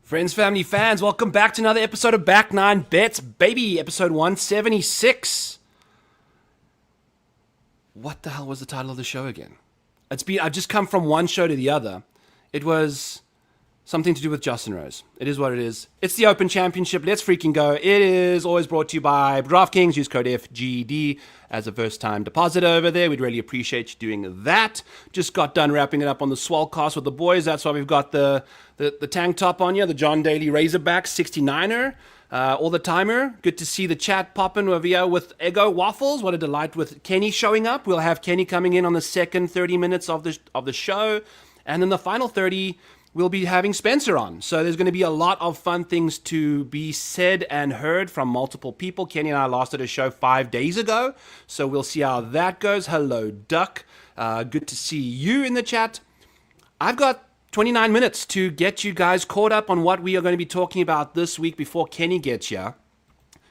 Friends, family, fans, welcome back to another episode of Back 9 Bets, baby, episode 176. What the hell was the title of the show again? I've just come from one show to the other. It was something to do with Justin Rose. It is what it is. It's the Open Championship. Let's freaking go. It is always brought to you by DRAFTKINGS. Use code FGD as a first-time depositor over there. We'd really appreciate you doing that. Just got done wrapping it up on the Swellcast with the boys. That's why we've got the tank top on you, the John Daly Razorback 69er. All the timer. Good to see the chat popping over here with Ego Waffles. What a delight with Kenny showing up. We'll have Kenny coming in on the second 30 minutes of the show. And in the final 30, we'll be having Spencer on. So there's going to be a lot of fun things to be said and heard from multiple people. Kenny and I last did a show 5 days ago. So we'll see how that goes. Hello, Duck. Good to see you in the chat. I've got 29 minutes to get you guys caught up on what we are going to be talking about this week before Kenny gets here.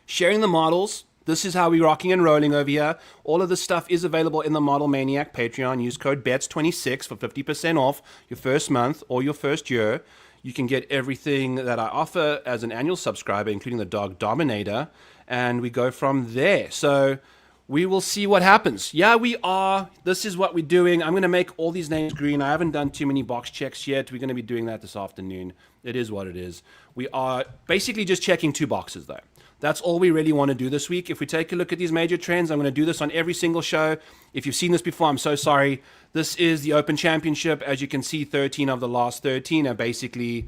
Sharing the models. This is how we're rocking and rolling over here. All of this stuff is available in the Model Maniac Patreon. Use code BETS26 for 50% off your first month or your first year. You can get everything that I offer as an annual subscriber, including the Dog Dominator. And we go from there. So we will see what happens. Yeah, we are. This is what we're doing. I'm going to make all these names green. I haven't done too many box checks yet. We're going to be doing that this afternoon. It is what it is. We are basically just checking two boxes, though. That's all we really want to do this week. If we take a look at these major trends, I'm going to do this on every single show. If you've seen this before, I'm so sorry. This is the Open Championship. As you can see, 13 of the last 13 are basically...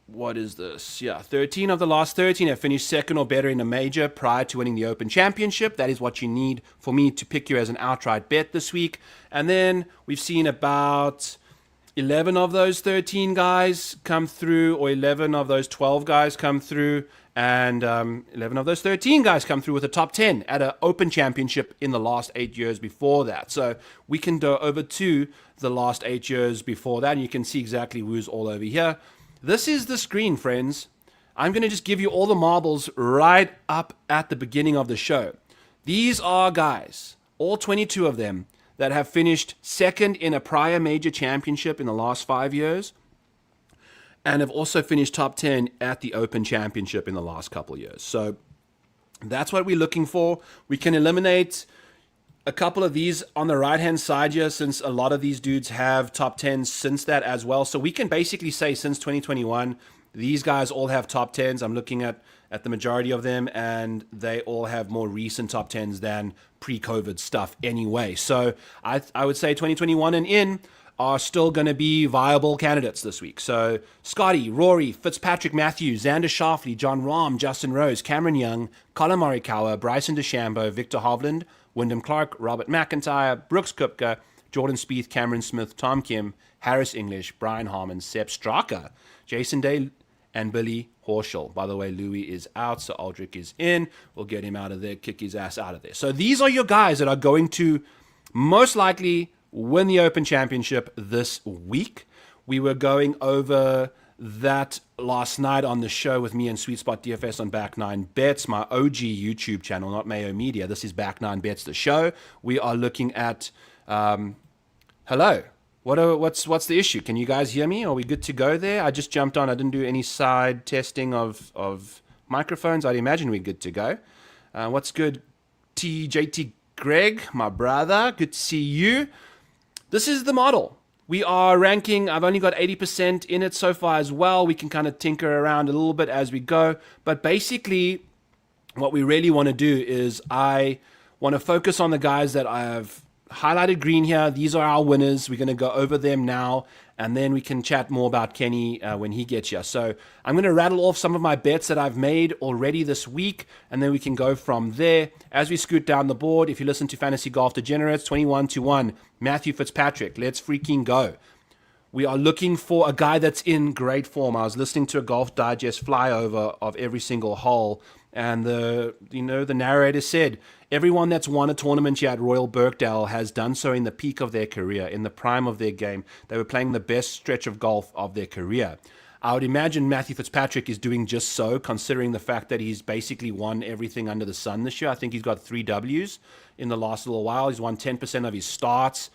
What is this? Yeah, 13 of the last 13 have finished second or better in a major prior to winning the Open Championship. That is what you need for me to pick you as an outright bet this week. And then we've seen about 11 of those 13 guys come through, or 11 of those 12 guys come through, and 11 of those 13 guys come through with a top 10 at an Open Championship in the last 8 years before that. So we can go over to the last 8 years before that, and you can see exactly who's all over here. This is the screen, friends. I'm going to just give you all the marbles right up at the beginning of the show. These are guys, all 22 of them, that have finished second in a prior major championship in the last 5 years, and have also finished top 10 at the Open Championship in the last couple of years. So that's what we're looking for. We can eliminate a couple of these on the right-hand side here, since a lot of these dudes have top 10s since that as well. So we can basically say since 2021, these guys all have top 10s. I'm looking at the majority of them, and they all have more recent top 10s than pre-COVID stuff anyway. So I would say 2021 and in are still going to be viable candidates this week. So Scotty, Rory, Fitzpatrick Matthews, Xander Schauffele, John Rahm, Justin Rose, Cameron Young, Colin Morikawa, Bryson DeChambeau, Victor Hovland, Wyndham Clark, Robert McIntyre, Brooks Koepka, Jordan Spieth, Cameron Smith, Tom Kim, Harris English, Brian Harmon, Sepp Straka, Jason Day, and Billy Horschel. By the way, Louis is out, so Aldrich is in. We'll get him out of there, kick his ass out of there. So these are your guys that are going to most likely win the Open Championship this week. We were going over that last night on the show with me and Sweet Spot DFS on Back 9 Bets, my OG YouTube channel, not Mayo Media. This is Back 9 Bets, the show. We are looking at... hello. What's the issue? Can you guys hear me? Are we good to go there? I just jumped on. I didn't do any side testing of microphones. I'd imagine we're good to go. What's good? JT Greg, my brother. Good to see you. This is the model. We are ranking. I've only got 80% in it so far as well. We can kind of tinker around a little bit as we go. But basically, what we really want to do is I want to focus on the guys that I have highlighted green here. These are our winners. We're going to go over them now, and then we can chat more about Kenny when he gets here. So I'm going to rattle off some of my bets that I've made already this week, and then we can go from there. As we scoot down the board, if you listen to Fantasy Golf Degenerates, 21-1, Matthew Fitzpatrick, let's freaking go. We are looking for a guy that's in great form. I was listening to a Golf Digest flyover of every single hole, and the narrator said, everyone that's won a tournament here at Royal Birkdale has done so in the peak of their career, in the prime of their game. They were playing the best stretch of golf of their career. I would imagine Matthew Fitzpatrick is doing just so, considering the fact that he's basically won everything under the sun this year. I think he's got 3 Ws in the last little while. He's won 10% of his starts.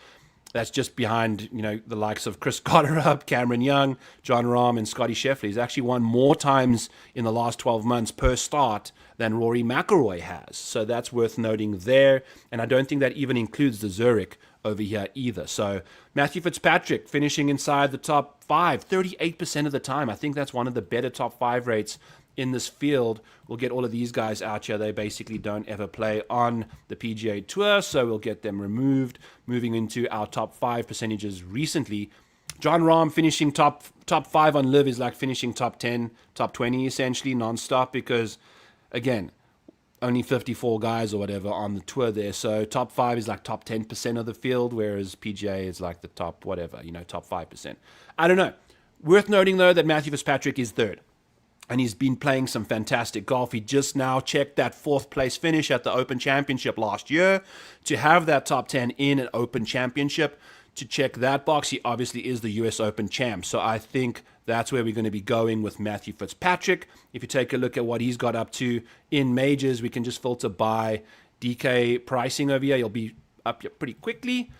That's just behind, the likes of Chris Gotterup, Cameron Young, John Rahm, and Scotty Scheffler. He's actually won more times in the last 12 months per start than Rory McIlroy has. So that's worth noting there. And I don't think that even includes the Zurich over here either. So Matthew Fitzpatrick finishing inside the top 5, 38% of the time. I think that's one of the better top 5 rates in this field. We'll get all of these guys out here. They basically don't ever play on the PGA Tour, so we'll get them removed. Moving into our top 5 percentages recently, John Rahm finishing top 5 on Live is like finishing top 10, top 20 essentially non-stop, because again, only 54 guys or whatever on the tour there. So top 5 is like top 10% of the field, whereas PGA is like the top whatever, top 5%. I don't know. Worth noting though that Matthew Fitzpatrick is third. And he's been playing some fantastic golf. He just now checked that 4th place finish at the Open Championship last year. To have that top 10 in an Open Championship, to check that box, he obviously is the US Open champ. So I think that's where we're going to be going with Matthew Fitzpatrick. If you take a look at what he's got up to in majors, we can just filter by DK pricing over here. You'll be up here pretty quickly.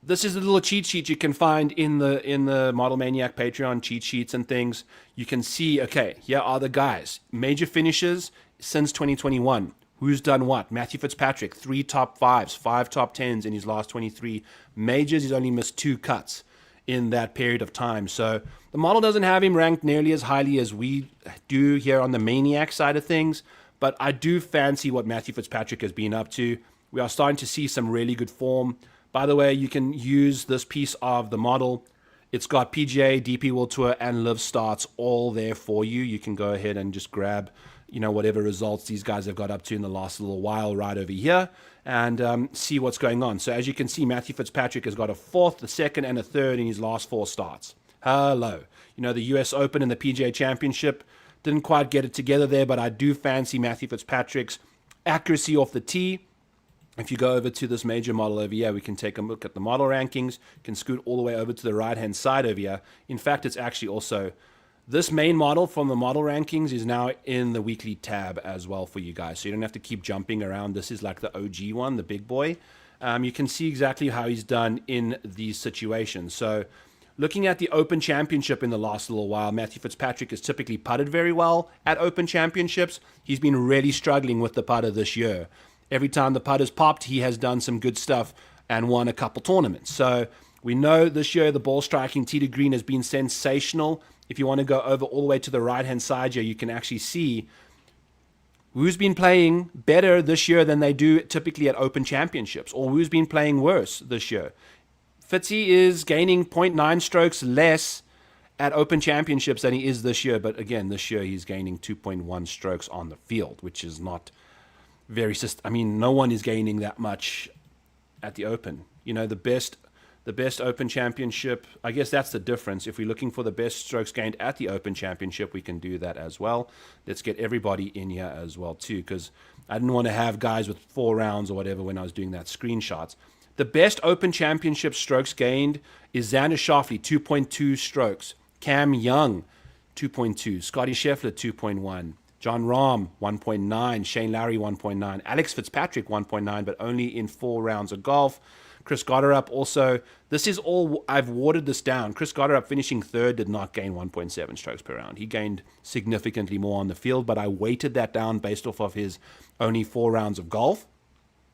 This is a little cheat sheet you can find in the Model Maniac Patreon cheat sheets and things. You can see, okay, here are the guys. Major finishes since 2021. Who's done what? Matthew Fitzpatrick, 3 top 5s, 5 top 10s in his last 23 majors. He's only missed 2 cuts in that period of time. So the model doesn't have him ranked nearly as highly as we do here on the Maniac side of things. But I do fancy what Matthew Fitzpatrick has been up to. We are starting to see some really good form. By the way, you can use this piece of the model. It's got PGA, DP World Tour, and Live starts all there for you. You can go ahead and just grab, whatever results these guys have got up to in the last little while right over here and see what's going on. So as you can see, Matthew Fitzpatrick has got a 4th, a 2nd, and a 3rd in his last 4 starts. Hello. The US Open and the PGA Championship didn't quite get it together there, but I do fancy Matthew Fitzpatrick's accuracy off the tee. If you go over to this major model over here, we can take a look at the model rankings. You can scoot all the way over to the right-hand side over here. In fact, it's actually also, this main model from the model rankings is now in the weekly tab as well for you guys. So you don't have to keep jumping around. This is like the OG one, the big boy. You can see exactly how he's done in these situations. So looking at the Open Championship in the last little while, Matthew Fitzpatrick has typically putted very well at Open Championships. He's been really struggling with the putter this year. Every time the putt has popped, he has done some good stuff and won a couple tournaments. So we know this year the ball striking tee to green has been sensational. If you want to go over all the way to the right-hand side here, you can actually see who's been playing better this year than they do typically at Open Championships, or who's been playing worse this year. Fitzy is gaining 0.9 strokes less at Open Championships than he is this year. But again, this year he's gaining 2.1 strokes on the field, which is not very, no one is gaining that much at the Open. The best Open Championship, I guess that's the difference. If we're looking for the best strokes gained at the Open Championship, we can do that as well. Let's get everybody in here as well too, because I didn't want to have guys with 4 rounds or whatever when I was doing that screenshots. The best Open Championship strokes gained is Xander Schauffele, 2.2 strokes. Cam Young, 2.2. Scotty Scheffler, 2.1. John Rahm, 1.9. Shane Lowry, 1.9. Alex Fitzpatrick, 1.9, but only in 4 rounds of golf. Chris Gotterup also. This is all, I've watered this down. Chris Gotterup finishing 3rd did not gain 1.7 strokes per round. He gained significantly more on the field, but I weighted that down based off of his only 4 rounds of golf.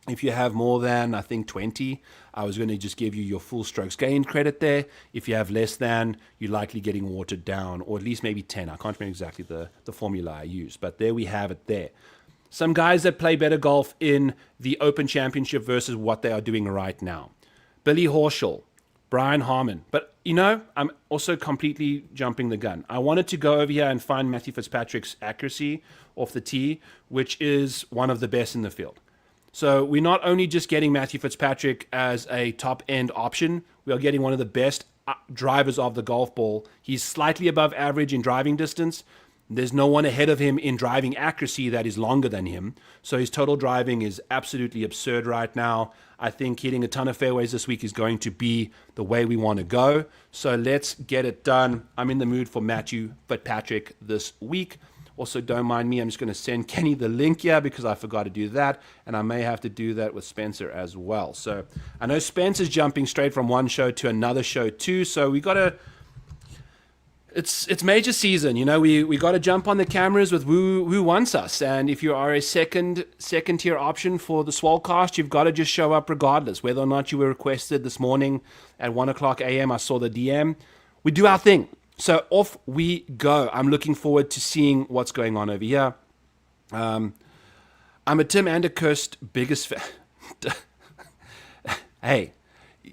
If you have more than, I think, 20, I was going to just give you your full strokes gained credit there. If you have less than, you're likely getting watered down, or at least maybe 10. I can't remember exactly the formula I used, but there we have it there. Some guys that play better golf in the Open Championship versus what they are doing right now. Billy Horschel, Brian Harmon. But, I'm also completely jumping the gun. I wanted to go over here and find Matthew Fitzpatrick's accuracy off the tee, which is one of the best in the field. So we're not only just getting Matthew Fitzpatrick as a top-end option, we are getting one of the best drivers of the golf ball. He's slightly above average in driving distance. There's no one ahead of him in driving accuracy that is longer than him. So his total driving is absolutely absurd right now. I think hitting a ton of fairways this week is going to be the way we want to go. So let's get it done. I'm in the mood for Matthew Fitzpatrick this week. Also, don't mind me. I'm just going to send Kenny the link here because I forgot to do that. And I may have to do that with Spencer as well. So I know Spencer's jumping straight from one show to another show too. So we got to... It's major season, you know. We got to jump on the cameras with who wants us, and if you are a second tier option for the Swolecast, you've got to just show up regardless, whether or not you were requested this morning at 1:00 a.m. I saw the DM. We do our thing, so off we go. I'm looking forward to seeing what's going on over here. I'm a Tim Anderkhurst biggest fan. Hey,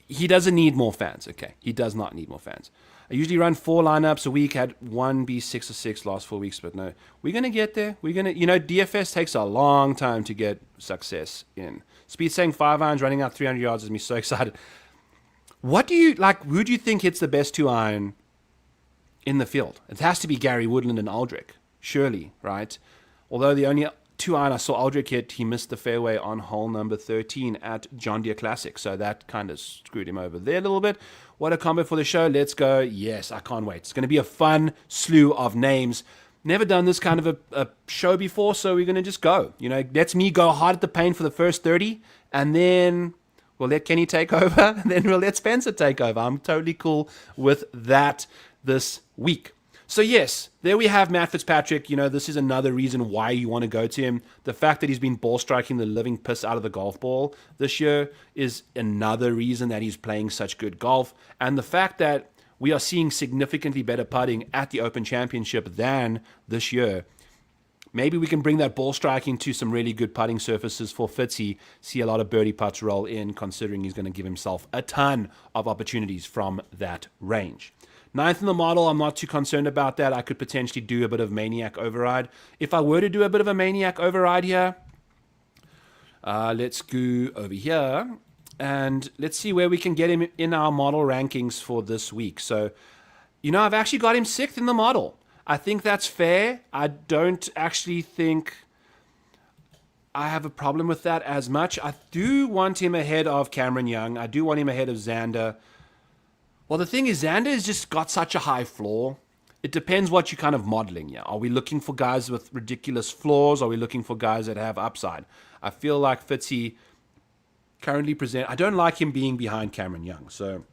he doesn't need more fans. Okay, he does not need more fans. I usually run 4 lineups a week, had one be 6 or 6 last 4 weeks, but no, we're going to get there. DFS takes a long time to get success in. Speed saying 5 irons, running out 300 yards has me so excited. What do you, who do you think hits the best 2 iron in the field? It has to be Gary Woodland and Aldrich, surely, right? Although the only 2 iron I saw Aldrich hit, he missed the fairway on hole number 13 at John Deere Classic, so that kind of screwed him over there a little bit. What a combo for the show. Let's go. Yes, I can't wait. It's going to be a fun slew of names. Never done this kind of a show before, so we're going to just go. Let's me go hard at the paint for the first 30, and then we'll let Kenny take over, and then we'll let Spencer take over. I'm totally cool with that this week. So yes, there we have Matt Fitzpatrick. This is another reason why you want to go to him. The fact that he's been ball striking the living piss out of the golf ball this year is another reason that he's playing such good golf. And the fact that we are seeing significantly better putting at the Open Championship than this year. Maybe we can bring that ball striking to some really good putting surfaces for Fitzy. See a lot of birdie putts roll in, considering he's going to give himself a ton of opportunities from that range. 9th in the model, I'm not too concerned about that. I could potentially do a bit of Maniac Override. If I were to do a bit of a Maniac Override here, let's go over here, and let's see where we can get him in our model rankings for this week. So, I've actually got him 6th in the model. I think that's fair. I don't actually think I have a problem with that as much. I do want him ahead of Cameron Young. I do want him ahead of Xander. Well, the thing is, Xander has just got such a high floor. It depends what you're kind of modeling. Yeah, are we looking for guys with ridiculous floors? Are we looking for guys that have upside? I feel like Fitzy currently I don't like him being behind Cameron Young. So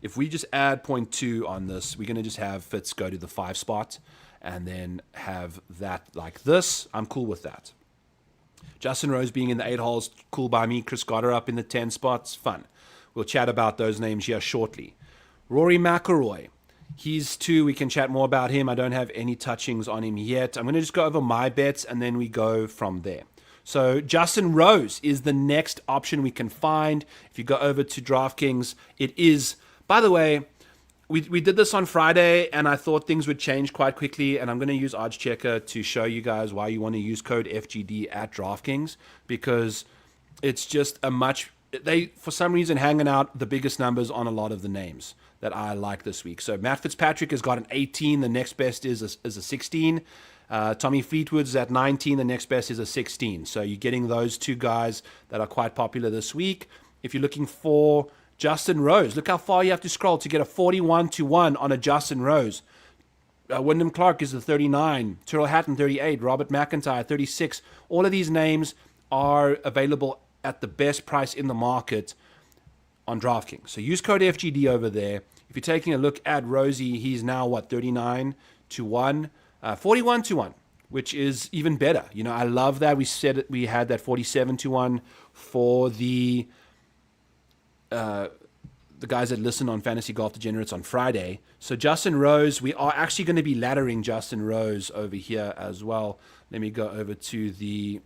if we just add 0.2 on this, we're going to just have Fitz go to the 5 spot and then have that like this. I'm cool with that. Justin Rose being in the 8 holes, cool by me. Chris Goddard up in the 10 spots, fun. We'll chat about those names here shortly. Rory McIlroy. He's 2. We can chat more about him. I don't have any touchings on him yet. I'm going to just go over my bets, and then we go from there. So Justin Rose is the next option we can find. If you go over to DraftKings, it is... By the way, we did this on Friday, and I thought things would change quite quickly, and I'm going to use Odds Checker to show you guys why you want to use code FGD at DraftKings, because it's just a much... They, for some reason, hanging out the biggest numbers on a lot of the names that I like this week. So Matt Fitzpatrick has got an 18. The next best is a 16. Tommy Fleetwood's at 19. The next best is a 16. So you're getting those 2 guys that are quite popular this week. If you're looking for Justin Rose, look how far you have to scroll to get a 41-1 on a Justin Rose. Wyndham Clark is a 39. Tyrrell Hatton, 38. Robert McIntyre, 36. All of these names are available at the best price in the market on DraftKings. So use code FGD over there. If you're taking a look at Rosie, he's now, 39-1, 41-1, which is even better. I love that. We said we had that 47-1 for the guys that listen on Fantasy Golf Degenerates on Friday. So Justin Rose, we are actually going to be laddering Justin Rose over here as well. Let me go over to the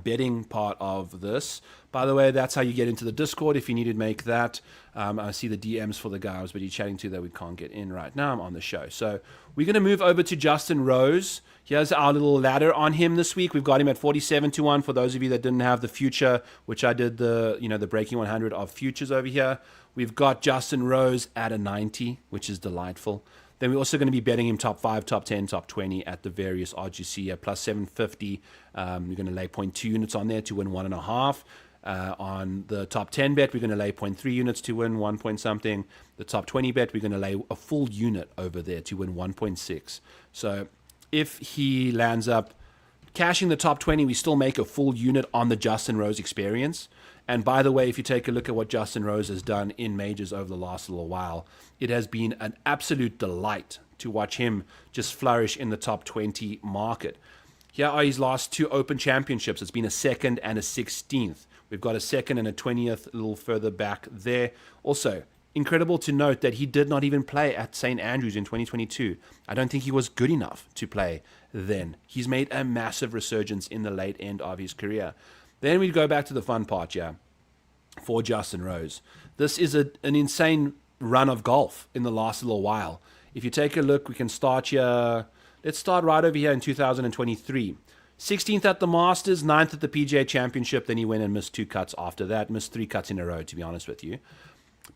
betting part of this. By the way, that's how you get into the Discord if you need to make that. I see the DMs for the guys, but you're chatting to that we can't get in right now. I'm on the show. So we're going to move over to Justin Rose. Here's our little ladder on him this week. We've got him at 47-1 for those of you that didn't have the future, which I did the breaking 100 of futures over here. We've got Justin Rose at a 90, which is delightful. Then we're also going to be betting him top 5, top 10, top 20 at the various odds you see here, plus 750. We're going to lay 0.2 units on there to win 1.5. On the top 10 bet, we're going to lay 0.3 units to win 1 point something. The top 20 bet, we're going to lay a full unit over there to win 1.6. So if he lands up cashing the top 20, we still make a full unit on the Justin Rose experience. And by the way, if you take a look at what Justin Rose has done in majors over the last little while, it has been an absolute delight to watch him just flourish in the top 20 market. Here are his last 2 Open Championships. It's been a 2nd and a 16th. We've got a 2nd and a 20th a little further back there. Also, incredible to note that he did not even play at St. Andrews in 2022. I don't think he was good enough to play then. He's made a massive resurgence in the late end of his career. Then we go back to the fun part, for Justin Rose. This is an insane run of golf in the last little while. If you take a look, we can start here. Let's start right over here in 2023. 16th at the Masters, 9th at the PGA Championship. Then he went and missed 2 cuts after that. Missed 3 cuts in a row, to be honest with you.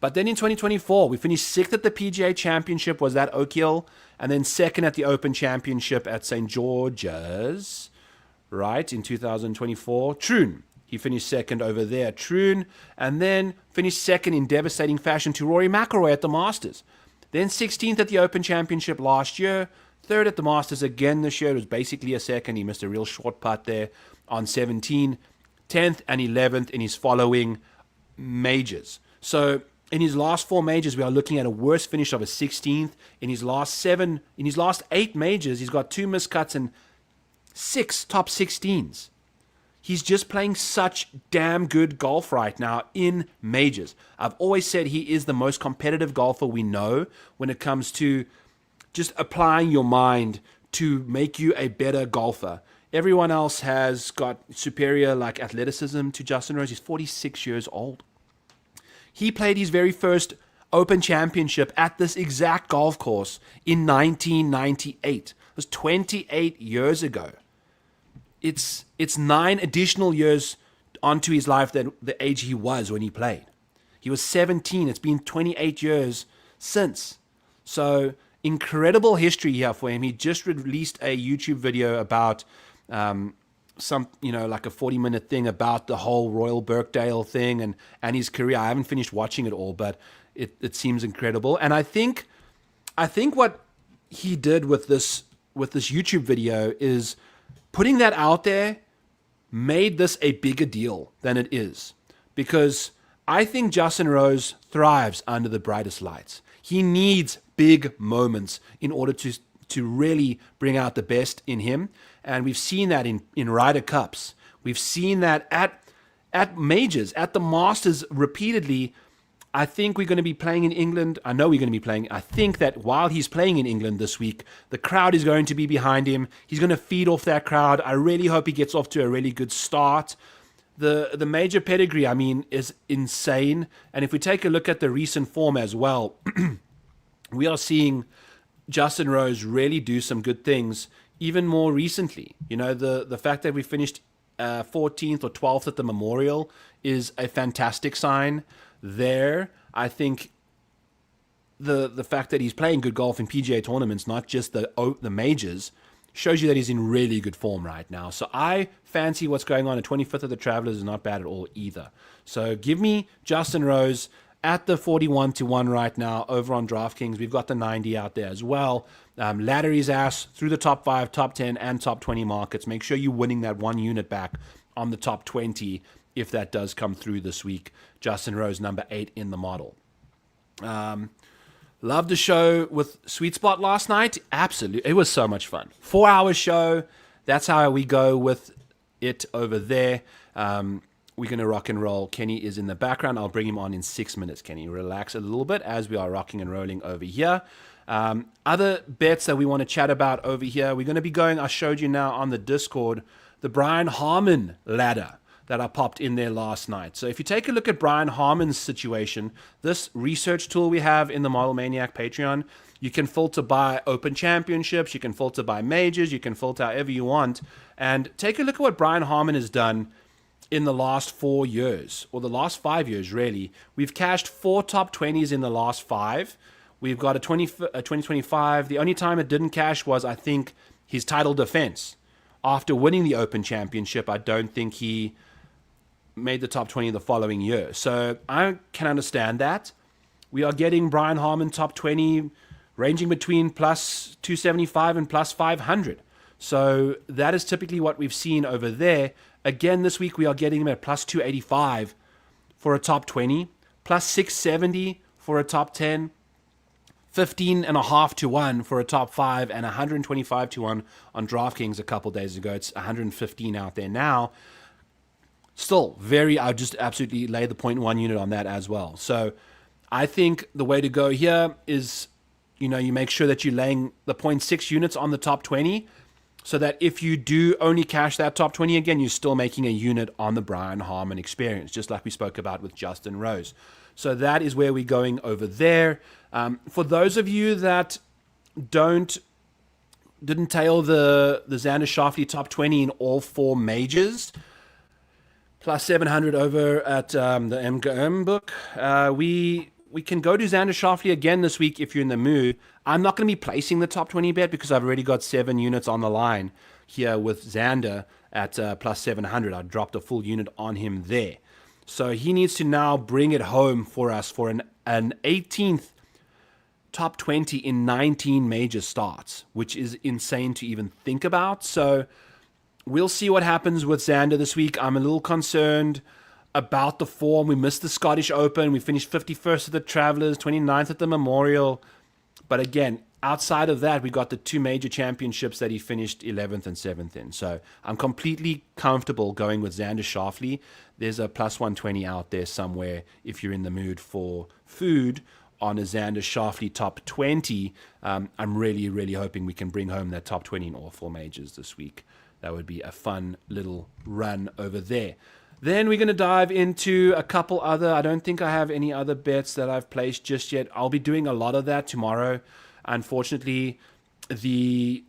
But then in 2024, we finished 6th at the PGA Championship, was that Oak Hill, and then 2nd at the Open Championship at St. George's, right, in 2024. Troon, he finished 2nd over there, Troon, and then finished 2nd in devastating fashion to Rory McIlroy at the Masters. Then 16th at the Open Championship last year, 3rd at the Masters again this year. It was basically a 2nd. He missed a real short putt there on 17, 10th and 11th in his following majors. So in his last 4 majors, we are looking at a worse finish of a 16th. In his last 8 majors, he's got 2 missed cuts and 6 top 16s. He's just playing such damn good golf right now in majors. I've always said he is the most competitive golfer we know when it comes to just applying your mind to make you a better golfer. Everyone else has got superior athleticism to Justin Rose. He's 46 years old. He played his very first Open Championship at this exact golf course in 1998. It was 28 years ago. It's 9 additional years onto his life than the age he was when he played. He was 17. It's been 28 years since. So incredible history here for him. He just released a YouTube video about a 40-minute thing about the whole Royal Birkdale thing and his career. I haven't finished watching it all, but it seems incredible. And I think what he did with this YouTube video is putting that out there made this a bigger deal than it is, because I think Justin Rose thrives under the brightest lights. He needs big moments in order to really bring out the best in him. And we've seen that in Ryder Cups. We've seen that at majors, at the Masters repeatedly. I think we're going to be playing in England. I know we're going to be playing. I think that while he's playing in England this week, the crowd is going to be behind him. He's going to feed off that crowd. I really hope he gets off to a really good start. The major pedigree, is insane. And if we take a look at the recent form as well, we are seeing Justin Rose really do some good things even more recently. The fact that we finished 14th or 12th at the Memorial is a fantastic sign there. I think the fact that he's playing good golf in PGA tournaments, not just the majors, shows you that he's in really good form right now. So I fancy what's going on. At 25th of the Travelers is not bad at all either. So give me Justin Rose at the 41-1 right now over on DraftKings. We've got the 90 out there as well. Ladder his ass through the top 5, top 10, and top 20 markets. Make sure you're winning that 1 unit back on the top 20 if that does come through this week. Justin Rose, number 8 in the model. Loved the show with Sweet Spot last night. Absolutely. It was so much fun. 4-hour show. That's how we go with it over there. We're going to rock and roll. Kenny is in the background. I'll bring him on in 6 minutes. Kenny, relax a little bit as we are rocking and rolling over here. Other bets that we want to chat about over here. We're going to be going, I showed you now on the Discord, the Brian Harman ladder that I popped in there last night. So if you take a look at Brian Harman's situation, this research tool we have in the Model Maniac Patreon, you can filter by Open Championships, you can filter by majors, you can filter however you want. And take a look at what Brian Harman has done in the last 4 years, or the last 5 years, really. We've cashed 4 top 20s in the last 5. We've got a 2025. The only time it didn't cash was, I think, his title defense. After winning the Open Championship, I don't think he made the top 20 the following year. So I can understand that. We are getting Brian Harman top 20 ranging between plus 275 and plus 500. So that is typically what we've seen over there. Again, this week we are getting him at plus 285 for a top 20, plus 670 for a top 10, 15.5 to 1 for a top 5, and 125 to 1 on DraftKings a couple days ago. It's 115 out there now. Still, I just absolutely lay the 0.1 unit on that as well. So I think the way to go here is, you make sure that you're laying the 0.6 units on the top 20, so that if you do only cash that top 20 again, you're still making a unit on the Brian Harman experience, just like we spoke about with Justin Rose. So that is where we're going over there. For those of you that didn't tail the Xander Schauffele top 20 in all 4 majors, plus 700 over at the MGM book, we can go to Xander Schauffele again this week if you're in the mood. I'm not going to be placing the top 20 bet because I've already got 7 units on the line here with Xander at plus 700. I dropped a full unit on him there. So he needs to now bring it home for us for an 18th top 20 in 19 major starts, which is insane to even think about. So we'll see what happens with Xander this week. I'm a little concerned about the form. We missed the Scottish Open. We finished 51st at the Travelers, 29th at the Memorial. But again, outside of that, we got the 2 major championships that he finished 11th and 7th in. So I'm completely comfortable going with Xander Schauffele. There's a plus 120 out there somewhere if you're in the mood for food on a Xander Schauffele top 20. I'm really, really hoping we can bring home that top 20 in all 4 majors this week. That would be a fun little run over there. Then we're going to dive into a couple other. I don't think I have any other bets that I've placed just yet. I'll be doing a lot of that tomorrow. Unfortunately, the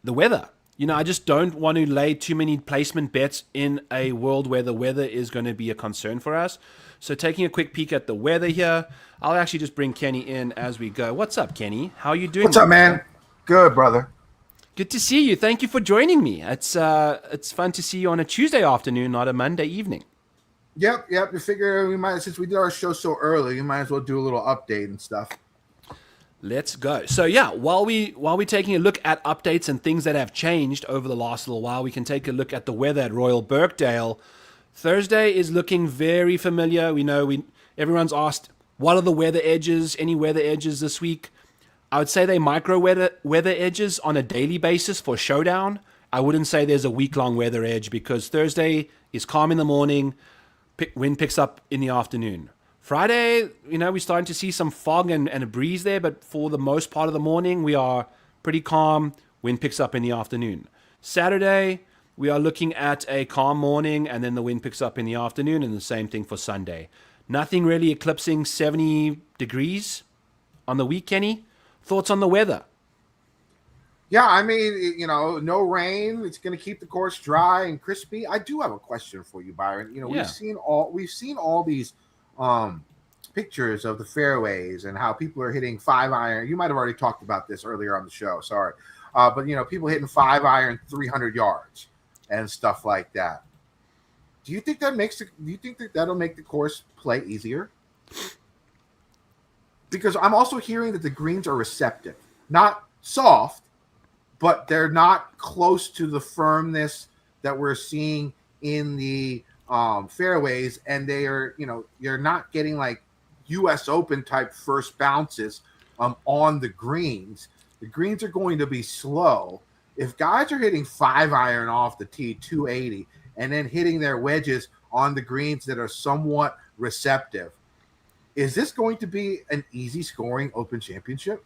weather. I just don't want to lay too many placement bets in a world where the weather is going to be a concern for us. So taking a quick peek at the weather here, I'll actually just bring Kenny in as we go. What's up, Kenny? How are you doing? What's up, man? Good, brother. Good to see you. Thank you for joining me. It's fun to see you on a Tuesday afternoon, not a Monday evening. Yep. We figure since we did our show so early, we might as well do a little update and stuff. Let's go. So yeah, while we're taking a look at updates and things that have changed over the last little while, we can take a look at the weather at Royal Birkdale. Thursday is looking very familiar. Everyone's asked, what are the weather edges? Any weather edges this week? I would say they micro weather edges on a daily basis for Showdown. I wouldn't say there's a week-long weather edge because Thursday is calm in the morning, wind picks up in the afternoon. Friday, we're starting to see some fog and a breeze there, but for the most part of the morning, we are pretty calm, wind picks up in the afternoon. Saturday, we are looking at a calm morning, and then the wind picks up in the afternoon, and the same thing for Sunday. Nothing really eclipsing 70 degrees on the week, Kenny. Thoughts on the weather? Yeah, no rain. It's going to keep the course dry and crispy. I do have a question for you, Byron. We've seen all these pictures of the fairways and how people are hitting 5-iron. You might have already talked about this earlier on the show. Sorry, but people hitting 5-iron 300 yards and stuff like that. Do you think that'll make the course play easier? Because I'm also hearing that the greens are receptive, not soft, but they're not close to the firmness that we're seeing in the fairways, and they are, you're not getting like U.S. Open type first bounces on the greens. The greens are going to be slow. If guys are hitting 5-iron off the tee, 280, and then hitting their wedges on the greens that are somewhat receptive, is this going to be an easy scoring Open Championship?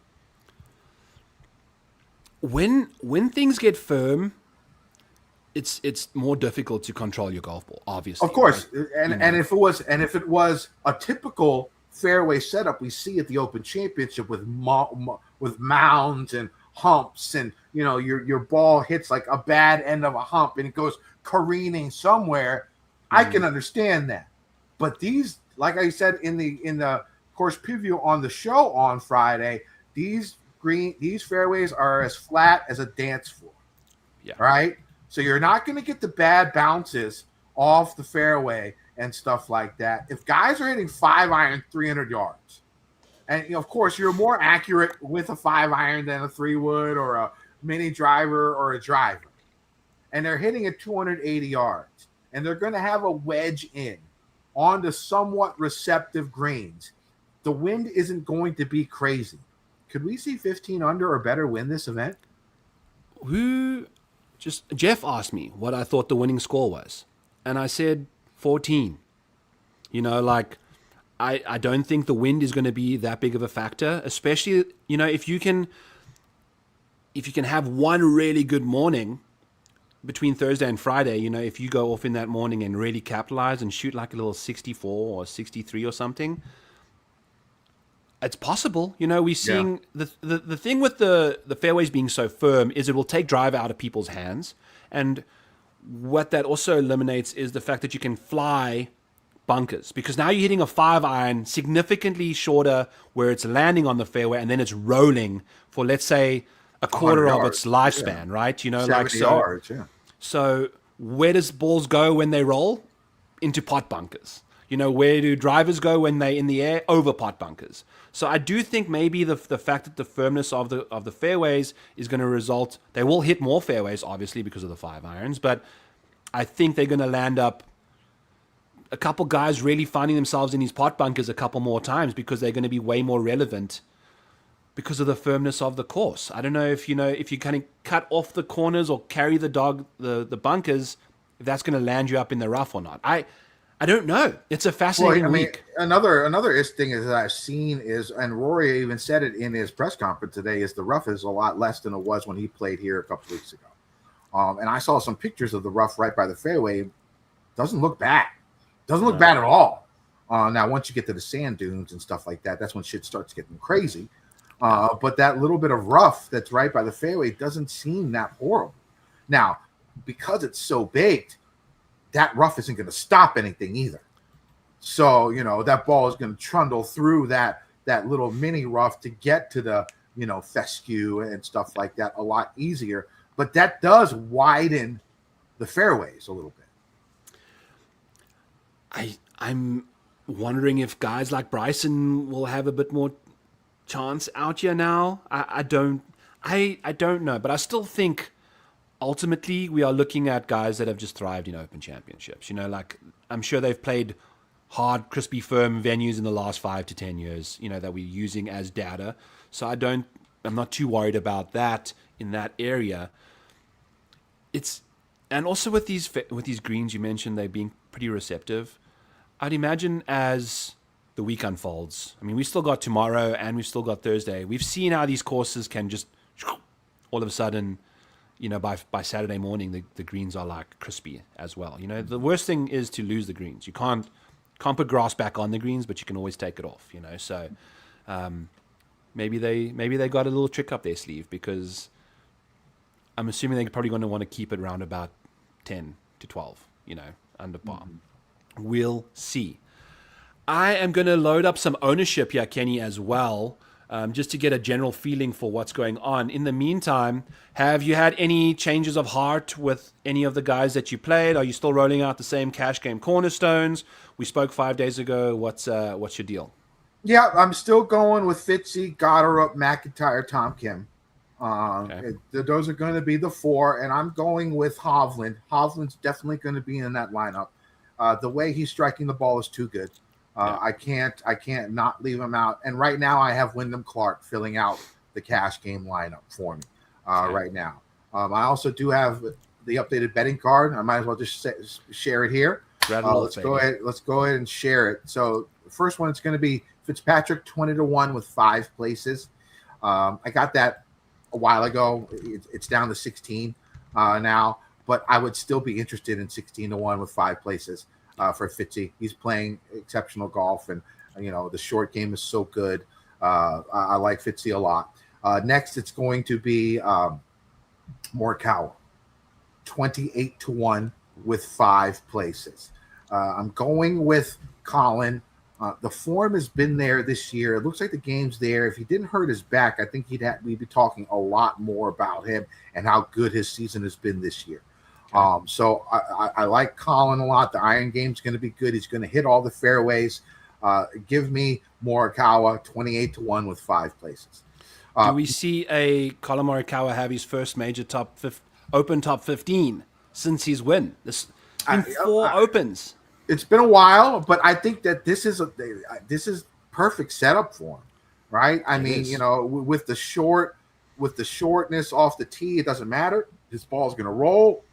When things get firm, it's more difficult to control your golf ball, obviously. Of course, and if it was a typical fairway setup we see at the Open Championship with mounds and humps, and your ball hits like a bad end of a hump and it goes careening somewhere, I can understand that. But these, like I said in the course preview on the show on Friday, these fairways are as flat as a dance floor. Yeah. Right? So you're not going to get the bad bounces off the fairway and stuff like that. If guys are hitting 5-iron 300 yards, and of course you're more accurate with a 5-iron than a 3-wood or a mini driver or a driver, and they're hitting at 280 yards, and they're going to have a wedge in onto somewhat receptive greens, the wind isn't going to be crazy. Could we see 15 under or better win this event? Jeff asked me what I thought the winning score was, and I said 14. I don't think the wind is going to be that big of a factor, especially, if you can have one really good morning between Thursday and Friday, if you go off in that morning and really capitalize and shoot like a little 64 or 63 or something, it's possible. We're seeing the thing with the fairways being so firm is it will take drive out of people's hands. And what that also eliminates is the fact that you can fly bunkers, because now you're hitting a 5-iron significantly shorter where it's landing on the fairway and then it's rolling for, let's say, a quarter of its lifespan, right? 70 yards, So where does balls go when they roll? Into pot bunkers. Where do drivers go when they're in the air? Over pot bunkers. So I do think maybe the fact that the firmness of the fairways is going to result, they will hit more fairways, obviously, because of the 5-irons, but I think they're going to land up a couple guys really finding themselves in these pot bunkers a couple more times because they're going to be way more relevant because of the firmness of the course. I don't know if if you kind of cut off the corners or carry the bunkers, if that's going to land you up in the rough or not. I don't know. It's a fascinating week. Another thing is that I've seen is, and Rory even said it in his press conference today, is the rough is a lot less than it was when he played here a couple weeks ago. And I saw some pictures of the rough right by the fairway. Doesn't look bad. Doesn't look bad at all. Now, once you get to the sand dunes and stuff like that, that's when shit starts getting crazy. But that little bit of rough that's right by the fairway doesn't seem that horrible. Now, because it's so baked, that rough isn't going to stop anything either. So, that ball is going to trundle through that little mini rough to get to the, fescue and stuff like that a lot easier. But that does widen the fairways a little bit. I'm wondering if guys like Bryson will have a bit more chance out here now. I don't know, but I still think ultimately we are looking at guys that have just thrived in Open Championships. I'm sure they've played hard, crispy, firm venues in the last 5 to 10 years, that we're using as data. So I'm not too worried about that in that area. And also with these greens you mentioned, they're being pretty receptive. I'd imagine as the week unfolds, we still got tomorrow and we've still got Thursday. We've seen how these courses can just all of a sudden, by Saturday morning, the greens are like crispy as well. The worst thing is to lose the greens. You can't put grass back on the greens, but you can always take it off. So maybe they got a little trick up their sleeve, because I'm assuming they're probably going to want to keep it around about 10 to 12, under par. Mm-hmm. We'll see. I am going to load up some ownership here, Kenny, as well, just to get a general feeling for what's going on. In the meantime, have you had any changes of heart with any of the guys that you played? Are you still rolling out the same cash game cornerstones? We spoke 5 days ago. What's your deal? Yeah, I'm still going with Fitzy, Goddard, McIntyre, Tom Kim. Those are going to be the 4, and I'm going with Hovland. Hovland's definitely going to be in that lineup. The way he's striking the ball is too good. I can't not leave him out. And right now I have Wyndham Clark filling out the cash game lineup for me right now. I also do have the updated betting card. I might as well just share it here. Let's go ahead and share it. So the first one, it's going to be Fitzpatrick 20-1 with 5 places. I got that a while ago. It's down to 16 now, but I would still be interested in 16-1 with 5 places. For Fitzy. He's playing exceptional golf, and the short game is so good. I like Fitzy a lot. Next, it's going to be Morikawa, 28-1 with 5 places. I'm going with Colin. The form has been there this year. It looks like the game's there. If he didn't hurt his back, I think we'd be talking a lot more about him and how good his season has been this year. So I like Colin a lot. The iron game's going to be good. He's going to hit all the fairways. Give me Morikawa 28-1 with 5 places. Do we see a Colin Morikawa have his first major Open top 15 since his win? This in 4 Opens. It's been a while, but I think that this is perfect setup for him, right? I mean, you know, with the shortness off the tee, it doesn't matter. His ball's going to roll.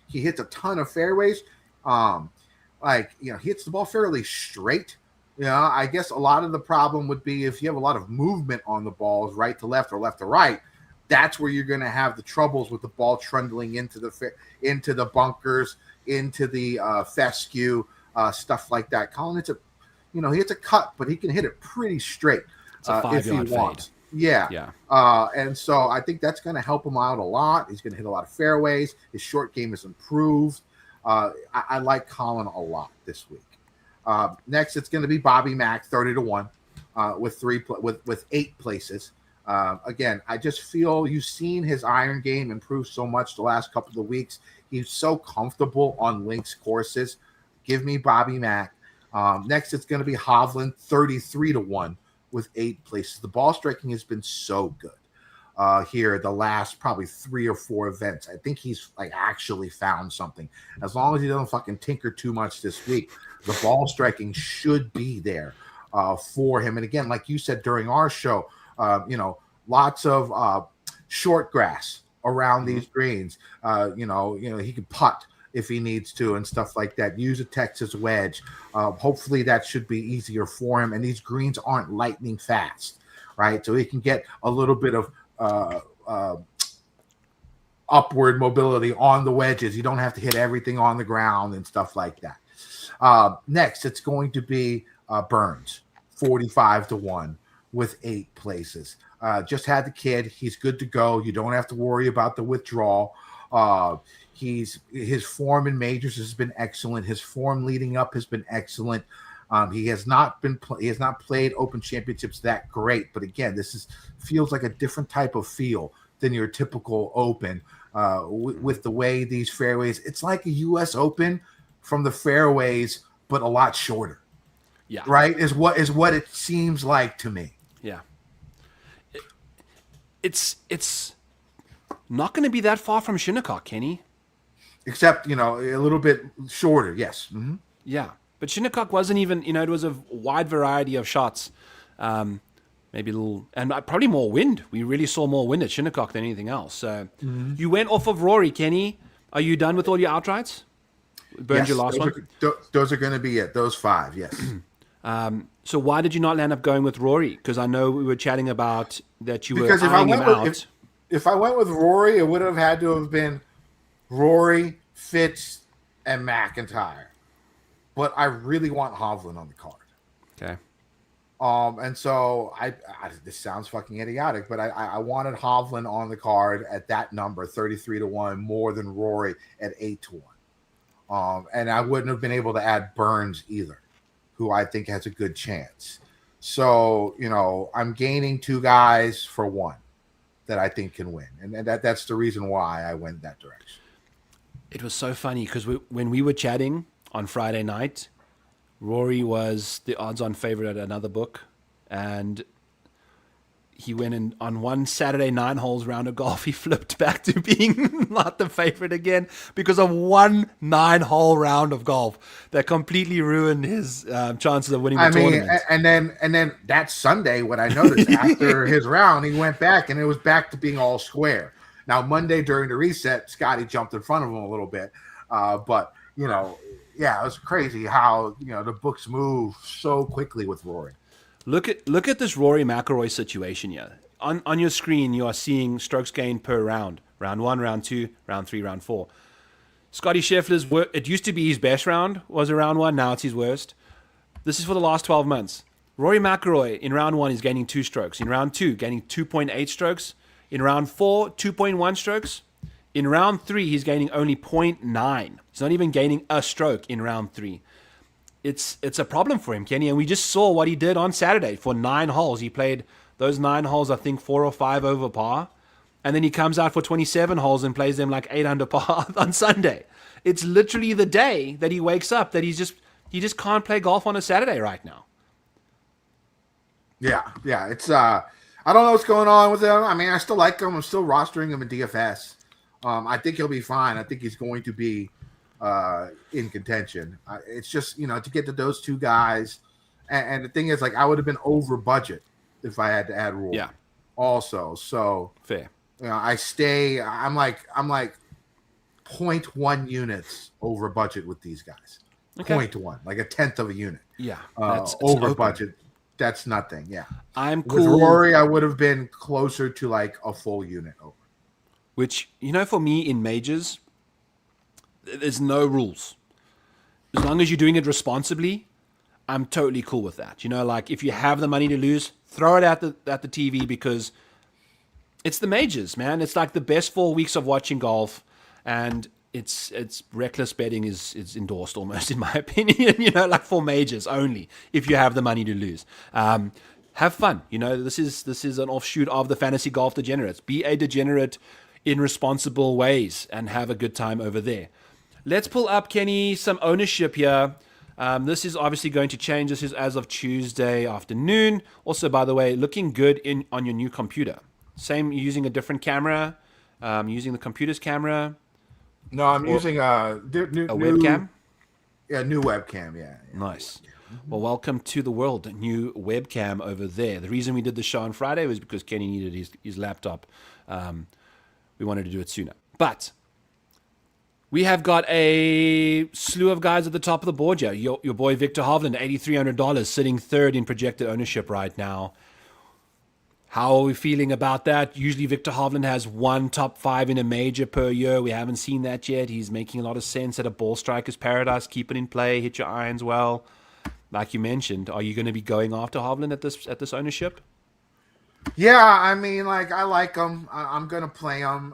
He hits a ton of fairways. He hits the ball fairly straight. You know, I guess a lot of the problem would be if you have a lot of movement on the balls, right to left or left to right. That's where you're going to have the troubles with the ball trundling into the bunkers, into the fescue, stuff like that. Colin he hits a cut, but he can hit it pretty straight if he wants. Fade. Yeah. And so I think that's going to help him out a lot. He's going to hit a lot of fairways. His short game is improved. I like Colin a lot this week. Next, it's going to be Bobby Mack, 30-1, with 8 places. Again, I just feel you've seen his iron game improve so much the last couple of weeks. He's so comfortable on links courses. Give me Bobby Mack. Next, it's going to be Hovland, 33-1 with 8 places. The ball striking has been so good here the last probably 3 or 4 events. I think he's actually found something. As long as he doesn't fucking tinker too much this week, the ball striking should be there for him. And again, like you said during our show, lots of short grass around these greens. He can putt if he needs to and stuff like that. Use a Texas wedge. Hopefully that should be easier for him. And these greens aren't lightning fast, right? So he can get a little bit of upward mobility on the wedges. You don't have to hit everything on the ground and stuff like that. Next, it's going to be Burns, 45-1 with 8 places. Just had the kid. He's good to go. You don't have to worry about the withdrawal. His form in majors has been excellent. His form leading up has been excellent. He has not played Open Championships that great, but again, feels like a different type of feel than your typical Open with the way these fairways. It's like a U.S. Open from the fairways, but a lot shorter. Yeah, right. Is what it seems like to me. Yeah, it's not going to be that far from Shinnecock, Kenny. Except, a little bit shorter, yes. Mm-hmm. Yeah, but Shinnecock wasn't even, it was a wide variety of shots. Maybe a little, and probably more wind. We really saw more wind at Shinnecock than anything else. So You went off of Rory, Kenny. Are you done with all your outrights? Burned your last one? Those are going to be it. Those 5, yes. So why did you not end up going with Rory? Because I know we were chatting about that you because were eyeing him out. If I went with Rory, it would have had to have been Rory, Fitz, and McIntyre. But I really want Hovland on the card. Okay. And so this sounds fucking idiotic, but I wanted Hovland on the card at that number, 33-1, more than Rory at 8-1. And I wouldn't have been able to add Burns either, who I think has a good chance. So, I'm gaining 2 guys for 1 that I think can win. And that's the reason why I went that direction. It was so funny because when we were chatting on Friday night, Rory was the odds-on favorite at another book, and he went in on one Saturday 9 holes round of golf. He flipped back to being not the favorite again because of one 9-hole round of golf that completely ruined his chances of winning the tournament. And then that Sunday, what I noticed after his round, he went back and it was back to being all square. Now, Monday during the reset, Scotty jumped in front of him a little bit. But, it was crazy how, the books move so quickly with Rory. Look at this Rory McIlroy situation here. On your screen, you are seeing strokes gained per round. Round 1, round 2, round 3, round 4. Scotty Scheffler's, it used to be his best round, was a round 1. Now it's his worst. This is for the last 12 months. Rory McIlroy, in round 1, is gaining 2 strokes. In round 2, gaining 2.8 strokes. In round 4, 2.1 strokes. In round 3, he's gaining only 0.9. He's not even gaining a stroke in round 3. It's a problem for him, Kenny, and we just saw what he did on Saturday for 9 holes. He played those 9 holes, I think, 4 or 5 over par, and then he comes out for 27 holes and plays them like 8 under par on Sunday. It's literally the day that he wakes up that he just can't play golf on a Saturday right now. Yeah, it's I don't know what's going on with him. I mean, I still like him. I'm still rostering him in DFS. I think he'll be fine. I think he's going to be in contention. It's just, to get to those two guys. And the thing is, like, I would have been over budget if I had to add Rory. Yeah. Also, so Fair. I'm like 0.1 units over budget with these guys. Okay. 0.1, like a tenth of a unit. Yeah. That's over budget. That's nothing. Yeah. I'm cool. With Rory, I would have been closer to like a full unit over. Which, for me in majors, there's no rules. As long as you're doing it responsibly, I'm totally cool with that. Like if you have the money to lose, throw it at the TV because it's the majors, man. It's like the best 4 weeks of watching golf, and it's reckless betting is endorsed almost, in my opinion. Like for majors only if you have the money to lose. Have fun. This is an offshoot of the Fantasy Golf Degenerates. Be a degenerate in responsible ways and have a good time over there. Let's pull up, Kenny, some ownership here. This is obviously going to change. This is as of Tuesday afternoon. Also, by the way, looking good on your new computer. Same, using a different camera, using the computer's camera. No, I'm using a webcam. Yeah, new webcam. Yeah. Nice. Well, welcome to the world. New webcam over there. The reason we did the show on Friday was because Kenny needed his laptop. We wanted to do it sooner, but we have got a slew of guys at the top of the board here. Your boy Victor Hovland, $8,300, sitting third in projected ownership right now. How are we feeling about that? Usually Victor Hovland has one top 5 in a major per year. We haven't seen that yet. He's making a lot of sense at a ball striker's paradise. Keep it in play, hit your irons well. Like you mentioned, are you going to be going after Hovland at this ownership? Yeah, I mean, like, I like him. I'm going to play him.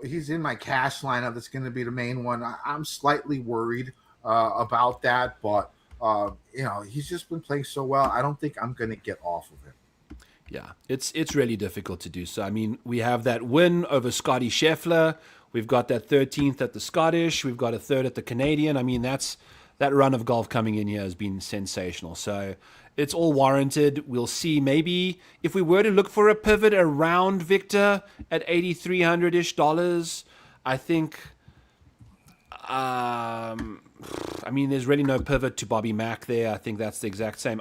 He's in my cash lineup. That's going to be the main one. I'm slightly worried about that, but, he's just been playing so well. I don't think I'm going to get off of him. Yeah, it's really difficult to do so. I mean, we have that win over Scotty Scheffler. We've got that 13th at the Scottish. We've got a third at the Canadian. I mean, that run of golf coming in here has been sensational. So it's all warranted. We'll see. Maybe if we were to look for a pivot around Victor at $8,300-ish, I think. There's really no pivot to Bobby Mack there. I think that's the exact same.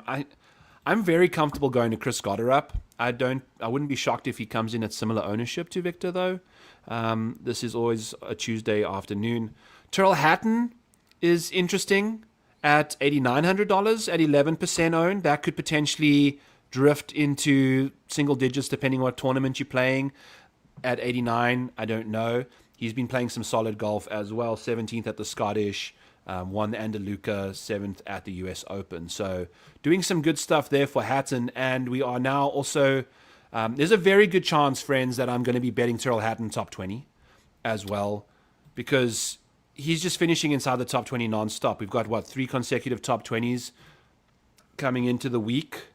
I'm very comfortable going to Chris Gotterup. I wouldn't be shocked if he comes in at similar ownership to Victor, though. This is always a Tuesday afternoon. Tyrrell Hatton is interesting at $8,900 at 11% owned. That could potentially drift into single digits depending on what tournament you're playing. At 89, I don't know. He's been playing some solid golf as well. 17th at the Scottish. Won the Andaluca, 7th at the US Open. So doing some good stuff there for Hatton. And we are now also, there's a very good chance, friends, that I'm going to be betting Tyrrell Hatton top 20 as well, because he's just finishing inside the top 20 non-stop. We've got, 3 consecutive top 20s coming into the week.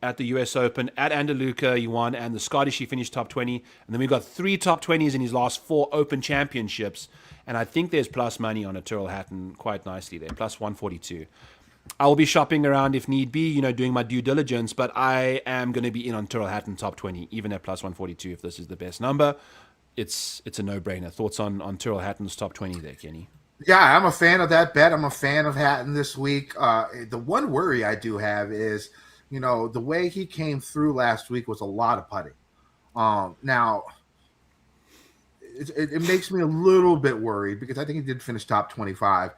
At the US Open, at Andaluca, he won, and the Scottish, he finished top 20. And then we've got 3 top 20s in his last 4 Open Championships. And I think there's plus money on a Tyrrell Hatton quite nicely there, plus 142. I will be shopping around if need be, doing my due diligence, but I am going to be in on Tyrrell Hatton top 20, even at plus 142 if this is the best number. It's a no-brainer. Thoughts on Tyrrell Hatton's top 20 there, Kenny? Yeah, I'm a fan of that bet. I'm a fan of Hatton this week. The one worry I do have is, the way he came through last week was a lot of putting. Now, it makes me a little bit worried because I think he did finish top 25.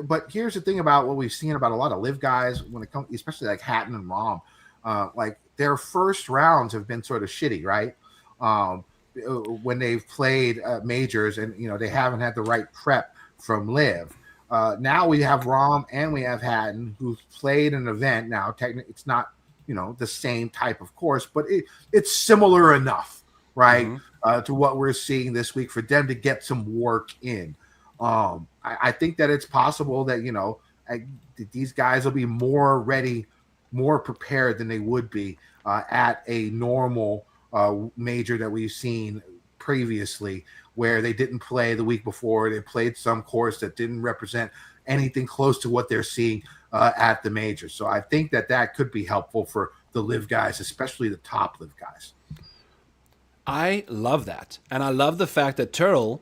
But here's the thing about what we've seen about a lot of live guys when it comes, especially like Hatton and Rahm, like their first rounds have been sort of shitty, right? When they've played majors and they haven't had the right prep from live. Now we have Rahm and we have Hatton who've played an event. Now, technically, it's not the same type of course, but it's similar enough, right, to what we're seeing this week for them to get some work in. I think that it's possible that these guys will be more ready, more prepared than they would be at a normal major that we've seen previously, where they didn't play the week before. They played some course that didn't represent anything close to what they're seeing at the major. So I think that could be helpful for the live guys, especially the top live guys. I love that. And I love the fact that Turrell,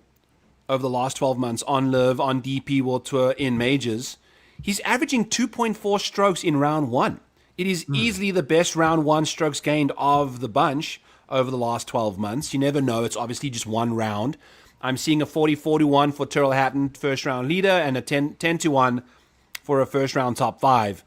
over the last 12 months on live, on DP World Tour, in majors, he's averaging 2.4 strokes in round one. It is easily the best round one strokes gained of the bunch over the last 12 months. You never know. It's obviously just one round. I'm seeing a 40-41 for Tyrrell Hatton, first round leader, and a 10-1 for a first round top five.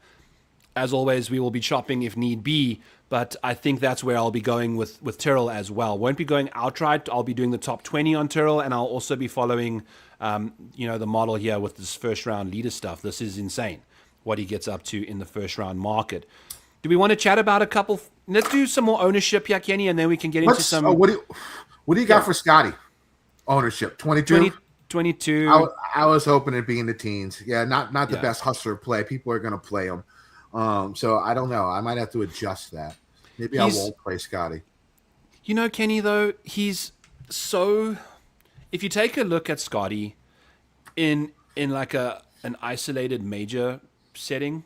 As always, we will be shopping if need be, but I think that's where I'll be going with Tyrrell as well. Won't be going outright. I'll be doing the top 20 on Tyrrell, and I'll also be following the model here with this first round leader stuff. This is insane what he gets up to in the first round market. Do we want to chat about a couple? Let's do some more ownership here, Kenny, and then we can get into some. What do you got for Scotty? Ownership 22. 22. I was hoping it'd be in the teens. Yeah, not the best hustler play. People are going to play him. So I don't know. I might have to adjust that. Maybe I won't play Scotty. You know, Kenny, though, he's so. If you take a look at Scotty in like an isolated major setting,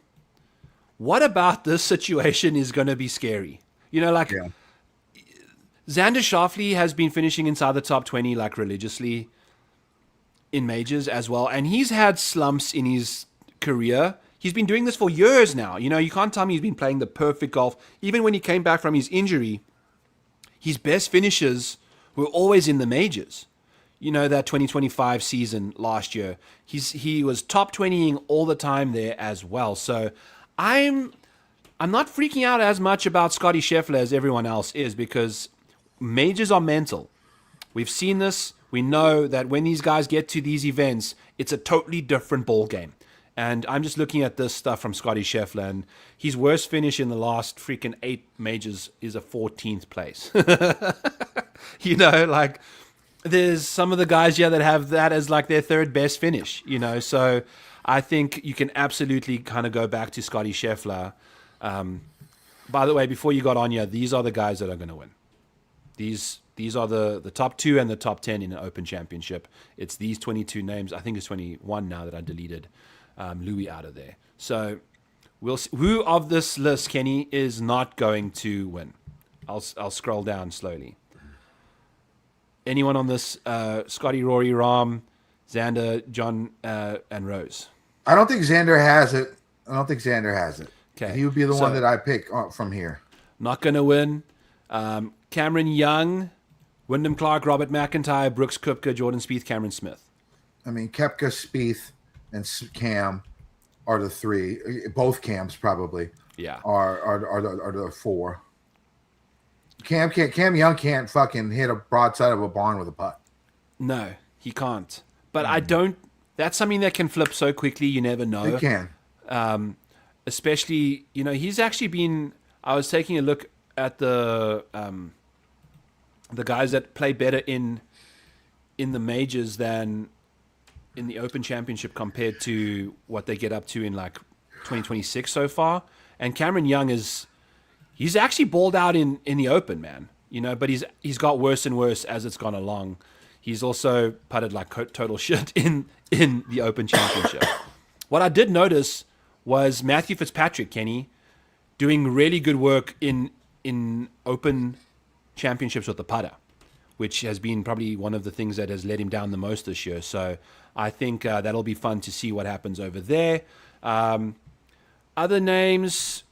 what about this situation is going to be scary? You know, like Xander Schauffele has been finishing inside the top 20 like religiously in majors as well, and he's had slumps in his career. He's been doing this for years now. You know, you can't tell me he's been playing the perfect golf. Even when he came back from his injury, his best finishes were always in the majors. You know, that 2025 season last year, he was top 20ing all the time there as well. So I'm not freaking out as much about Scotty Scheffler as everyone else is, because majors are mental. We've seen this. We know that when these guys get to these events, it's a totally different ball game. And I'm just looking at this stuff from Scotty Scheffler, and his worst finish in the last freaking 8 majors is a 14th place. You know, like, there's some of the guys here that have that as like their third best finish, you know. So I think you can absolutely kind of go back to Scotty Scheffler. By the way, before you got on here, these are the guys that are going to win. These are the top 2 and the top 10 in an Open Championship. It's these 22 names. I think it's 21 now that I deleted Louis out of there. So we'll see. Who of this list, Kenny, is not going to win? I'll scroll down slowly. Anyone on this? Scotty, Rory, Rahm, Xander, John, and Rose. I don't think Xander has it. Okay, he would be the one that I pick from here. Not going to win. Cameron Young, Wyndham Clark, Robert McIntyre, Brooks Koepka, Jordan Spieth, Cameron Smith. I mean, Koepka, Spieth, and Cam are the 3. Both Cams probably. Yeah. Are the 4. Cam Young can't fucking hit a broadside of a barn with a putt. No, he can't. But I don't. That's something that can flip so quickly. You never know. It can. Especially, you know, he's actually been. I was taking a look at the guys that play better in the majors than in the Open Championship compared to what they get up to in like 2026 so far. And Cameron Young he's actually balled out in the Open, man. You know, but he's got worse and worse as it's gone along. He's also putted like total shit in the Open Championship. What I did notice was Matthew Fitzpatrick, Kenny, doing really good work in Open Championships with the putter, which has been probably one of the things that has let him down the most this year. So I think that'll be fun to see what happens over there. Other names,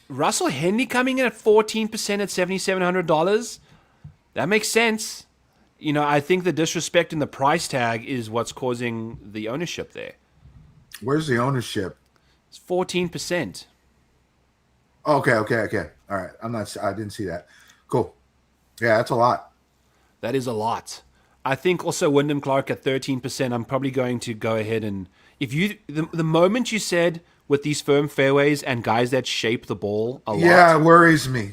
Russell Henley coming in at 14% at $7,700. That makes sense. You know, I think the disrespect in the price tag is what's causing the ownership there. Where's the ownership? It's 14%. Okay. All right. I didn't see that. Cool. Yeah, that's a lot. That is a lot. I think also Wyndham Clark at 13%, I'm probably going to go ahead and the moment you said with these firm fairways and guys that shape the ball a lot. Yeah, it worries me.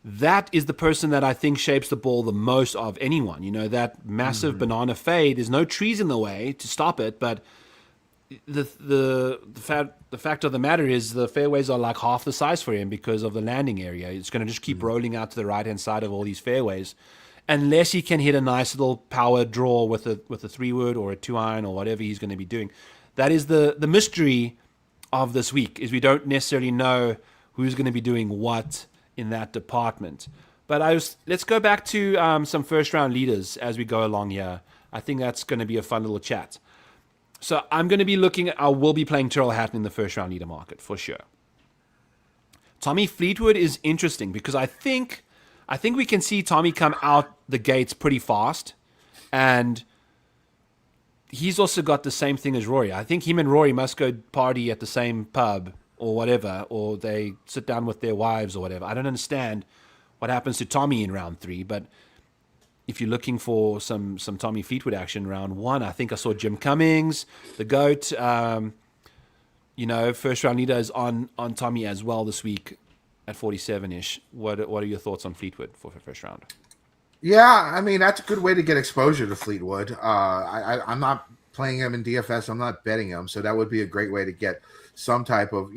That is the person that I think shapes the ball the most of anyone. You know, that massive banana fade. There's no trees in the way to stop it, but the fact of the matter is the fairways are like half the size for him because of the landing area. It's going to just keep rolling out to the right-hand side of all these fairways, unless he can hit a nice little power draw with a 3-wood or a 2-iron or whatever he's going to be doing. That is the mystery of this week, is we don't necessarily know who's going to be doing what in that department. But let's go back to some first-round leaders as we go along here. I think that's going to be a fun little chat. So I'm going to be I will be playing Tyrrell Hatton in the first-round leader market for sure. Tommy Fleetwood is interesting because I think we can see Tommy come out the gates pretty fast, and he's also got the same thing as Rory. I think him and Rory must go party at the same pub or whatever, or they sit down with their wives or whatever. I don't understand what happens to Tommy in round 3, but if you're looking for some Tommy Fleetwood action round 1, I think I saw Jim Cummings, the GOAT, first round leader is on Tommy as well this week at 47-ish. What are your thoughts on Fleetwood for first round? Yeah, I mean, that's a good way to get exposure to Fleetwood. I'm not playing him in DFS. I'm not betting him. So that would be a great way to get some type of,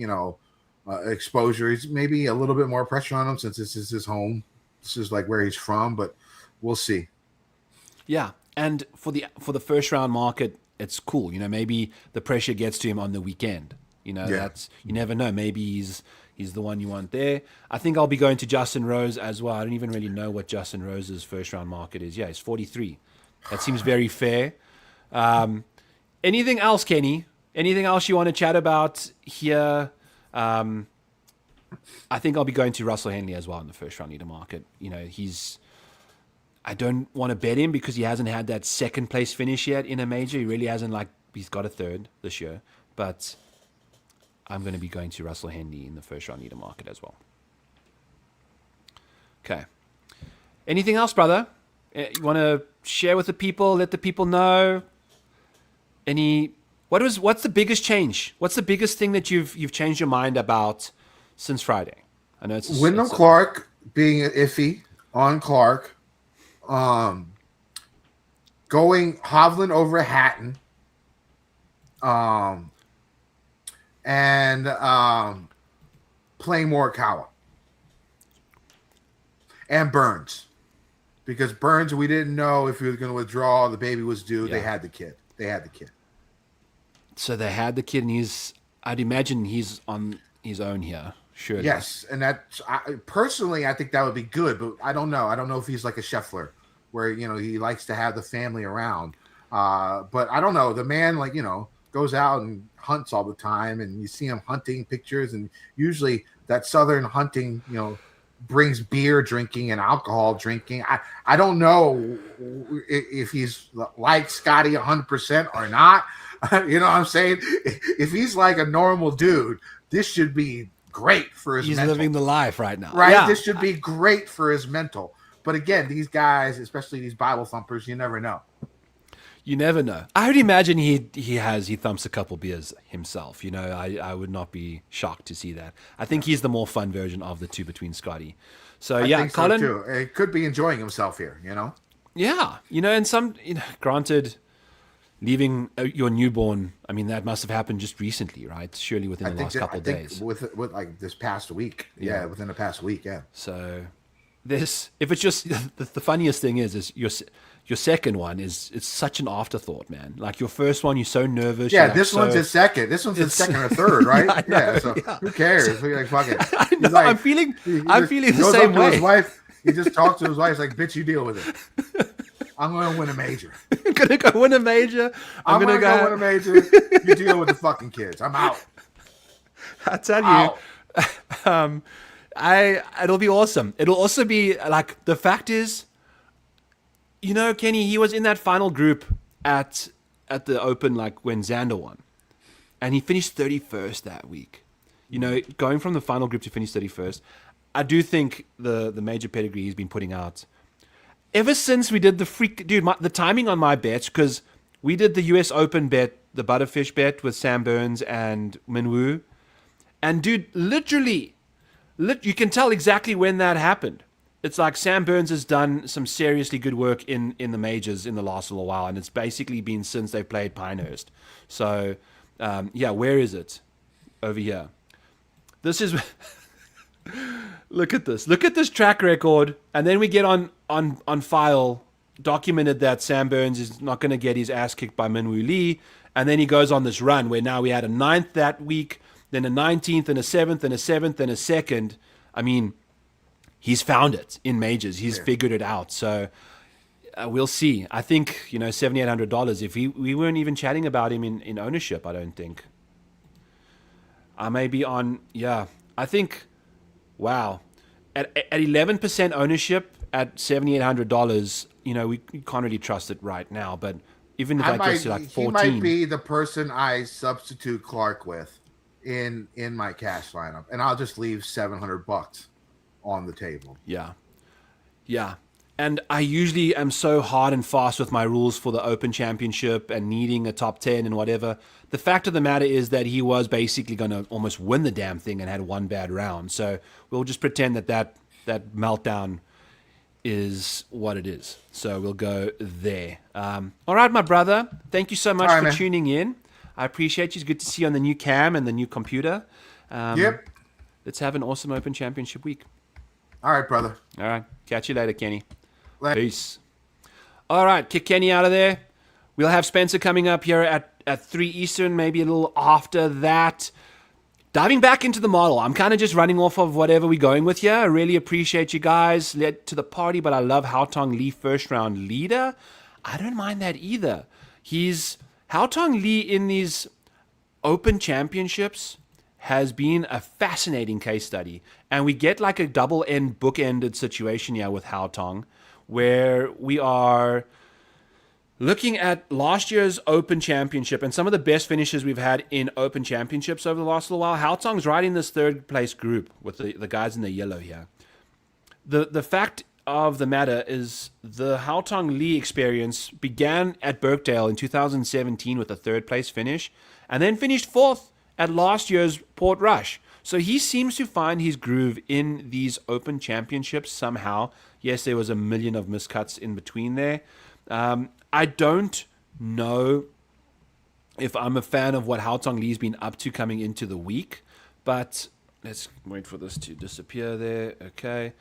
exposure. He's maybe a little bit more pressure on him since this is his home. This is like where he's from, but we'll see. Yeah. And for the first round market, it's cool. Maybe the pressure gets to him on the weekend. That's, you never know. Maybe he's the one you want there. I think I'll be going to Justin Rose as well. I don't even really know what Justin Rose's first-round market is. Yeah, it's 43. That seems very fair. Anything else, Kenny? Anything else you want to chat about here? I think I'll be going to Russell Henley as well in the first-round leader market. I don't want to bet him because he hasn't had that second-place finish yet in a major. He really hasn't, he's got a third this year. But I'm going to be going to Russell Henley in the first-round leader market as well. Okay. Anything else, brother? You want to share with the people, let the people know? What's the biggest change? What's the biggest thing that you've changed your mind about since Friday? I know it's Wyndham Clark being iffy on Clark. Going Hovland over Hatton. And playing Morikawa and Burns, because Burns, we didn't know if he was going to withdraw. The baby was due. Yeah. They had the kid. So they had the kid, and I'd imagine he's on his own here. Sure. Yes, and personally, I think that would be good, but I don't know. I don't know if he's like a Scheffler, where he likes to have the family around. But I don't know. The man, goes out and hunts all the time, and you see him hunting pictures, and usually that southern hunting brings beer drinking and alcohol drinking. I don't know if he's like Scotty 100% or not. You know what I'm saying? If he's like a normal dude, this should be great for his mental. He's living the life right now, right? Yeah. This should be great for his mental. But again, these guys, especially these Bible thumpers, you never know. You never know. I would imagine he thumps a couple beers himself. I would not be shocked to see that. I think he's the more fun version of the two between Scotty. So I think Colin, so too. He could be enjoying himself here. Yeah, and some, granted, leaving your newborn. I mean, that must have happened just recently, right? Surely within the last couple of days. With like this past week. Yeah, within the past week. Yeah. So if it's just the funniest thing is your second one it's such an afterthought, man. Like your first one, you're so nervous. Yeah, this one's his second. This one's his second or third, right? Who cares? We're like, fuck it. I know, I'm feeling the same way. His wife, he just talks to his wife. He's like, bitch, you deal with it. I'm going to win a major. I'm going to go win a major. I'm going to go win a major. You deal with the fucking kids. I'm out. I tell you, it'll be awesome. It'll also be like, the fact is, Kenny, he was in that final group at the Open, like when Xander won, and he finished 31st that week. Going from the final group to finish 31st, I do think the major pedigree he's been putting out ever since we did the timing on my bets, because we did the US Open bet, the Butterfish bet with Sam Burns and Minwoo, and dude, literally, you can tell exactly when that happened. It's like Sam Burns has done some seriously good work in the majors in the last little while, and it's basically been since they played Pinehurst. So, where is it? Over here. This is... Look at this. Look at this track record, and then we get on file documented that Sam Burns is not going to get his ass kicked by Minwoo Lee, and then he goes on this run where now we had a 9th that week, then a 19th and a 7th and a 7th and a 2nd. I mean, he's found it in majors. He's figured it out. So we'll see. I think, $7,800. If we weren't even chatting about him in ownership, I don't think. I may be on, I think, wow. At 11% ownership at $7,800, we can't really trust it right now. But even if that gets to like 14. He might be the person I substitute Clark with in my cash lineup. And I'll just leave $700 on the table. Yeah. And I usually am so hard and fast with my rules for the Open Championship and needing a top 10 and whatever. The fact of the matter is that he was basically going to almost win the damn thing and had one bad round. So we'll just pretend that meltdown is what it is. So we'll go there. All right, my brother. Thank you so much for tuning in. I appreciate you. It's good to see you on the new cam and the new computer. Yep. Let's have an awesome Open Championship week. All right, brother. All right. Catch you later, Kenny. Peace. All right, kick Kenny out of there. We'll have Spencer coming up here at 3 Eastern, maybe a little after that. Diving back into the model. I'm kind of just running off of whatever we're going with here. I really appreciate you guys led to the party, but I love Haotong Lee first round leader. I don't mind that either. Haotong Lee in these Open Championships has been a fascinating case study. And we get like a double-end, bookended situation here with Haotong, where we are looking at last year's Open Championship and some of the best finishes we've had in Open Championships over the last little while. Haotong's right in this third place group with the guys in the yellow here. The fact of the matter is the Haotong Lee experience began at Birkdale in 2017 with a third place finish and then finished fourth at last year's Port Rush. So he seems to find his groove in these Open Championships somehow. Yes, there was a million of miscuts in between there. I don't know if I'm a fan of what Haotong Lee's been up to coming into the week, but let's wait for this to disappear there. Okay.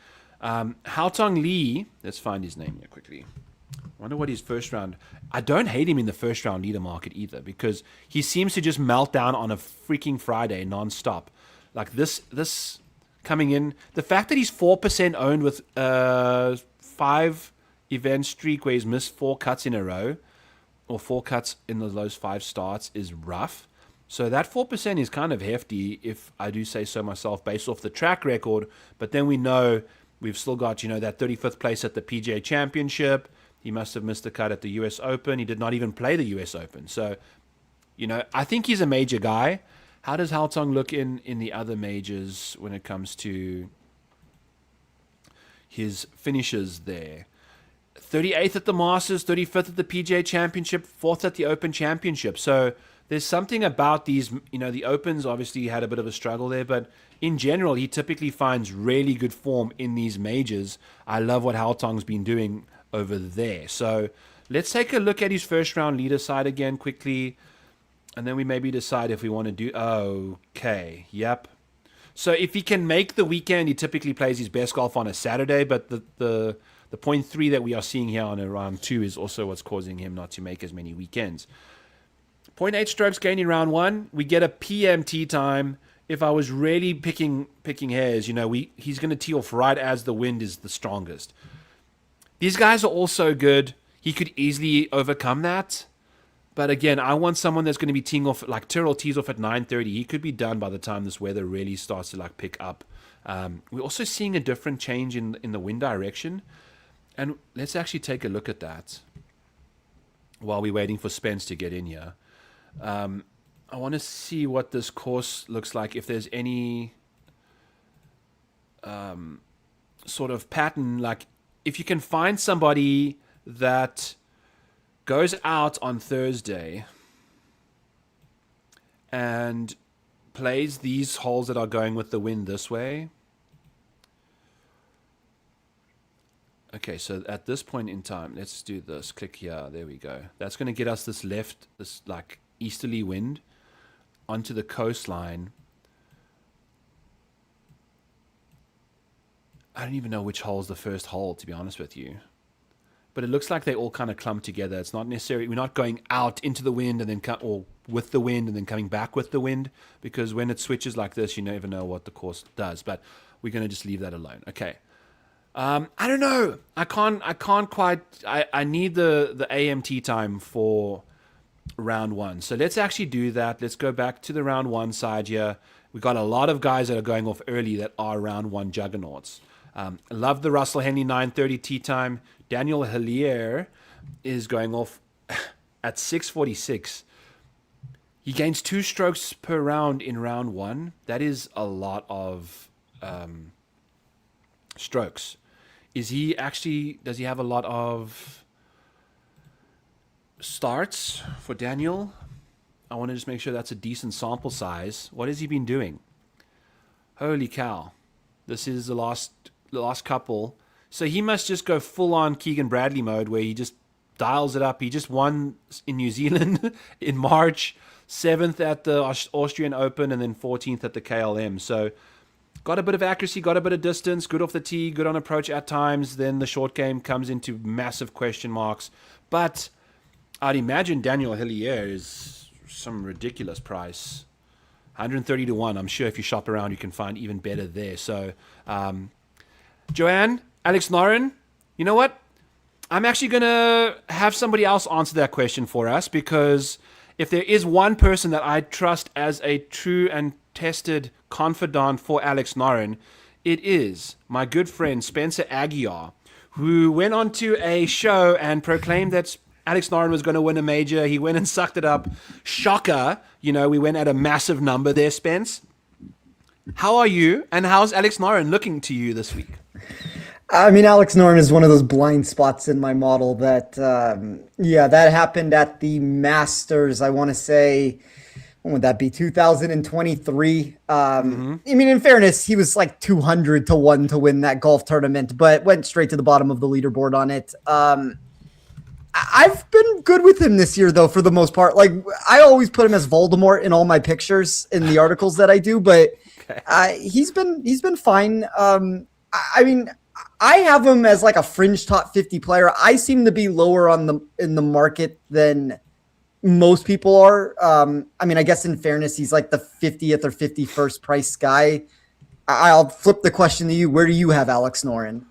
Haotong Lee, let's find his name here quickly. I wonder what his first round... I don't hate him in the first round leader market either, because he seems to just melt down on a freaking Friday non-stop. Like this coming in, the fact that he's 4% owned with 5 event streak where he's missed 4 cuts in a row, or 4 cuts in those 5 starts, is rough. So that 4% is kind of hefty, if I do say so myself, based off the track record. But then we know we've still got, that 35th place at the PGA Championship. He must have missed a cut at the US Open. He did not even play the US Open. So, I think he's a major guy. How does Haotong look in the other majors when it comes to his finishes there? 38th at the Masters, 35th at the PGA Championship, 4th at the Open Championship. So there's something about these, the Opens obviously had a bit of a struggle there, but in general, he typically finds really good form in these majors. I love what Haotong's been doing over there. So let's take a look at his first round leader side again quickly, and then we maybe decide if we want to do... Okay, yep. So if he can make the weekend, he typically plays his best golf on a Saturday, but the 0.3 that we are seeing here on a round 2 is also what's causing him not to make as many weekends. 0.8 strokes gained in round 1. We get a PM tee time. If I was really picking hairs, he's going to tee off right as the wind is the strongest. These guys are also good. He could easily overcome that. But again, I want someone that's going to be teeing off, like Tyrrell tees off at 9:30. He could be done by the time this weather really starts to pick up. We're also seeing a different change in the wind direction. And let's actually take a look at that while we're waiting for Spence to get in here. I want to see what this course looks like, if there's any sort of pattern. Like, if you can find somebody that goes out on Thursday and plays these holes that are going with the wind this way. Okay, so at this point in time, let's do this. Click here. There we go. That's going to get us this easterly wind onto the coastline. I don't even know which hole is the first hole, to be honest with you. but it looks like they all kind of clump together. It's not necessarily, we're not going out into the wind and then or with the wind and then coming back with the wind, because when it switches like this, you never know what the course does. But we're going to just leave that alone. Okay. I don't know. I can't quite. I need the AMT time for round one. So let's actually do that. Let's go back to the round one side here. We got a lot of guys that are going off early that are round one juggernauts. I love the Russell Henley 9:30 tee time. Daniel Hillier is going off at 6:46. He gains 2 strokes per round in round one. That is a lot of strokes. Does he have a lot of starts for Daniel? I want to just make sure that's a decent sample size. What has he been doing? Holy cow. This is the last couple. So he must just go full on Keegan Bradley mode where he just dials it up. He just won in New Zealand in March, 7th at the Austrian Open, and then 14th at the KLM. So got a bit of accuracy, got a bit of distance, good off the tee, good on approach at times. Then the short game comes into massive question marks. But I'd imagine Daniel Hillier is some ridiculous price. 130 to 1. I'm sure if you shop around, you can find even better there. So, Joanne, Alex Noren, you know what? I'm actually going to have somebody else answer that question for us, because if there is one person that I trust as a true and tested confidant for Alex Noren, it is my good friend Spencer Aguiar, who went on to a show and proclaimed that Alex Noren was going to win a major. He went and sucked it up. Shocker. We went at a massive number there, Spence. How are you, and how's Alex Noren looking to you this week? I mean, Alex Noren is one of those blind spots in my model that, that happened at the Masters, I want to say, when would that be, 2023? I mean, in fairness, he was like 200 to 1 to win that golf tournament, but went straight to the bottom of the leaderboard on it. I've been good with him this year, though, for the most part. Like, I always put him as Voldemort in all my pictures in the articles that I do, but he's been fine. I mean, I have him as like a fringe top 50 player. I seem to be lower in the market than most people are. I mean, I guess in fairness, he's like the 50th or 51st price guy. I'll flip the question to you. Where do you have Alex Noren?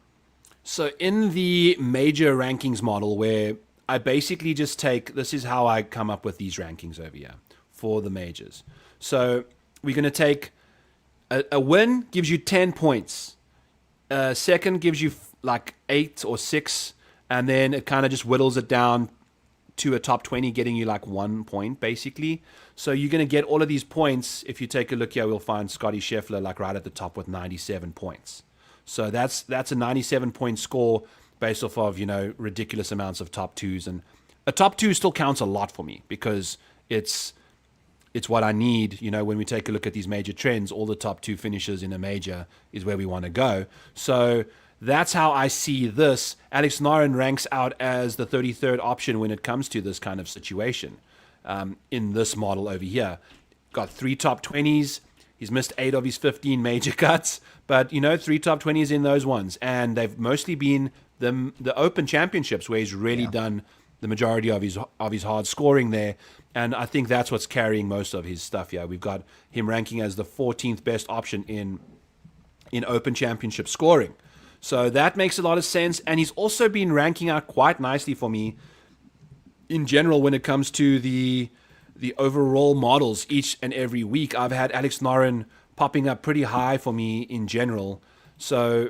So in the major rankings model, where I basically just this is how I come up with these rankings over here for the majors. So we're going to take a win gives you 10 points. Second gives you like 8 or 6, and then it kind of just whittles it down to a top 20, getting you like 1 point basically. So you're going to get all of these points. If you take a look here, we'll find Scotty Scheffler like right at the top with 97 points. So that's a 97 point score based off of, ridiculous amounts of top 2s. And a top 2 still counts a lot for me, because it's what I need. When we take a look at these major trends, all the top 2 finishes in a major is where we want to go. So that's how I see this. Alex Noren ranks out as the 33rd option when it comes to this kind of situation in this model over here. Got 3 top 20s. He's missed 8 of his 15 major cuts, but 3 top 20s in those ones. And they've mostly been the Open Championships, where he's really done the majority of his hard scoring there. And I think that's what's carrying most of his stuff here. We've got him ranking as the 14th best option in Open Championship scoring. So that makes a lot of sense. And he's also been ranking out quite nicely for me in general when it comes to the overall models each and every week. I've had Alex Noren popping up pretty high for me in general. So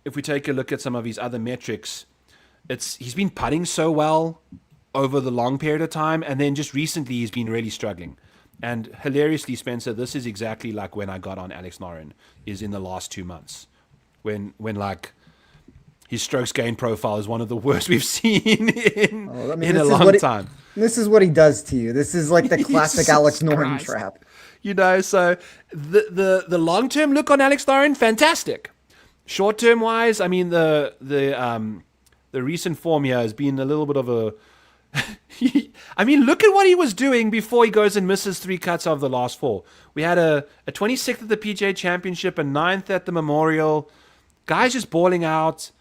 if we take a look at some of his other metrics, he's been putting so well over the long period of time, and then just recently he's been really struggling. And hilariously, Spencer, this is exactly like when I got on Alex Noren, is in the last 2 months, when like his strokes gain profile is one of the worst we've seen in a long time. This is what he does to you. This is like the classic Alex Noren trap. So the long-term look on Alex Noren, fantastic. Short-term wise, I mean, the recent form here has been a little bit of a... I mean, look at what he was doing before he goes and misses 3 cuts of the last 4. We had a 26th at the PGA Championship, a 9th at the Memorial. Guys just balling out.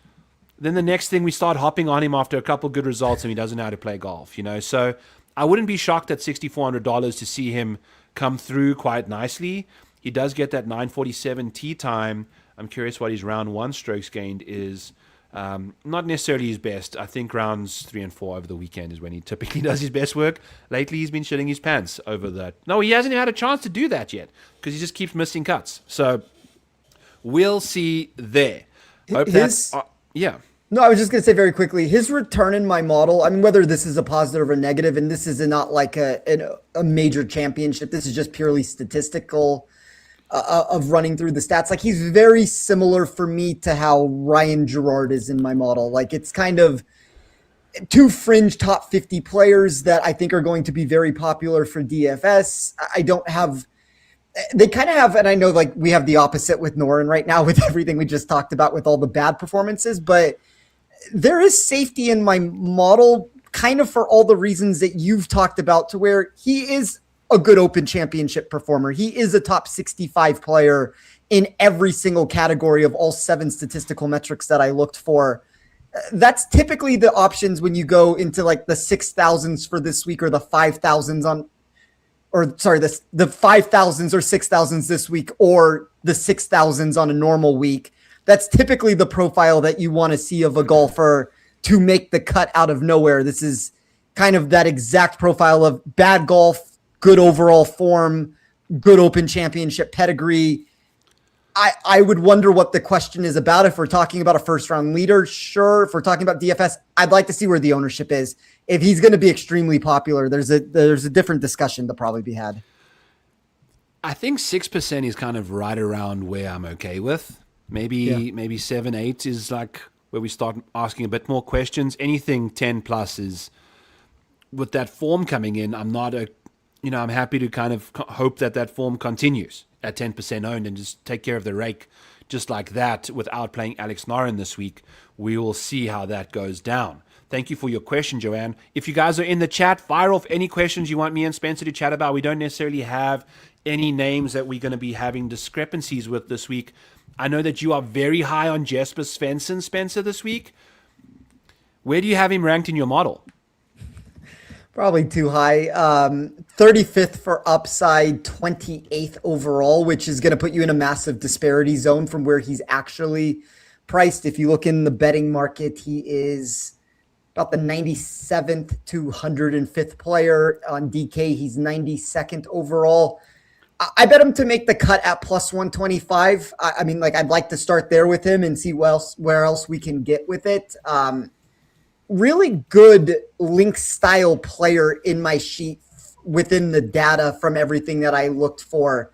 then the next thing we start hopping on him after a couple good results and he doesn't know how to play golf, you know. So I wouldn't be shocked at $6,400 to see him come through quite nicely. He does get that 947 tee time. I'm curious what his round 1 strokes gained is. Not necessarily his best. I think rounds 3 and 4 over the weekend is when he typically does his best work. Lately, he's been shitting his pants over that. No, he hasn't had a chance to do that yet because he just keeps missing cuts. So we'll see there. Hope yeah. No, I was just going to say very quickly, his return in my model, I mean, whether this is a positive or negative, and this is not like a major championship, this is just purely statistical of running through the stats. Like, he's very similar for me to how Ryan Gerard is in my model. Like, it's kind of 2 fringe top 50 players that I think are going to be very popular for DFS. They kind of have, and I know like we have the opposite with Norin right now with everything we just talked about with all the bad performances, but there is safety in my model kind of for all the reasons that you've talked about, to where he is a good Open Championship performer. He is a top 65 player in every single category of all 7 statistical metrics that I looked for. That's typically the options when you go into like the 6,000s for this week, or the 5,000s the 5,000s or 6,000s this week, or the 6,000s on a normal week. That's typically the profile that you want to see of a golfer to make the cut out of nowhere. This is kind of that exact profile of bad golf, good overall form, good Open Championship pedigree. I would wonder what the question is about. If we're talking about a first round leader, sure. If we're talking about DFS, I'd like to see where the ownership is. If he's going to be extremely popular, there's a different discussion to probably be had. I think 6% is kind of right around where I'm okay with. Maybe 7, 8 is like where we start asking a bit more questions. Anything 10 plus is, with that form coming in, I'm happy to kind of hope that form continues at 10% owned and just take care of the rake just like that without playing Alex Norin this week. We will see how that goes down. Thank you for your question, Joanne. If you guys are in the chat, fire off any questions you want me and Spencer to chat about. We don't necessarily have any names that we're going to be having discrepancies with this week. I know that you are very high on Jesper Svensson, Spencer, this week. Where do you have him ranked in your model? Probably too high. 35th for upside, 28th overall, which is going to put you in a massive disparity zone from where he's actually priced. If you look in the betting market, he is about the 97th to 105th player. On DK, he's 92nd overall. I bet him to make the cut at plus 125. I mean, like, I'd like to start there with him and see where else we can get with it. Really good link style player in my sheet within the data from everything that I looked for.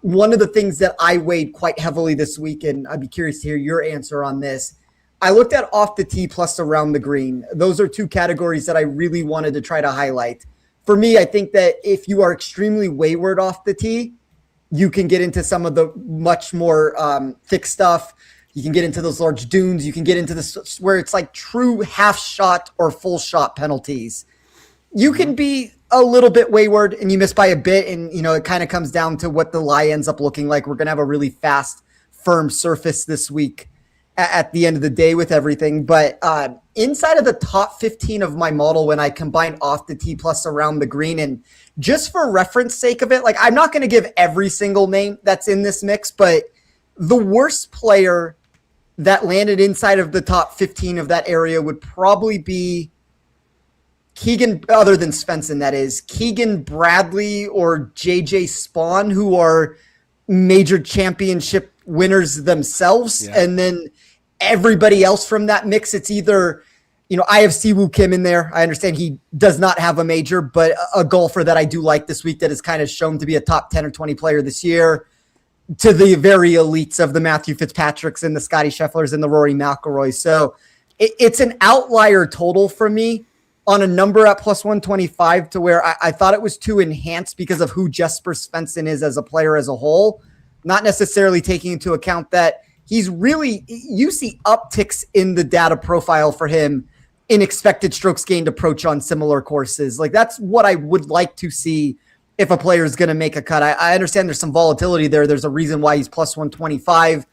One of the things that I weighed quite heavily this week, and I'd be curious to hear your answer on this, I looked at off the tee plus around the green. Those are 2 categories that I really wanted to try to highlight. For me, I think that if you are extremely wayward off the tee, you can get into some of the much more thick stuff. You can get into those large dunes. You can get into this where it's like true half shot or full shot penalties. You can be a little bit wayward and you miss by a bit. And, it kind of comes down to what the lie ends up looking like. We're going to have a really fast, firm surface this week at the end of the day with everything. But inside of the top 15 of my model, when I combine off the tee plus around the green, and just for reference sake of it, like, I'm not going to give every single name that's in this mix, but the worst player that landed inside of the top 15 of that area would probably be Keegan, other than Svensson, that is, Keegan Bradley or JJ Spawn, who are major championship winners themselves. Yeah. And then everybody else from that mix, it's either, I have Siwoo Kim in there. I understand he does not have a major, but a golfer that I do like this week that is kind of shown to be a top 10 or 20 player this year, to the very elites of the Matthew Fitzpatricks and the Scotty Schefflers and the Rory McIlroy. So it's an outlier total for me on a number at plus 125, to where I thought it was too enhanced because of who Jesper Svensson is as a player as a whole, not necessarily taking into account that he's really, you see upticks in the data profile for him in expected strokes gained approach on similar courses. Like, that's what I would like to see if a player is going to make a cut. I understand there's some volatility there. There's a reason why he's plus 125.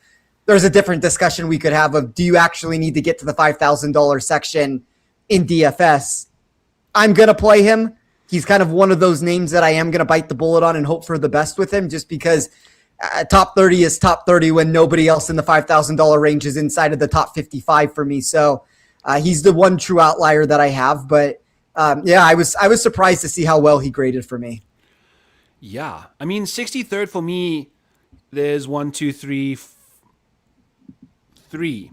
there's a different discussion we could have of, do you actually need to get to the $5,000 section in DFS? I'm going to play him. He's kind of one of those names that I am going to bite the bullet on and hope for the best with him, just because top 30 is top 30 when nobody else in the $5,000 range is inside of the top 55 for me. So he's the one true outlier that I have. But I was surprised to see how well he graded for me. Yeah. I mean, 63rd for me, there's 1, 2, 3, 3.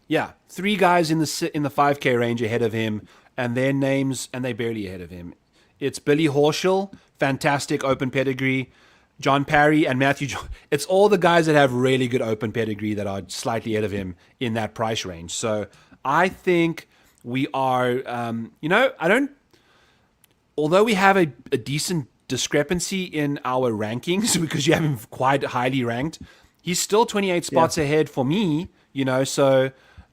Yeah, 3 guys in the 5K range ahead of him, and their names, and they barely ahead of him. It's Billy Horschel, fantastic open pedigree. John Parry and Matthew. It's all the guys that have really good open pedigree that are slightly ahead of him in that price range. So I think we are, although we have a decent discrepancy in our rankings because you have him quite highly ranked, he's still 28 spots ahead for me, so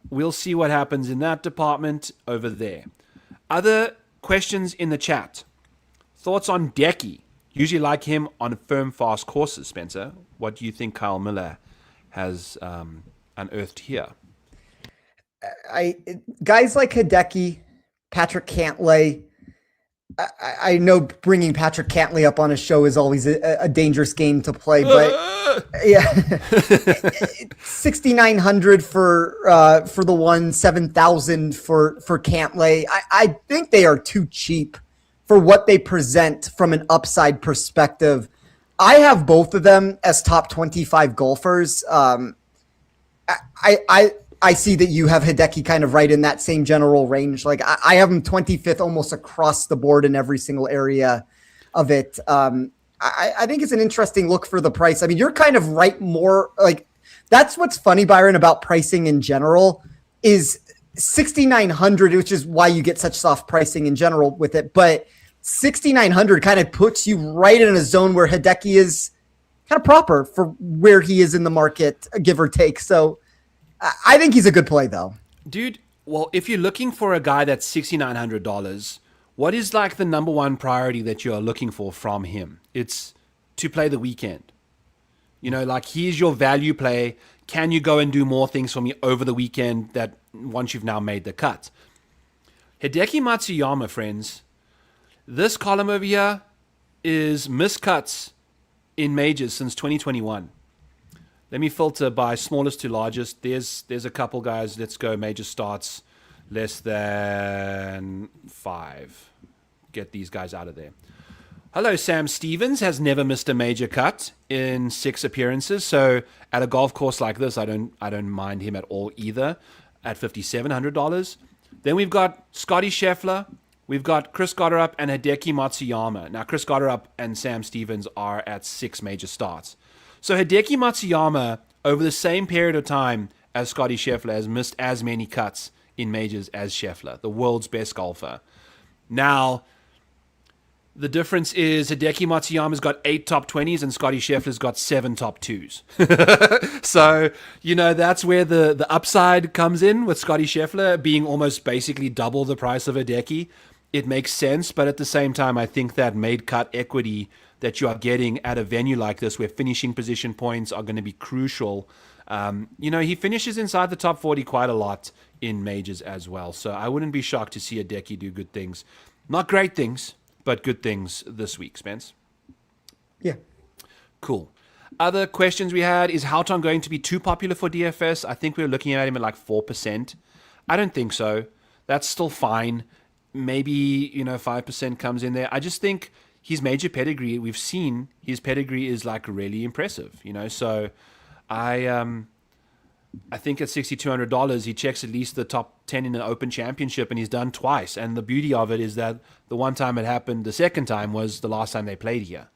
we'll see what happens in that department over there. Other questions in the chat. Thoughts on Decky? Usually like him on firm, fast courses, Spencer. What do you think Kyle Miller has unearthed here? Guys like Hideki, Patrick Cantlay. I know bringing Patrick Cantlay up on a show is always a dangerous game to play, but 6,900 for the one, 7,000 for Cantlay. I think they are too cheap for what they present from an upside perspective. I have both of them as top 25 golfers. I see that you have Hideki kind of right in that same general range. Like I have him 25th almost across the board in every single area of it. I think it's an interesting look for the price. I mean, you're kind of right more like that's what's funny, Byron, about pricing in general is 6,900, which is why you get such soft pricing in general with it. But 6,900 kind of puts you right in a zone where Hideki is kind of proper for where he is in the market, give or take. So I think he's a good play, though. Dude, well, if you're looking for a guy that's $6,900, what is like the number one priority that you're looking for from him? It's to play the weekend. Like he's your value play. Can you go and do more things for me over the weekend that once you've now made the cut? Hideki Matsuyama, friends, this column over here is miscuts in majors since 2021. Let me filter by smallest to largest. There's a couple guys. Let's go major starts less than 5. Get these guys out of there. Hello, Sam Stevens has never missed a major cut in 6 appearances. So at a golf course like this, I don't mind him at all either at $5,700. Then we've got Scotty Scheffler. We've got Chris Gotterup and Hideki Matsuyama. Now, Chris Gotterup and Sam Stevens are at 6 major starts. So Hideki Matsuyama, over the same period of time as Scotty Scheffler, has missed as many cuts in majors as Scheffler, the world's best golfer. Now, the difference is Hideki Matsuyama's got 8 top 20s and Scotty Scheffler's got 7 top 2s. So, that's where the upside comes in with Scotty Scheffler being almost basically double the price of Hideki. It makes sense, but at the same time, I think that made cut equity that you are getting at a venue like this where finishing position points are going to be crucial. He finishes inside the top 40 quite a lot in majors as well. So I wouldn't be shocked to see Hideki do good things. Not great things, but good things this week, Spence. Yeah. Cool. Other questions we had, is Houghton going to be too popular for DFS? I think we were looking at him at like 4%. I don't think so. That's still fine. Maybe, 5% comes in there. I just think his major pedigree, we've seen his pedigree is like really impressive, so I think at $6,200 he checks at least the top 10 in the Open Championship, and he's done twice. And the beauty of it is that the one time it happened, the second time was the last time they played here,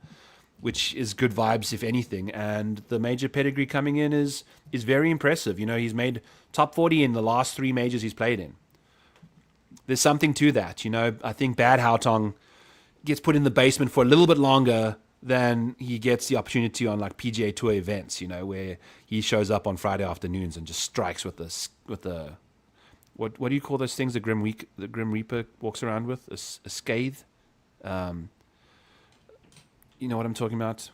which is good vibes if anything. And the major pedigree coming in is very impressive. He's made top 40 in the last 3 majors he's played in. There's something to that. I think Bad Haotong gets put in the basement for a little bit longer than he gets the opportunity on like PGA Tour events, where he shows up on Friday afternoons and just strikes with the what do you call those things the Grim Reaper walks around with? A scathe? You know what I'm talking about?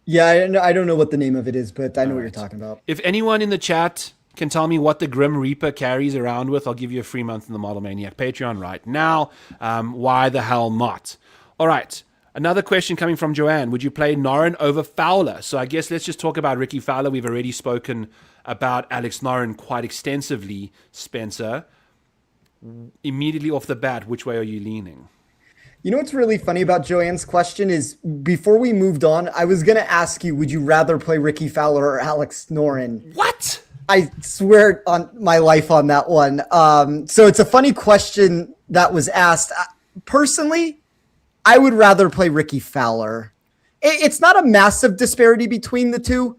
Yeah, I don't know what the name of it is, but I know what you're right. talking about. If anyone in the chat can tell me what the Grim Reaper carries around with, I'll give you a free month in the Model Maniac Patreon right now. Why the hell not? All right. Another question coming from Joanne. Would you play Noren over Fowler? So I guess let's just talk about Ricky Fowler. We've already spoken about Alex Noren quite extensively, Spencer. Immediately off the bat, which way are you leaning? You know what's really funny about Joanne's question is before we moved on, I was going to ask you, would you rather play Ricky Fowler or Alex Noren? What? I swear on my life on that one. So it's a funny question that was asked. Personally, I would rather play Ricky Fowler. It's not a massive disparity between the two.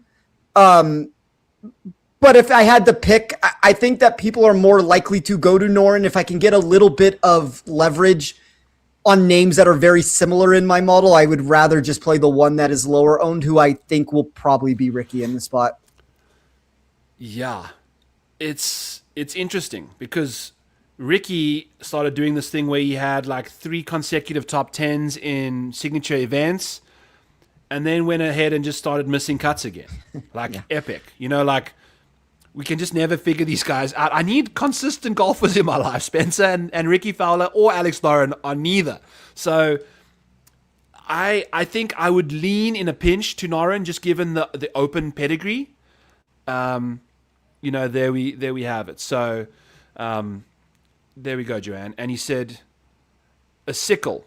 But if I had to pick, I think that people are more likely to go to Noren if I can get a little bit of leverage on names that are very similar in my model. I would rather just play the one that is lower owned, who I think will probably be Ricky in the spot. Yeah, it's interesting because Ricky started doing this thing where he had like 3 consecutive top 10s in signature events and then went ahead and just started missing cuts again. Like epic. You know, like we can just never figure these guys out. I need consistent golfers in my life. Spencer and Ricky Fowler or Alex Noren are neither. So I think I would lean in a pinch to Noren just given the open pedigree. You know, there we have it. So there we go, Joanne. And he said a sickle.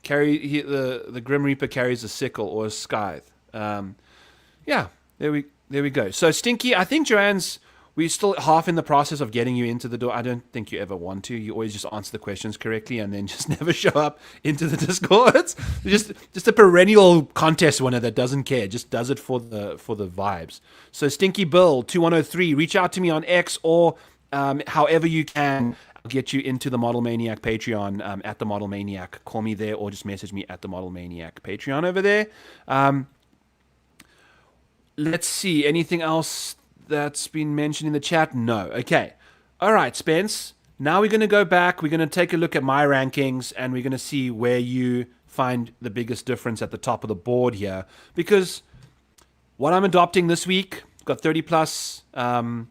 The Grim Reaper carries a sickle or a scythe. Yeah, there we go. So Stinky, I think we're still half in the process of getting you into the door. I don't think you ever want to. You always just answer the questions correctly and then just never show up into the Discord. It's just a perennial contest winner that doesn't care. Just does it for the vibes. So Stinky Bill 2103, reach out to me on X or however you can. I'll get you into the Model Maniac Patreon at the Model Maniac. Call me there or just message me at the Model Maniac Patreon over there. Let's see. Anything else that's been mentioned in the chat? No. Okay. All right, Spence. Now we're going to go back. We're going to take a look at my rankings and we're going to see where you find the biggest difference at the top of the board here. Because what I'm adopting this week, got 30 plus lineups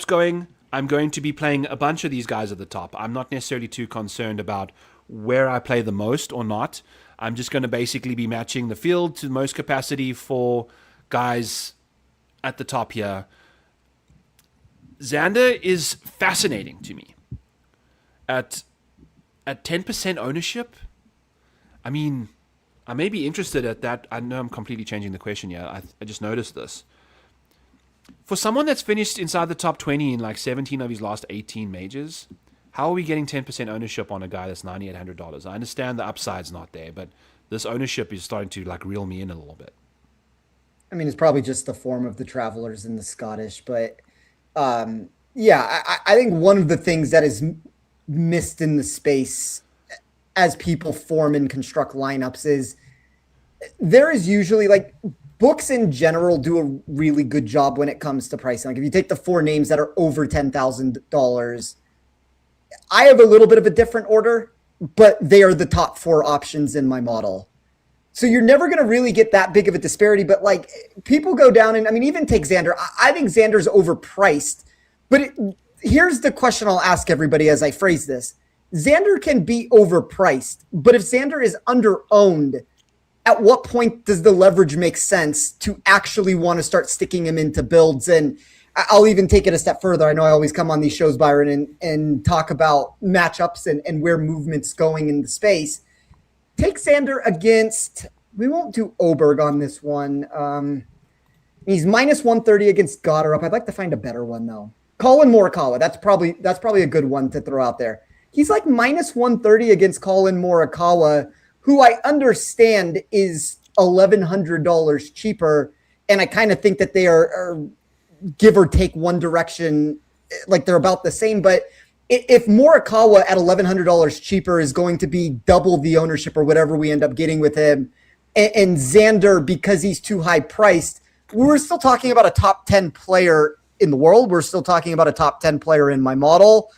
going. I'm going to be playing a bunch of these guys at the top. I'm not necessarily too concerned about where I play the most or not. I'm just going to basically be matching the field to the most capacity for guys at the top here. Xander is fascinating to me. At 10% ownership, I mean, I may be interested at that. I know I'm completely changing the question here. I just noticed this. For someone that's finished inside the top 20 in like 17 of his last 18 majors, how are we getting 10% ownership on a guy that's $9,800? I understand the upside's not there, but this ownership is starting to like reel me in a little bit. I mean, it's probably just the form of the Travelers and the Scottish, but yeah, I think one of the things that is missed in the space as people form and construct lineups is there is usually like books in general do a really good job when it comes to pricing. Like if you take the 4 names that are over $10,000, I have a little bit of a different order, but they are the top 4 options in my model. So you're never going to really get that big of a disparity, but like people go down and I mean, even take Xander. I think Xander's overpriced, but here's the question I'll ask everybody as I phrase this. Xander can be overpriced, but if Xander is under-owned, at what point does the leverage make sense to actually want to start sticking him into builds? And I'll even take it a step further. I know I always come on these shows, Byron, and talk about matchups and where movement's going in the space. Take Xander against, we won't do Oberg on this one. He's minus 130 against Goddard. I'd like to find a better one, though. Colin Morikawa, that's probably a good one to throw out there. He's like minus 130 against Colin Morikawa, who I understand is $1,100 cheaper. And I kind of think that they are give or take one direction, like they're about the same. But if Morikawa at $1,100 cheaper is going to be double the ownership or whatever we end up getting with him, and Xander, because he's too high priced, we're still talking about a top 10 player in the world. We're still talking about a top 10 player in my model.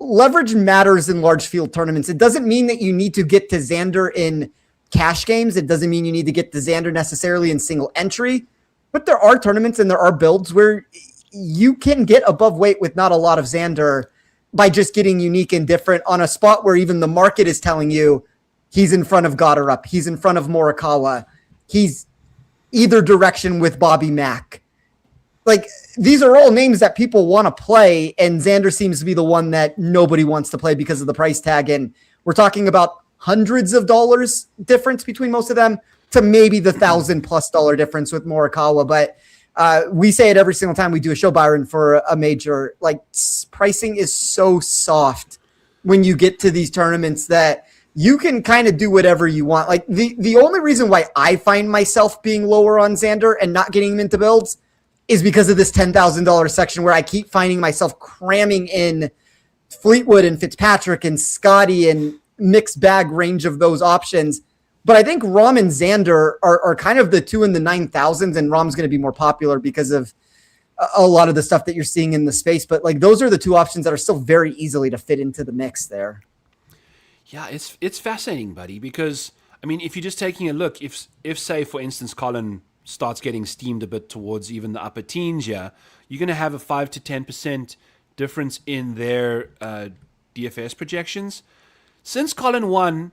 Leverage matters in large field tournaments. It doesn't mean that you need to get to Xander in cash games. It doesn't mean you need to get the Xander necessarily in single entry, but there are tournaments and there are builds where you can get above weight with not a lot of Xander by just getting unique and different on a spot where even the market is telling you he's in front of Goddard, he's in front of Morikawa, he's either direction with Bobby Mack. Like, these are all names that people want to play, and Xander seems to be the one that nobody wants to play because of the price tag. And we're talking about hundreds of dollars difference between most of them to maybe the $1,000+ difference with Morikawa. But we say it every single time we do a show, Byron, for a major. Like, pricing is so soft when you get to these tournaments that you can kind of do whatever you want. Like, the only reason why I find myself being lower on Xander and not getting him into builds is because of this $10,000 section where I keep finding myself cramming in Fleetwood and Fitzpatrick and Scotty and mixed bag range of those options. But I think Rahm and Xander are kind of the two in the 9,000s, and Rahm's going to be more popular because of a lot of the stuff that you're seeing in the space. But like, those are the two options that are still very easily to fit into the mix there. Yeah, it's fascinating, buddy, because, I mean, if you're just taking a look, if say, for instance, Colin starts getting steamed a bit towards even the upper teens, you're going to have a 5 to 10% difference in their DFS projections. Since Colin won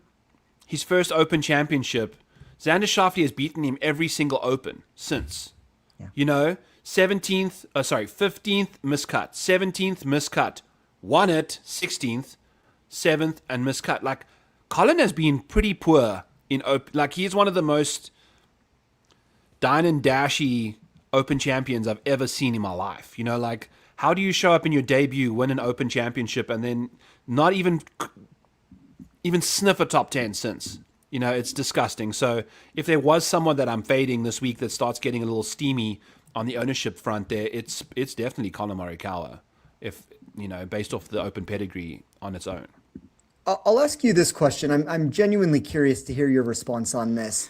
his first Open Championship, Xander Schauffele has beaten him every single Open since. Yeah. You know, 15th miscut, 17th miscut, won it, 16th, 7th, and miscut. Like, Colin has been pretty poor in Open. Like, he's one of the most dine and dashy Open champions I've ever seen in my life. You know, like, how do you show up in your debut, win an Open Championship, and then not even sniff a top 10 since? You know, it's disgusting. So if there was someone that I'm fading this week that starts getting a little steamy on the ownership front there, it's definitely Colin Morikawa, if, you know, based off the Open pedigree on its own. I'll ask you this question. I'm genuinely curious to hear your response on this.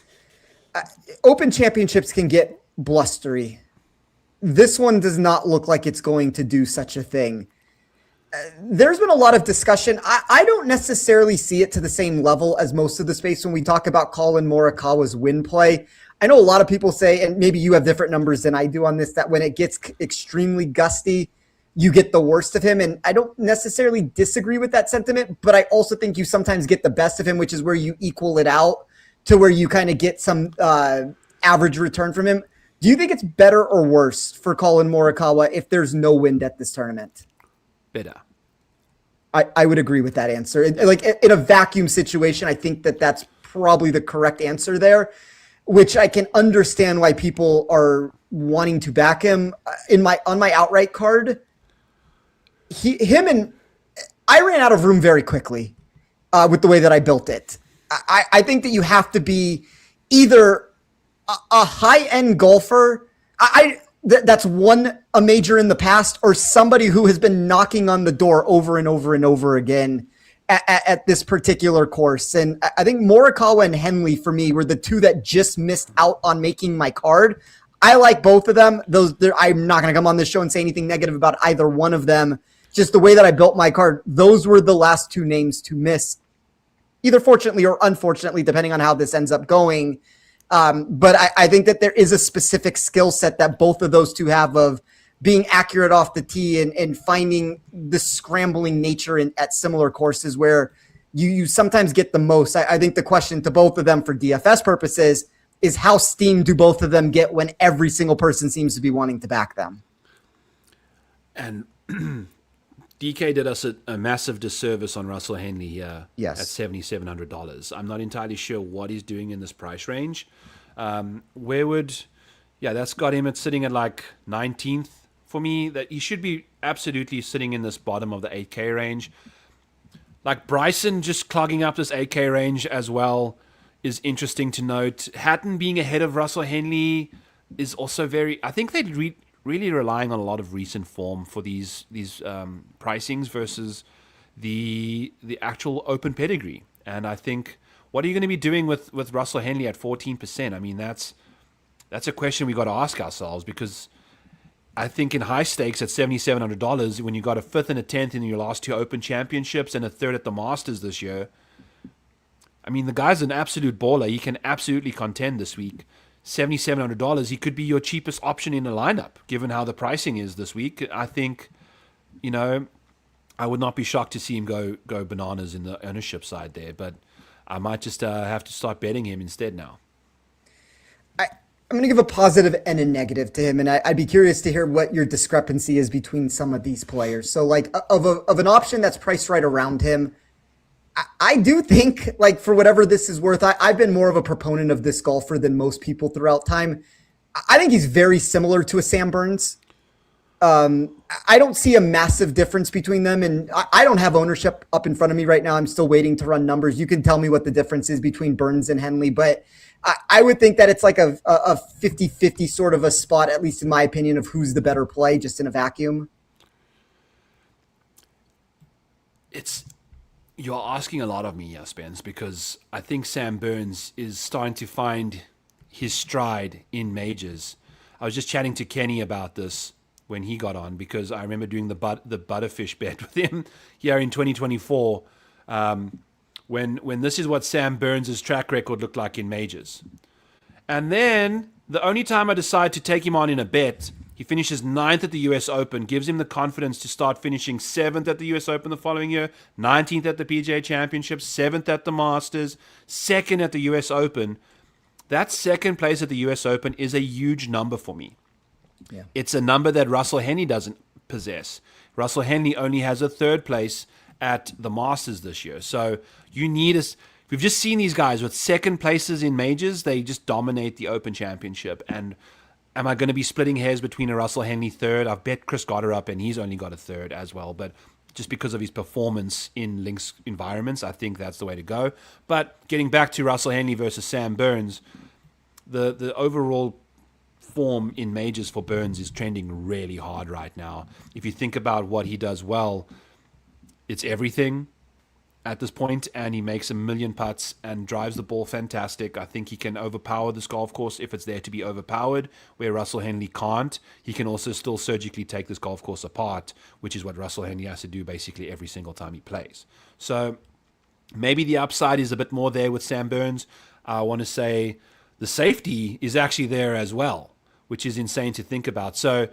Open championships can get blustery. This one does not look like it's going to do such a thing. There's been a lot of discussion. I don't necessarily see it to the same level as most of the space when we talk about Colin Morikawa's win play. I know a lot of people say, and maybe you have different numbers than I do on this, that when it gets extremely gusty, you get the worst of him. And I don't necessarily disagree with that sentiment, but I also think you sometimes get the best of him, which is where you equal it out to where you kind of get some average return from him. Do you think it's better or worse for Colin Morikawa if there's no wind at this tournament? Better. I would agree with that answer. Like, in a vacuum situation, I think that's probably the correct answer there, which I can understand why people are wanting to back him. On my outright card, I ran out of room very quickly with the way that I built it. I think that you have to be either a high-end golfer. That's won a major in the past, or somebody who has been knocking on the door over and over and over again at this particular course. And I think Morikawa and Henley, for me, were the two that just missed out on making my card. I like both of them. I'm not going to come on this show and say anything negative about either one of them. Just the way that I built my card, those were the last two names to miss, either fortunately or unfortunately, depending on how this ends up going. But I think that there is a specific skill set that both of those two have of being accurate off the tee and finding the scrambling nature at similar courses where you sometimes get the most. I think the question to both of them for DFS purposes is how steamed do both of them get when every single person seems to be wanting to back them? And DK did us a massive disservice on Russell Henley here. Yes. At $7,700. I'm not entirely sure what he's doing in this price range. That's got him sitting at like 19th for me. That he should be absolutely sitting in this bottom of the 8K range. Like Bryson just clogging up this 8K range as well is interesting to note. Hatton being ahead of Russell Henley is also I think they'd really relying on a lot of recent form for these pricings versus the actual Open pedigree. And I think, what are you going to be doing with Russell Henley at 14%? I mean, that's a question we got to ask ourselves, because I think in high stakes at $7,700, when you got a 5th and a 10th in your last two Open championships and a 3rd at the Masters this year, I mean, the guy's an absolute baller. He can absolutely contend this week. $7,700. He could be your cheapest option in the lineup, given how the pricing is this week. I think, I would not be shocked to see him go bananas in the ownership side there, but I might just have to start betting him instead now. I'm going to give a positive and a negative to him, and I'd be curious to hear what your discrepancy is between some of these players. So, like, of an option that's priced right around him, I do think, like, for whatever this is worth, I've been more of a proponent of this golfer than most people throughout time. I think he's very similar to a Sam Burns. I don't see a massive difference between them, and I don't have ownership up in front of me right now. I'm still waiting to run numbers. You can tell me what the difference is between Burns and Henley, but I would think that it's like a 50-50 sort of a spot, at least in my opinion, of who's the better play, just in a vacuum. You're asking a lot of me here, Spence, because I think Sam Burns is starting to find his stride in majors. I was just chatting to Kenny about this when he got on, because I remember doing the Butterfish bet with him here in 2024, when this is what Sam Burns' track record looked like in majors. And then the only time I decide to take him on in a bet, he finishes 9th at the US Open, gives him the confidence to start finishing 7th at the US Open the following year, 19th at the PGA Championship, 7th at the Masters, 2nd at the US Open. That second place at the US Open is a huge number for me. Yeah. It's a number that Russell Henley doesn't possess. Russell Henley only has a 3rd place at the Masters this year. So you need we've just seen these guys with 2nd places in majors. They just dominate the Open Championship. And am I going to be splitting hairs between a Russell Henley 3rd? I've bet Chris Goddard up, and he's only got a 3rd as well. But just because of his performance in links environments, I think that's the way to go. But getting back to Russell Henley versus Sam Burns, the overall form in majors for Burns is trending really hard right now. If you think about what he does well, it's everything at this point, and he makes 1,000,000 putts and drives the ball fantastic. I think he can overpower this golf course if it's there to be overpowered, where Russell Henley can't. He can also still surgically take this golf course apart, which is what Russell Henley has to do basically every single time he plays. So maybe the upside is a bit more there with Sam Burns. I want to say the safety is actually there as well, which is insane to think about. So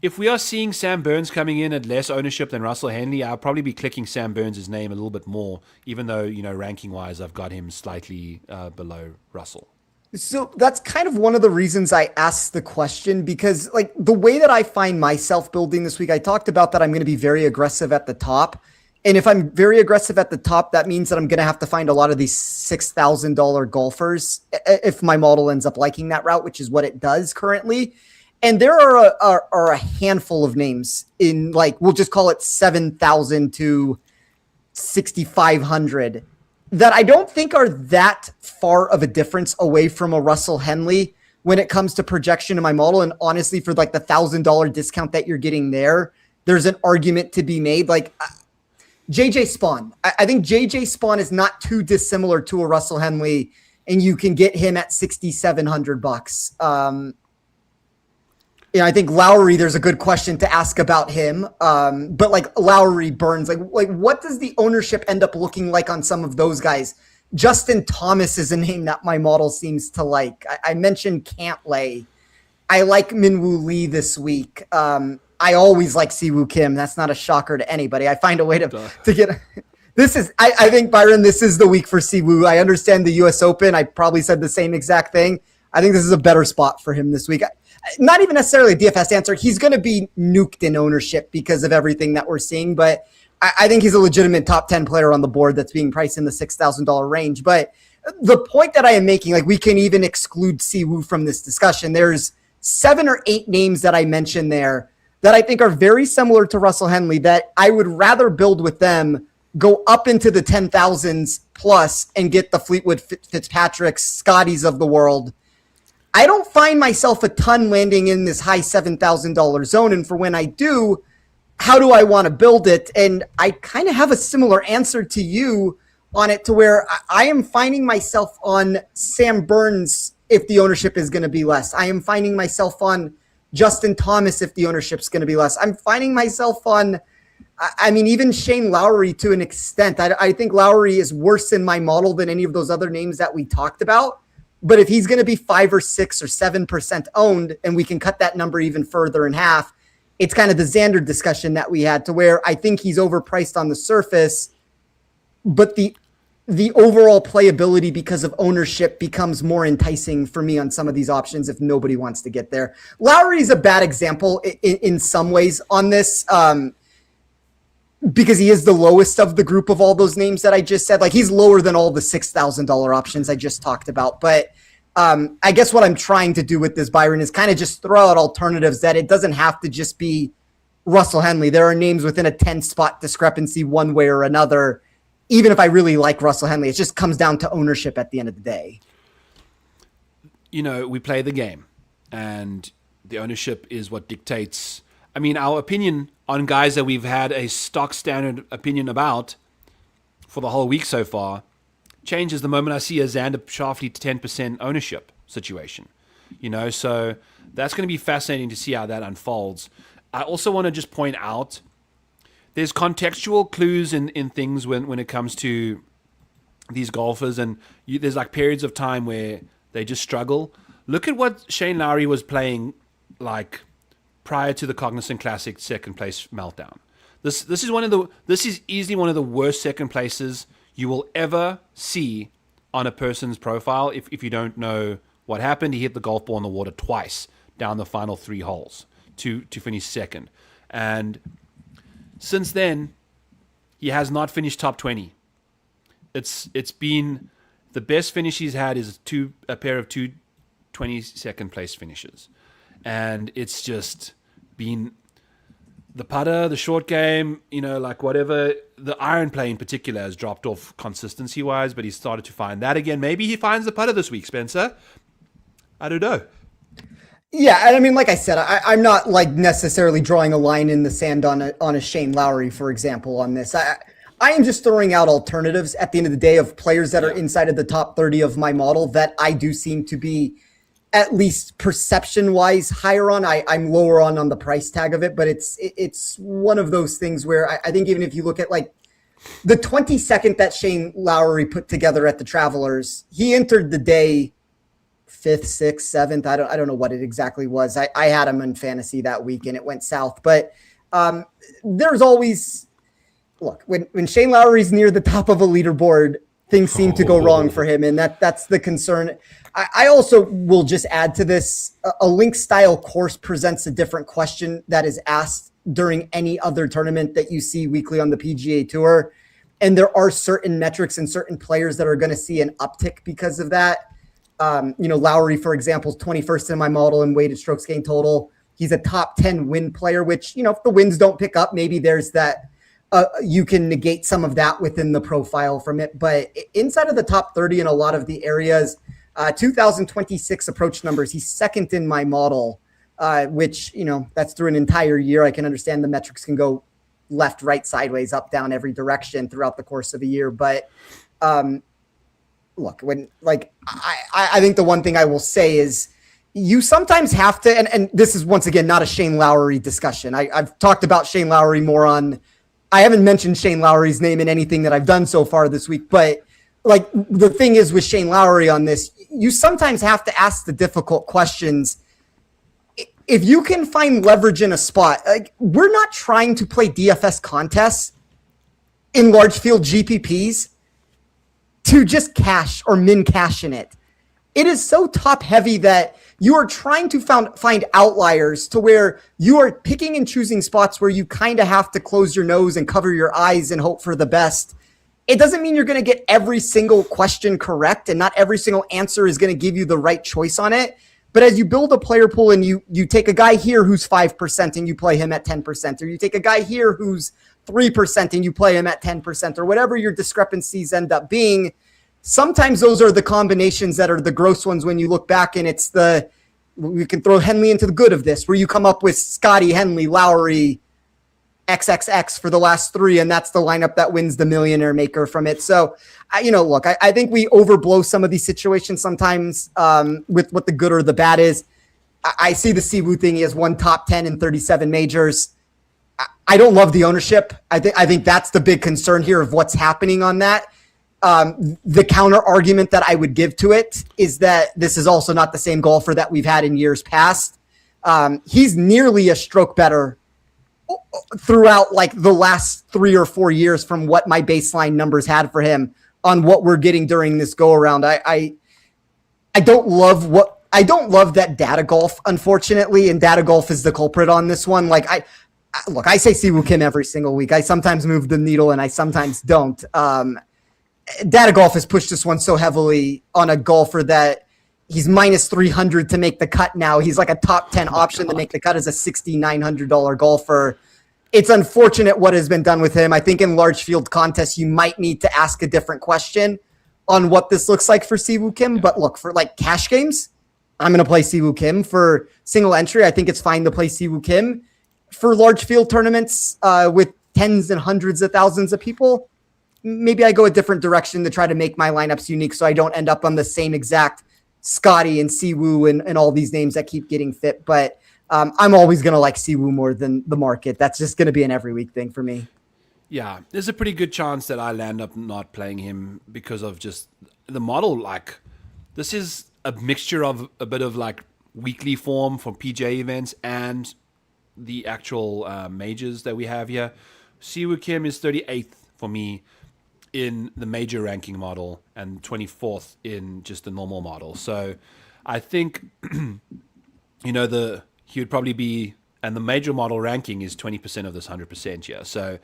if we are seeing Sam Burns coming in at less ownership than Russell Henley, I'll probably be clicking Sam Burns' name a little bit more, even though, ranking-wise, I've got him slightly below Russell. So that's kind of one of the reasons I asked the question, because like the way that I find myself building this week, I talked about that I'm going to be very aggressive at the top. And if I'm very aggressive at the top, that means that I'm going to have to find a lot of these $6,000 golfers if my model ends up liking that route, which is what it does currently. And there are a handful of names in, like, we'll just call it 7,000 to 6,500 that I don't think are that far of a difference away from a Russell Henley when it comes to projection in my model. And honestly, for like the $1,000 discount that you're getting there, there's an argument to be made. Like JJ Spawn, I think JJ Spawn is not too dissimilar to a Russell Henley, and you can get him at $6,700. I think Lowry, there's a good question to ask about him. But like Lowry, Burns, like what does the ownership end up looking like on some of those guys? Justin Thomas is a name that my model seems to like. I mentioned Cantlay. I like Minwoo Lee this week. I always like Siwoo Kim. That's not a shocker to anybody. I find a way to get this is, I think, Byron, this is the week for Siwoo. I understand the US Open. I probably said the same exact thing. I think this is a better spot for him this week. Not even necessarily a DFS answer. He's going to be nuked in ownership because of everything that we're seeing, but I think he's a legitimate top 10 player on the board that's being priced in the $6,000 range. But the point that I am making, like we can even exclude Siwoo from this discussion. There's 7 or 8 names that I mentioned there that I think are very similar to Russell Henley that I would rather build with them, go up into the 10,000s plus and get the Fleetwood Fitzpatricks, Scotties of the world. I don't find myself a ton landing in this high $7,000 zone. And for when I do, how do I want to build it? And I kind of have a similar answer to you on it, to where I am finding myself on Sam Burns if the ownership is going to be less. I am finding myself on Justin Thomas if the ownership's going to be less. I'm finding myself on I mean, even Shane Lowry to an extent. I think Lowry is worse in my model than any of those other names that we talked about. But if he's going to be 5 or 6 or 7% owned, and we can cut that number even further in half, it's kind of the Xander discussion that we had, to where I think he's overpriced on the surface, but the overall playability because of ownership becomes more enticing for me on some of these options if nobody wants to get there. Lowry is a bad example in some ways on this, because he is the lowest of the group of all those names that I just said. Like, he's lower than all the $6,000 options I just talked about. But I guess what I'm trying to do with this, Byron, is kind of just throw out alternatives that it doesn't have to just be Russell Henley. There are names within a 10-spot discrepancy one way or another. Even if I really like Russell Henley, it just comes down to ownership at the end of the day. You know, we play the game, and the ownership is what dictates. I mean, our opinion on guys that we've had a stock standard opinion about for the whole week so far changes the moment I see a Xander Schauffele 10% ownership situation. You know, so that's going to be fascinating to see how that unfolds. I also want to just point out there's contextual clues in things when it comes to these golfers, and there's like periods of time where they just struggle. Look at what Shane Lowry was playing like prior to the Cognizant Classic second place meltdown. This is easily one of the worst second places you will ever see on a person's profile. If you don't know what happened, he hit the golf ball in the water twice down the final 3 holes to finish second. And since then, he has not finished top 20. It's been the best finish he's had is a pair of 22nd place finishes. And it's just been the putter, the short game, you know, like whatever. The iron play in particular has dropped off consistency-wise, but he's started to find that again. Maybe he finds the putter this week, Spencer. I don't know. Yeah, and I mean, like I said, I'm not like necessarily drawing a line in the sand on a Shane Lowry, for example, on this. I am just throwing out alternatives at the end of the day of players that are inside of the top 30 of my model that I do seem to be at least perception-wise higher on. I'm lower on the price tag of it, but it's one of those things where I think even if you look at like the 22nd that Shane Lowry put together at the Travelers, he entered the day 5th, 6th, 7th. I don't know what it exactly was. I had him in fantasy that week and it went south. But there's always, look, when Shane Lowry's near the top of a leaderboard, things seem to go wrong for him. And that's the concern. I also will just add to this, a link style course presents a different question that is asked during any other tournament that you see weekly on the PGA Tour. And there are certain metrics and certain players that are going to see an uptick because of that. You know, Lowry, for example, is 21st in my model in weighted strokes gained total. He's a top 10 win player, which, you know, if the wins don't pick up, maybe there's that, you can negate some of that within the profile from it. But inside of the top 30 in a lot of the areas, 2026 approach numbers, he's second in my model, which, you know, that's through an entire year. I can understand the metrics can go left, right, sideways, up, down, every direction throughout the course of a year. But, look, when like I think the one thing I will say is you sometimes have to, and this is once again not a Shane Lowry discussion. I've talked about Shane Lowry more on, I haven't mentioned Shane Lowry's name in anything that I've done so far this week, but like the thing is with Shane Lowry on this, you sometimes have to ask the difficult questions. If you can find leverage in a spot, like we're not trying to play DFS contests in large field GPPs to just cash or min cash in it. It is so top heavy that you are trying to find outliers to where you are picking and choosing spots where you kind of have to close your nose and cover your eyes and hope for the best. It doesn't mean you're going to get every single question correct, and not every single answer is going to give you the right choice on it. But as you build a player pool and you take a guy here who's 5% and you play him at 10%, or you take a guy here who's 3% and you play him at 10%, or whatever your discrepancies end up being, sometimes those are the combinations that are the gross ones when you look back, and it's we can throw Henley into the good of this, where you come up with Scotty, Henley, Lowry, XXX for the last 3, and that's the lineup that wins the millionaire maker from it. So, look, I think we overblow some of these situations sometimes with what the good or the bad is. I see the Siwoo thing. He has one top 10 in 37 majors. I don't love the ownership. I think that's the big concern here of what's happening on that. The counter argument that I would give to it is that this is also not the same golfer that we've had in years past. He's nearly a stroke better throughout like the last 3 or 4 years from what my baseline numbers had for him on what we're getting during this go around. I don't love that data golf, unfortunately, and data golf is the culprit on this one. Like I say Siwoo Kim every single week. I sometimes move the needle and I sometimes don't. Data golf has pushed this one so heavily on a golfer that he's minus 300 to make the cut now. He's like a top 10 option to make the cut as a $6,900 golfer. It's unfortunate what has been done with him. I think in large field contests, you might need to ask a different question on what this looks like for Siwoo Kim. But look, for like cash games, I'm going to play Siwoo Kim. For single entry, I think it's fine to play Siwoo Kim. For large field tournaments with tens and hundreds of thousands of people, maybe I go a different direction to try to make my lineups unique so I don't end up on the same exact Scotty and Siwoo and all these names that keep getting fit. But I'm always going to like Siwoo more than the market. That's just going to be an every week thing for me. Yeah, there's a pretty good chance that I land up not playing him because of just the model. Like, this is a mixture of a bit of like weekly form for PGA events and the actual majors that we have here. Siwoo Kim is 38th for me in the major ranking model and 24th in just the normal model. So I think, he would probably be, and the major model ranking is 20% of this 100% here. So,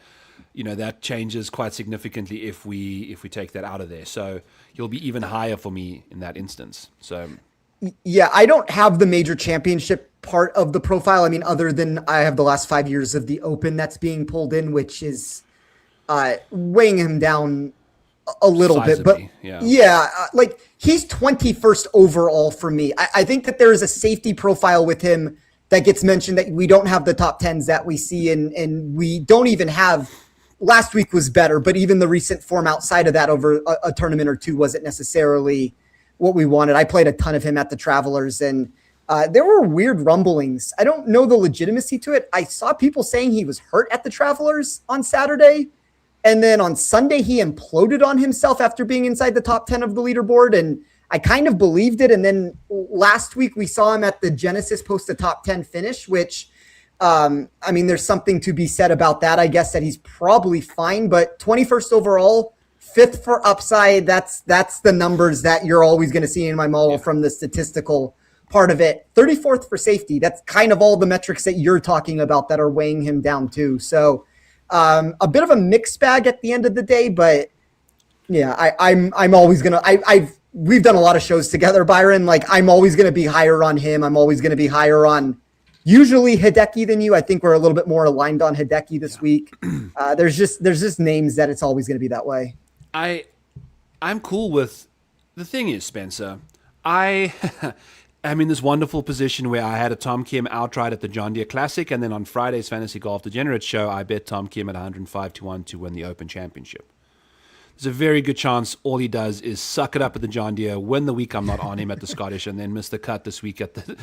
that changes quite significantly if we take that out of there. So he'll be even higher for me in that instance. So yeah, I don't have the major championship part of the profile. I mean, other than I have the last 5 years of the Open that's being pulled in, which is weighing him down a little bit, but like he's 21st overall for me. I think that there is a safety profile with him that gets mentioned that we don't have the top 10s that we see, and we don't even have. Last week was better, but even the recent form outside of that over a tournament or two wasn't necessarily what we wanted. I played a ton of him at the Travelers, and there were weird rumblings. I don't know the legitimacy to it. I saw people saying he was hurt at the Travelers on Saturday. And then on Sunday, he imploded on himself after being inside the top 10 of the leaderboard. And I kind of believed it. And then last week, we saw him at the Genesis post a top 10 finish, which, there's something to be said about that. I guess that he's probably fine. But 21st overall, 5th for upside, that's the numbers that you're always going to see in my model from the statistical part of it. 34th for safety. That's kind of all the metrics that you're talking about that are weighing him down too. So a bit of a mixed bag at the end of the day, but yeah, I'm always gonna. We've done a lot of shows together, Byron. Like, I'm always gonna be higher on him. I'm always gonna be higher on usually Hideki than you. I think we're a little bit more aligned on Hideki this week. There's just names that it's always gonna be that way. I'm cool with. The thing is, Spencer, I'm in this wonderful position where I had a Tom Kim outright at the John Deere Classic, and then on Friday's Fantasy Golf Degenerates show, I bet Tom Kim at 105-1 to win the Open Championship. There's a very good chance all he does is suck it up at the John Deere, win the week I'm not on him at the Scottish, and then miss the cut this week at the,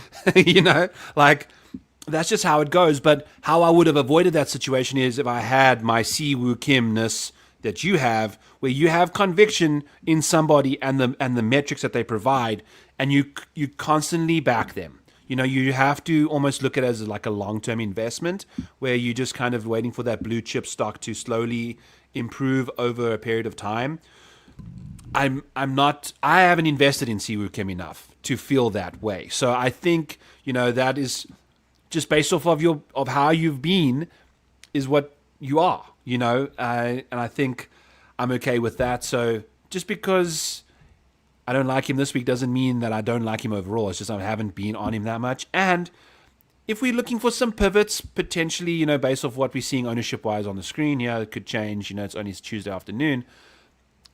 that's just how it goes. But how I would have avoided that situation is if I had my Siwoo Kim-ness that you have, where you have conviction in somebody and the metrics that they provide, and you constantly back them. You have to almost look at it as like a long-term investment where you're just kind of waiting for that blue chip stock to slowly improve over a period of time. I haven't invested in Siwoo Kim enough to feel that way. So I think, that is just based off of how you've been is what you are, and I think I'm okay with that. So just because I don't like him this week doesn't mean that I don't like him overall. It's just I haven't been on him that much. And if we're looking for some pivots, potentially, based off what we're seeing ownership-wise on the screen here, it could change. It's only Tuesday afternoon.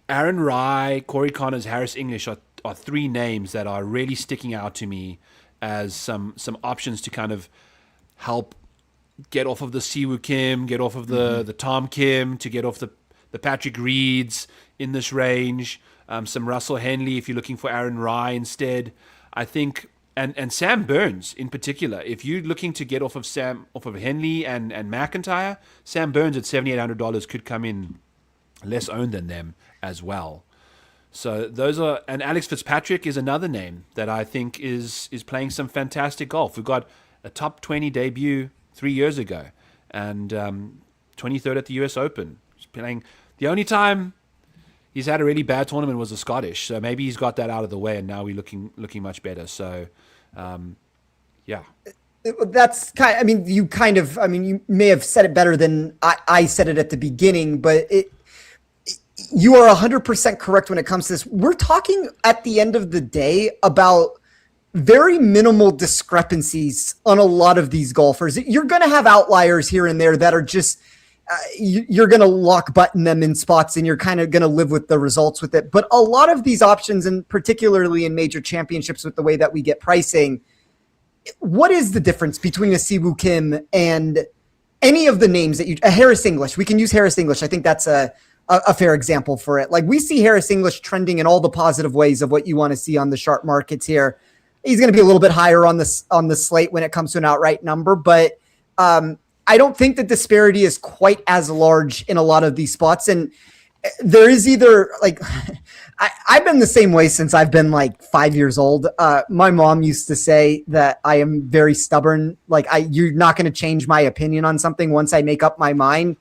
Aaron Rye, Corey Connors, Harris English are three names that are really sticking out to me as some options to kind of help get off of the Siwoo Kim, get off of the Tom Kim, to get off the Patrick Reeds in this range. Some Russell Henley if you're looking for Aaron Rye instead. I think, And Sam Burns in particular, if you're looking to get off of Henley and McIntyre, Sam Burns at $7,800 could come in less owned than them as well. So those are, and Alex Fitzpatrick is another name that I think is playing some fantastic golf. We've got a top 20 debut 3 years ago, and 23rd at the US Open. He's playing. The only time he's had a really bad tournament was the Scottish, so maybe he's got that out of the way, and now we're looking much better. So, yeah. That's kind. I mean, you may have said it better than I said it at the beginning, but you are 100% correct when it comes to this. We're talking at the end of the day about very minimal discrepancies on a lot of these golfers. You're going to have outliers here and there that are just, you're going to lock button them in spots and you're kind of going to live with the results with it. But a lot of these options, and particularly in major championships with the way that we get pricing, what is the difference between a Siwoo Kim and any of the names that Harris English? We can use Harris English. I think that's a fair example for it. Like, we see Harris English trending in all the positive ways of what you want to see on the sharp markets here. He's going to be a little bit higher on the slate when it comes to an outright number, but I don't think the disparity is quite as large in a lot of these spots. And there is either like, I've been the same way since I've been like 5 years old. My mom used to say that I am very stubborn. Like, you're not going to change my opinion on something once I make up my mind.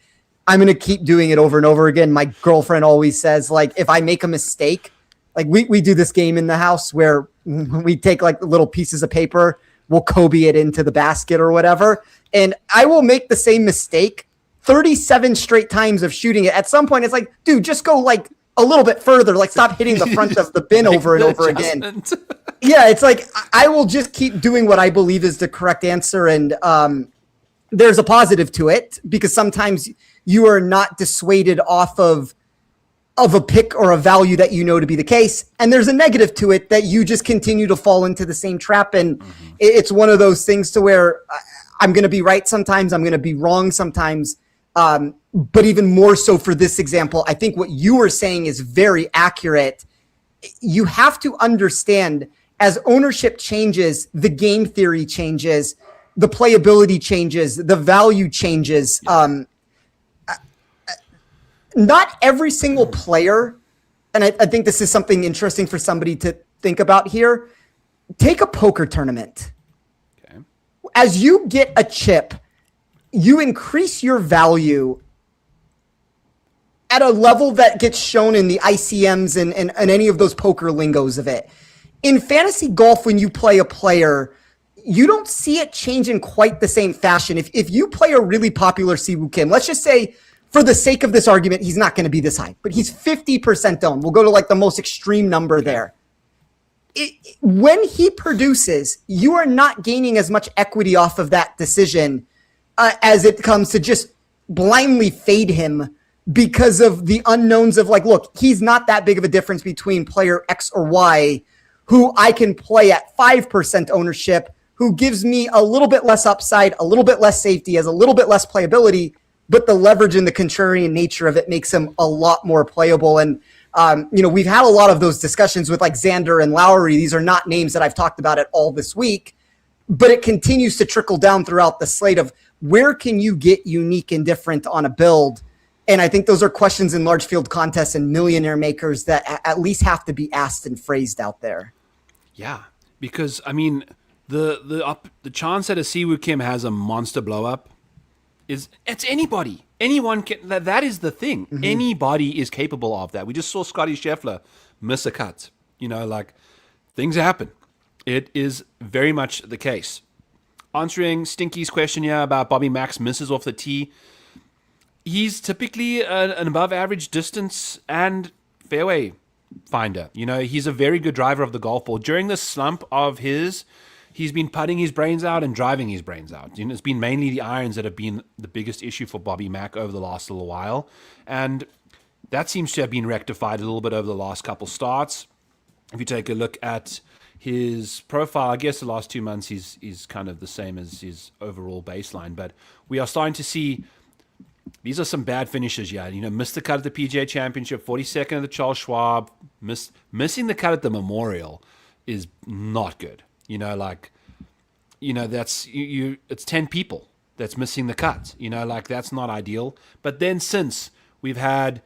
I'm going to keep doing it over and over again. My girlfriend always says, like, if I make a mistake, like we do this game in the house where we take like little pieces of paper, we'll Kobe it into the basket or whatever. And I will make the same mistake 37 straight times of shooting it. At some point, it's like, dude, just go like a little bit further. Like, stop hitting the front of the bin over and over again. Yeah, it's like, I will just keep doing what I believe is the correct answer. And there's a positive to it, because sometimes you are not dissuaded off of a pick or a value that you know to be the case. And there's a negative to it that you just continue to fall into the same trap. And it's one of those things to where I'm going to be right sometimes, I'm going to be wrong sometimes. But even more so for this example, I think what you were saying is very accurate. You have to understand, as ownership changes, the game theory changes, the playability changes, the value changes. Not every single player, and I think this is something interesting for somebody to think about here. Take a poker tournament. Okay. As you get a chip, you increase your value at a level that gets shown in the ICMs and any of those poker lingos of it. In fantasy golf, when you play a player, you don't see it change in quite the same fashion. If you play a really popular Siwoo Kim, let's just say, for the sake of this argument, he's not going to be this high, but he's 50% owned. We'll go to like the most extreme number there. When he produces, you are not gaining as much equity off of that decision as it comes to just blindly fade him because of the unknowns of like, look, he's not that big of a difference between player X or Y, who I can play at 5% ownership, who gives me a little bit less upside, a little bit less safety, has a little bit less playability, but the leverage and the contrarian nature of it makes him a lot more playable. And, we've had a lot of those discussions with like Xander and Lowry. These are not names that I've talked about at all this week, but it continues to trickle down throughout the slate of where can you get unique and different on a build? And I think those are questions in large field contests and millionaire makers that at least have to be asked and phrased out there. Yeah, because I mean, the chance that a Siwoo Kim has a monster blow up it's anybody. Anyone can. That is the thing. Mm-hmm. Anybody is capable of that. We just saw Scotty Scheffler miss a cut. Like, things happen. It is very much the case. Answering Stinky's question here about Bobby Mack's misses off the tee. He's typically an above average distance and fairway finder. He's a very good driver of the golf ball. During the slump of his, he's been putting his brains out and driving his brains out. It's been mainly the irons that have been the biggest issue for Bobby Mack over the last little while. And that seems to have been rectified a little bit over the last couple starts. If you take a look at his profile, I guess the last 2 months he's kind of the same as his overall baseline. But we are starting to see these are some bad finishes. Yeah, missed the cut at the PGA Championship, 42nd at the Charles Schwab, missing the cut at the Memorial is not good. That's it's 10 people that's missing the cut. That's not ideal. But then since we've had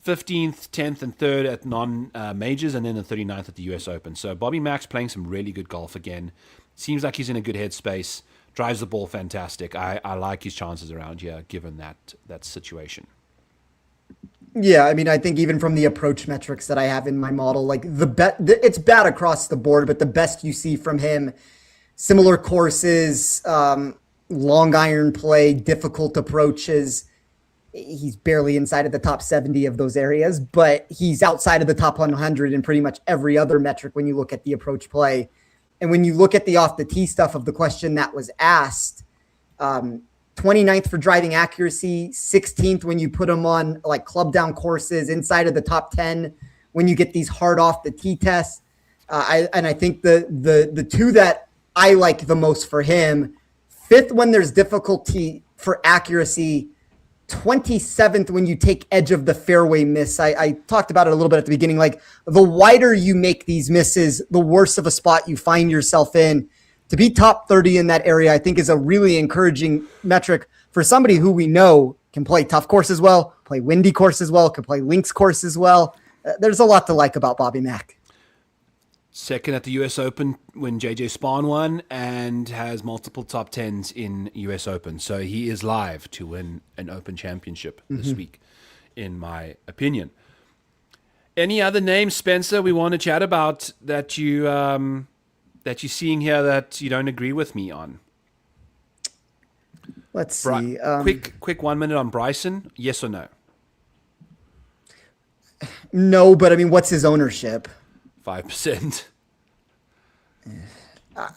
15th, 10th, and 3rd at non-majors, and then the 39th at the US Open. So Bobby Mack's playing some really good golf again. Seems like he's in a good headspace. Drives the ball fantastic. I like his chances around here, given that situation. Yeah, I mean, I think even from the approach metrics that I have in my model, like it's bad across the board, but the best you see from him, similar courses, long iron play, difficult approaches. He's barely inside of the top 70 of those areas, but he's outside of the top 100 in pretty much every other metric when you look at the approach play. And when you look at the off the tee stuff of the question that was asked, 29th for driving accuracy, 16th when you put him on like club down courses, inside of the top 10 when you get these hard off the tee tests. I think the two that I like the most for him, 5th when there's difficulty for accuracy, 27th when you take edge of the fairway miss. I talked about it a little bit at the beginning. Like, the wider you make these misses, the worse of a spot you find yourself in. To be top 30 in that area, I think, is a really encouraging metric for somebody who we know can play tough courses well, play windy courses well, can play links courses well. There's a lot to like about Bobby Mack. Second at the US Open when JJ Spahn won, and has multiple top 10s in US Open. So he is live to win an Open Championship this week, in my opinion. Any other names, Spencer, we want to chat about that you're seeing here that you don't agree with me on? Let's see. Quick 1 minute on Bryson. Yes or no? No, but I mean, what's his ownership? 5%.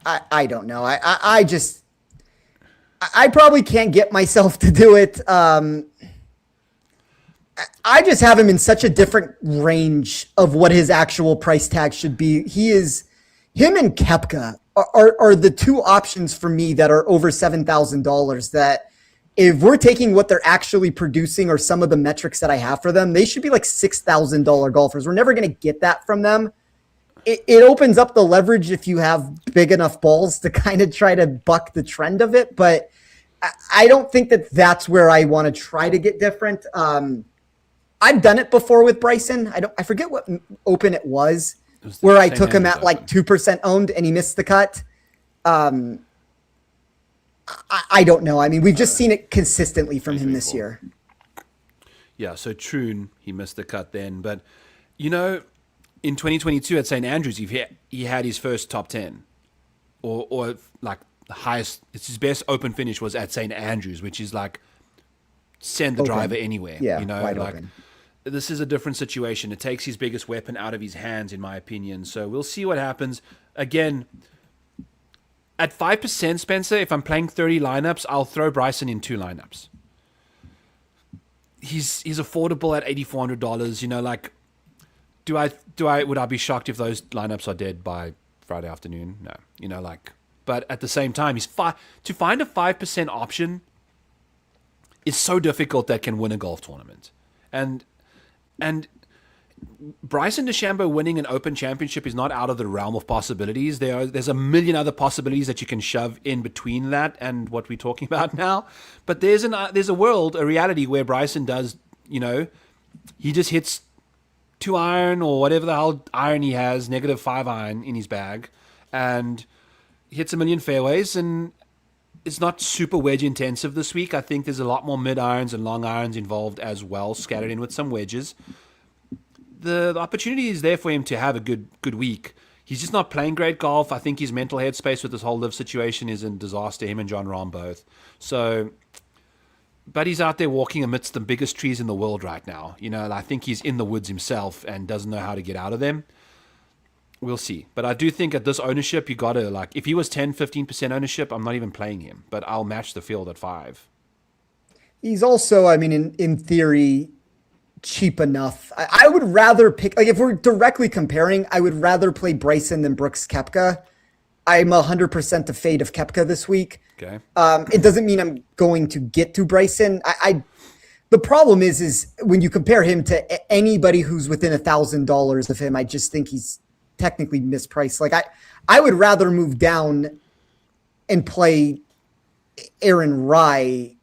I don't know. I probably can't get myself to do it. I just have him in such a different range of what his actual price tag should be. Him and Koepka are the two options for me that are over $7,000 that, if we're taking what they're actually producing or some of the metrics that I have for them, they should be like $6,000 golfers. We're never going to get that from them. It opens up the leverage if you have big enough balls to kind of try to buck the trend of it. But I don't think that that's where I want to try to get different. I've done it before with Bryson. I forget what Open it was where I took him at like 2% owned and he missed the cut. I don't know. I mean, we've just seen it consistently from him this year. Yeah, so Troon, he missed the cut then. But, in 2022 at St. Andrews, he had his first top 10. Or like the highest, it's his best Open finish was at St. Andrews, which is like send the driver anywhere. Yeah, wide open. Like, this is a different situation. It takes his biggest weapon out of his hands, in my opinion. So we'll see what happens. Again, at 5%, Spencer, if I'm playing 30 lineups, I'll throw Bryson in 2 lineups. He's affordable at $8,400. Like, would I be shocked if those lineups are dead by Friday afternoon? No. But at the same time, to find a 5% option is so difficult that can win a golf tournament. And Bryson DeChambeau winning an Open Championship is not out of the realm of possibilities. There's a million other possibilities that you can shove in between that and what we're talking about now. But there's a reality where Bryson does, he just hits 2 iron or whatever the hell iron he has, -5 iron in his bag, and hits a million fairways, and it's not super wedge intensive this week. I think there's a lot more mid irons and long irons involved as well, scattered in with some wedges. The opportunity is there for him to have a good week. He's just not playing great golf. I think his mental headspace with this whole live situation is a disaster, him and John Rahm both. So, but he's out there walking amidst the biggest trees in the world right now. I think he's in the woods himself and doesn't know how to get out of them. We'll see. But I do think at this ownership, you got to, like, if he was 10, 15% ownership, I'm not even playing him. But I'll match the field at 5. He's also, I mean, in theory, cheap enough. I would rather pick, like, if we're directly comparing, I would rather play Bryson than Brooks Koepka. I'm 100% a fade of Koepka this week. Okay. It doesn't mean I'm going to get to Bryson. The problem is when you compare him to anybody who's within $1,000 of him, I just think he's technically mispriced. Like I would rather move down and play Aaron Rye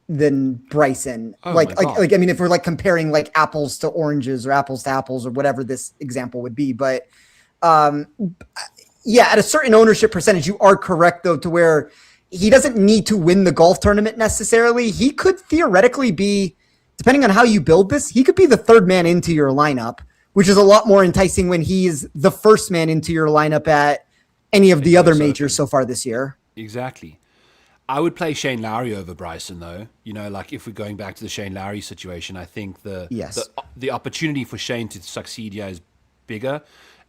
than Bryson. Oh like my God. I mean, if we're like comparing like apples to oranges or apples to apples or whatever this example would be, but yeah, at a certain ownership percentage, you are correct though, to where he doesn't need to win the golf tournament necessarily. He could theoretically be, depending on how you build this, he could be the third man into your lineup, which is a lot more enticing when he's the first man into your lineup at any of the other majors so far this year. Exactly. I would play Shane Lowry over Bryson, though. You know, like if we're going back to the Shane Lowry situation, I think the opportunity for Shane to succeed here is bigger,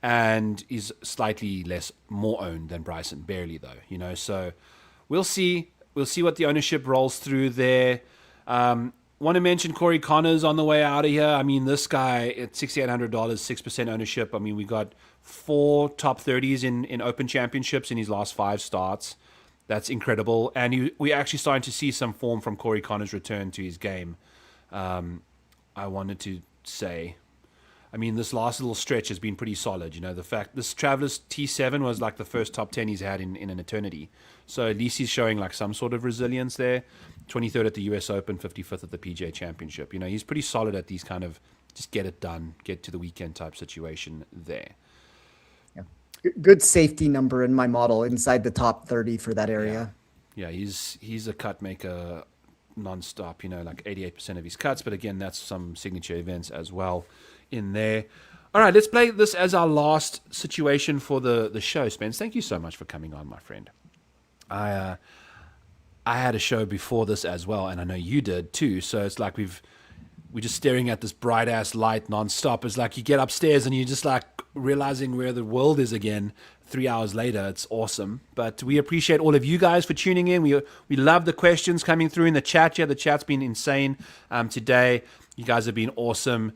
and is slightly more owned than Bryson, barely though. You know, so we'll see. We'll see what the ownership rolls through there. Want to mention Corey Connors on the way out of here. I mean, this guy at $6,800, 6% ownership. I mean, we got 4 top 30s in Open Championships in his last 5 starts. That's incredible. And we're actually starting to see some form from Corey Connors' return to his game. I wanted to say, I mean, this last little stretch has been pretty solid. You know, the fact this Travelers T7 was like the first top 10 he's had in an eternity. So at least he's showing like some sort of resilience there. 23rd at the US Open, 55th at the PGA Championship. You know, he's pretty solid at these kind of just get it done, get to the weekend type situation there. Good safety number in my model inside the top 30 for that area. Yeah, he's a cut maker nonstop, you know, like 88% of his cuts. But again, that's some signature events as well in there. All right, let's play this as our last situation for the show. Spence, thank you so much for coming on, my friend. I had a show before this as well, and I know you did too. So it's like we're just staring at this bright ass light nonstop. It's like you get upstairs and you're just like realizing where the world is again 3 hours later. It's awesome. But we appreciate all of you guys for tuning in. We love the questions coming through in the chat. Yeah, the chat's been insane today. You guys have been awesome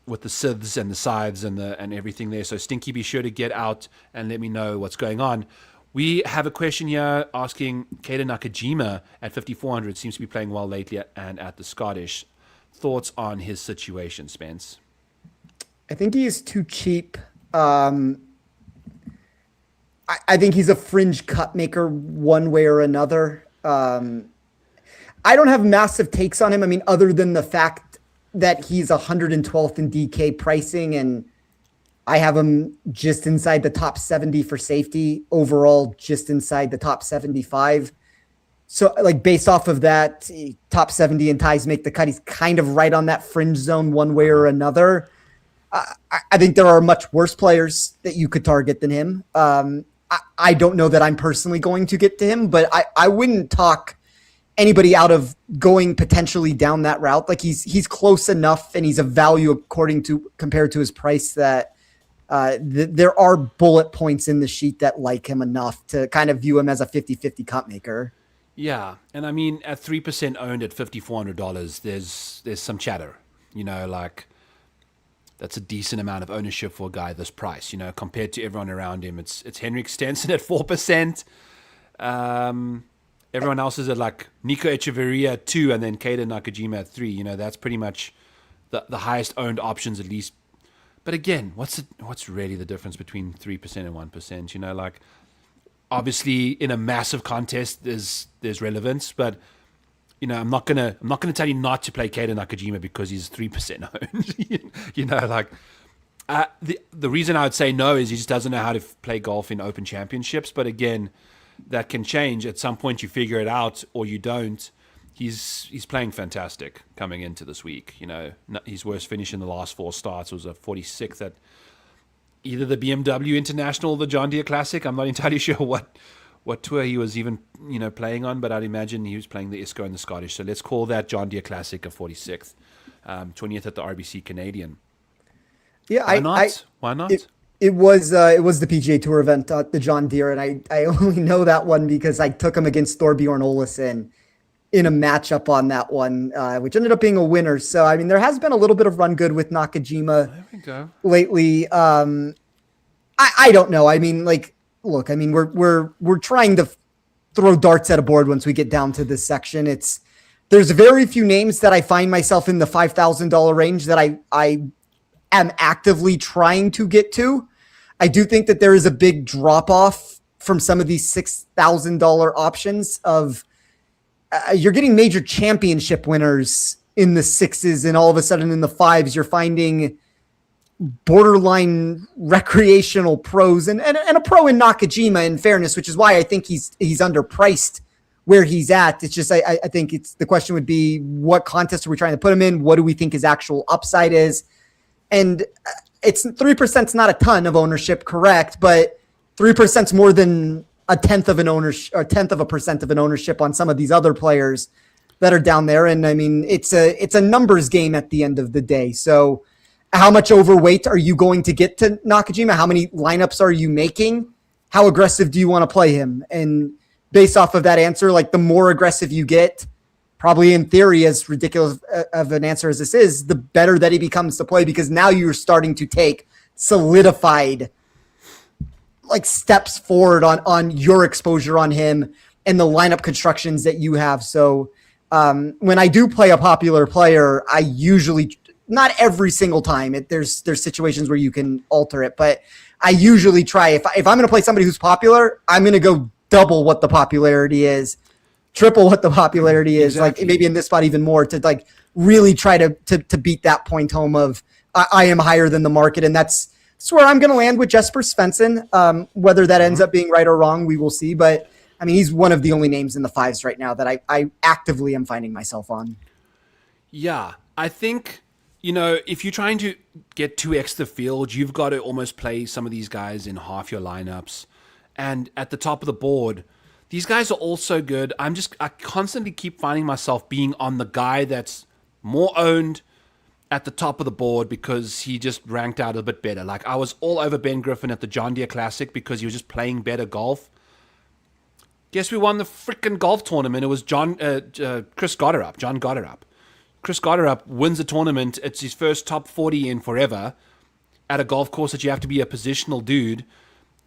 with the scythes and the scythes and everything there. So Stinky, be sure to get out and let me know what's going on. We have a question here asking Keita Nakajima at 5,400 seems to be playing well lately and at the Scottish. Thoughts on his situation, Spence? I think he is too cheap. I think he's a fringe cut maker one way or another. I don't have massive takes on him. I mean, other than the fact that he's 112th in DK pricing, and I have him just inside the top 70 for safety, overall just inside the top 75. So like based off of that, top 70 and ties make the cut. He's kind of right on that fringe zone one way or another. I think there are much worse players that you could target than him. I don't know that I'm personally going to get to him, but I wouldn't talk anybody out of going potentially down that route. Like he's close enough and he's a value compared to his price that there are bullet points in the sheet that like him enough to kind of view him as a 50-50 cut maker. Yeah, and I mean at 3% owned at $5,400, there's some chatter. You know, like that's a decent amount of ownership for a guy this price. You know, compared to everyone around him, it's Henrik Stenson at 4%. Everyone else is at like Nico Echeverria at 2%, and then Keita Nakajima at 3%. You know, that's pretty much the highest owned options at least. But again, what's really the difference between 3% and 1%? You know, like obviously in a massive contest there's relevance, but you know, I'm not gonna tell you not to play Keita Nakajima because he's 3% owned. You know, like the reason I would say no is he just doesn't know how to play golf in Open Championships. But again, that can change at some point. You figure it out or you don't. He's playing fantastic coming into this week. You know, his worst finish in the last 4 starts was a 46th at either the BMW International or the John Deere Classic. I'm not entirely sure what tour he was even, you know, playing on, but I'd imagine he was playing the ISCO and the Scottish. So let's call that John Deere Classic a 46th, 20th at the RBC Canadian. Yeah, Why not? It was the PGA Tour event, the John Deere, and I only know that one because I took him against Thorbjorn Olesen in a matchup on that one, which ended up being a winner. So, I mean, there has been a little bit of run good with Nakajima there we go. lately. I don't know. I mean, like, look, I mean, we're trying to throw darts at a board once we get down to this section. There's very few names that I find myself in the $5,000 range that I am actively trying to get to. I do think that there is a big drop off from some of these $6,000 options of you're getting major championship winners in the sixes, and all of a sudden in the fives, you're finding borderline recreational pros and a pro in Nakajima, in fairness, which is why I think he's underpriced where he's at. It's just, I think the question would be, what contest are we trying to put him in? What do we think his actual upside is? And it's 3% is not a ton of ownership, correct? But 3% is more than a tenth of an ownership, or 1/10 of a percent of an ownership on some of these other players that are down there. And I mean, it's a numbers game at the end of the day. So how much overweight are you going to get to Nakajima? How many lineups are you making? How aggressive do you want to play him? And based off of that answer, like the more aggressive you get, probably in theory, as ridiculous of an answer as this is, the better that he becomes to play, because now you're starting to take solidified like steps forward on your exposure on him and the lineup constructions that you have. So when I do play a popular player, I usually, not every single time, there's situations where you can alter it, but I usually try, if I'm going to play somebody who's popular, I'm going to go double what the popularity is, triple what the popularity is, exactly. Like maybe in this spot even more, to like really try to beat that point home of I am higher than the market. And that's where I'm going to land with Jesper Svensson. Whether that ends up being right or wrong, we will see. But I mean, he's one of the only names in the fives right now that I actively am finding myself on. Yeah, I think, you know, if you're trying to get 2x the field, you've got to almost play some of these guys in half your lineups. And at the top of the board, these guys are all so good. I constantly keep finding myself being on the guy that's more owned at the top of the board because he just ranked out a bit better. Like I was all over Ben Griffin at the John Deere Classic because he was just playing better golf. Guess we won the freaking golf tournament. It was Chris Gotterup, John Gotterup. Chris Gotterup wins the tournament. It's his first top 40 in forever at a golf course that you have to be a positional dude.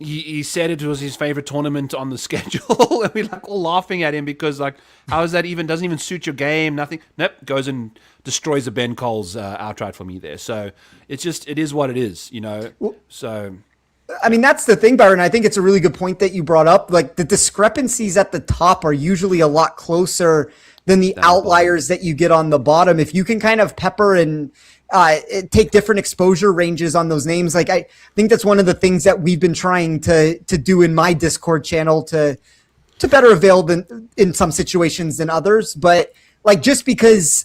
He said it was his favorite tournament on the schedule, and we're like all laughing at him because like, how is that even? Doesn't even suit your game. Nothing. Nope. Goes and destroys a Ben Coles outright for me there. So it is what it is, you know. So I mean, that's the thing, Byron. I think it's a really good point that you brought up. Like the discrepancies at the top are usually a lot closer than the outliers that you get on the bottom. If you can kind of pepper and take different exposure ranges on those names. Like I think that's one of the things that we've been trying to do in my Discord channel to better avail than in some situations than others. But like, just because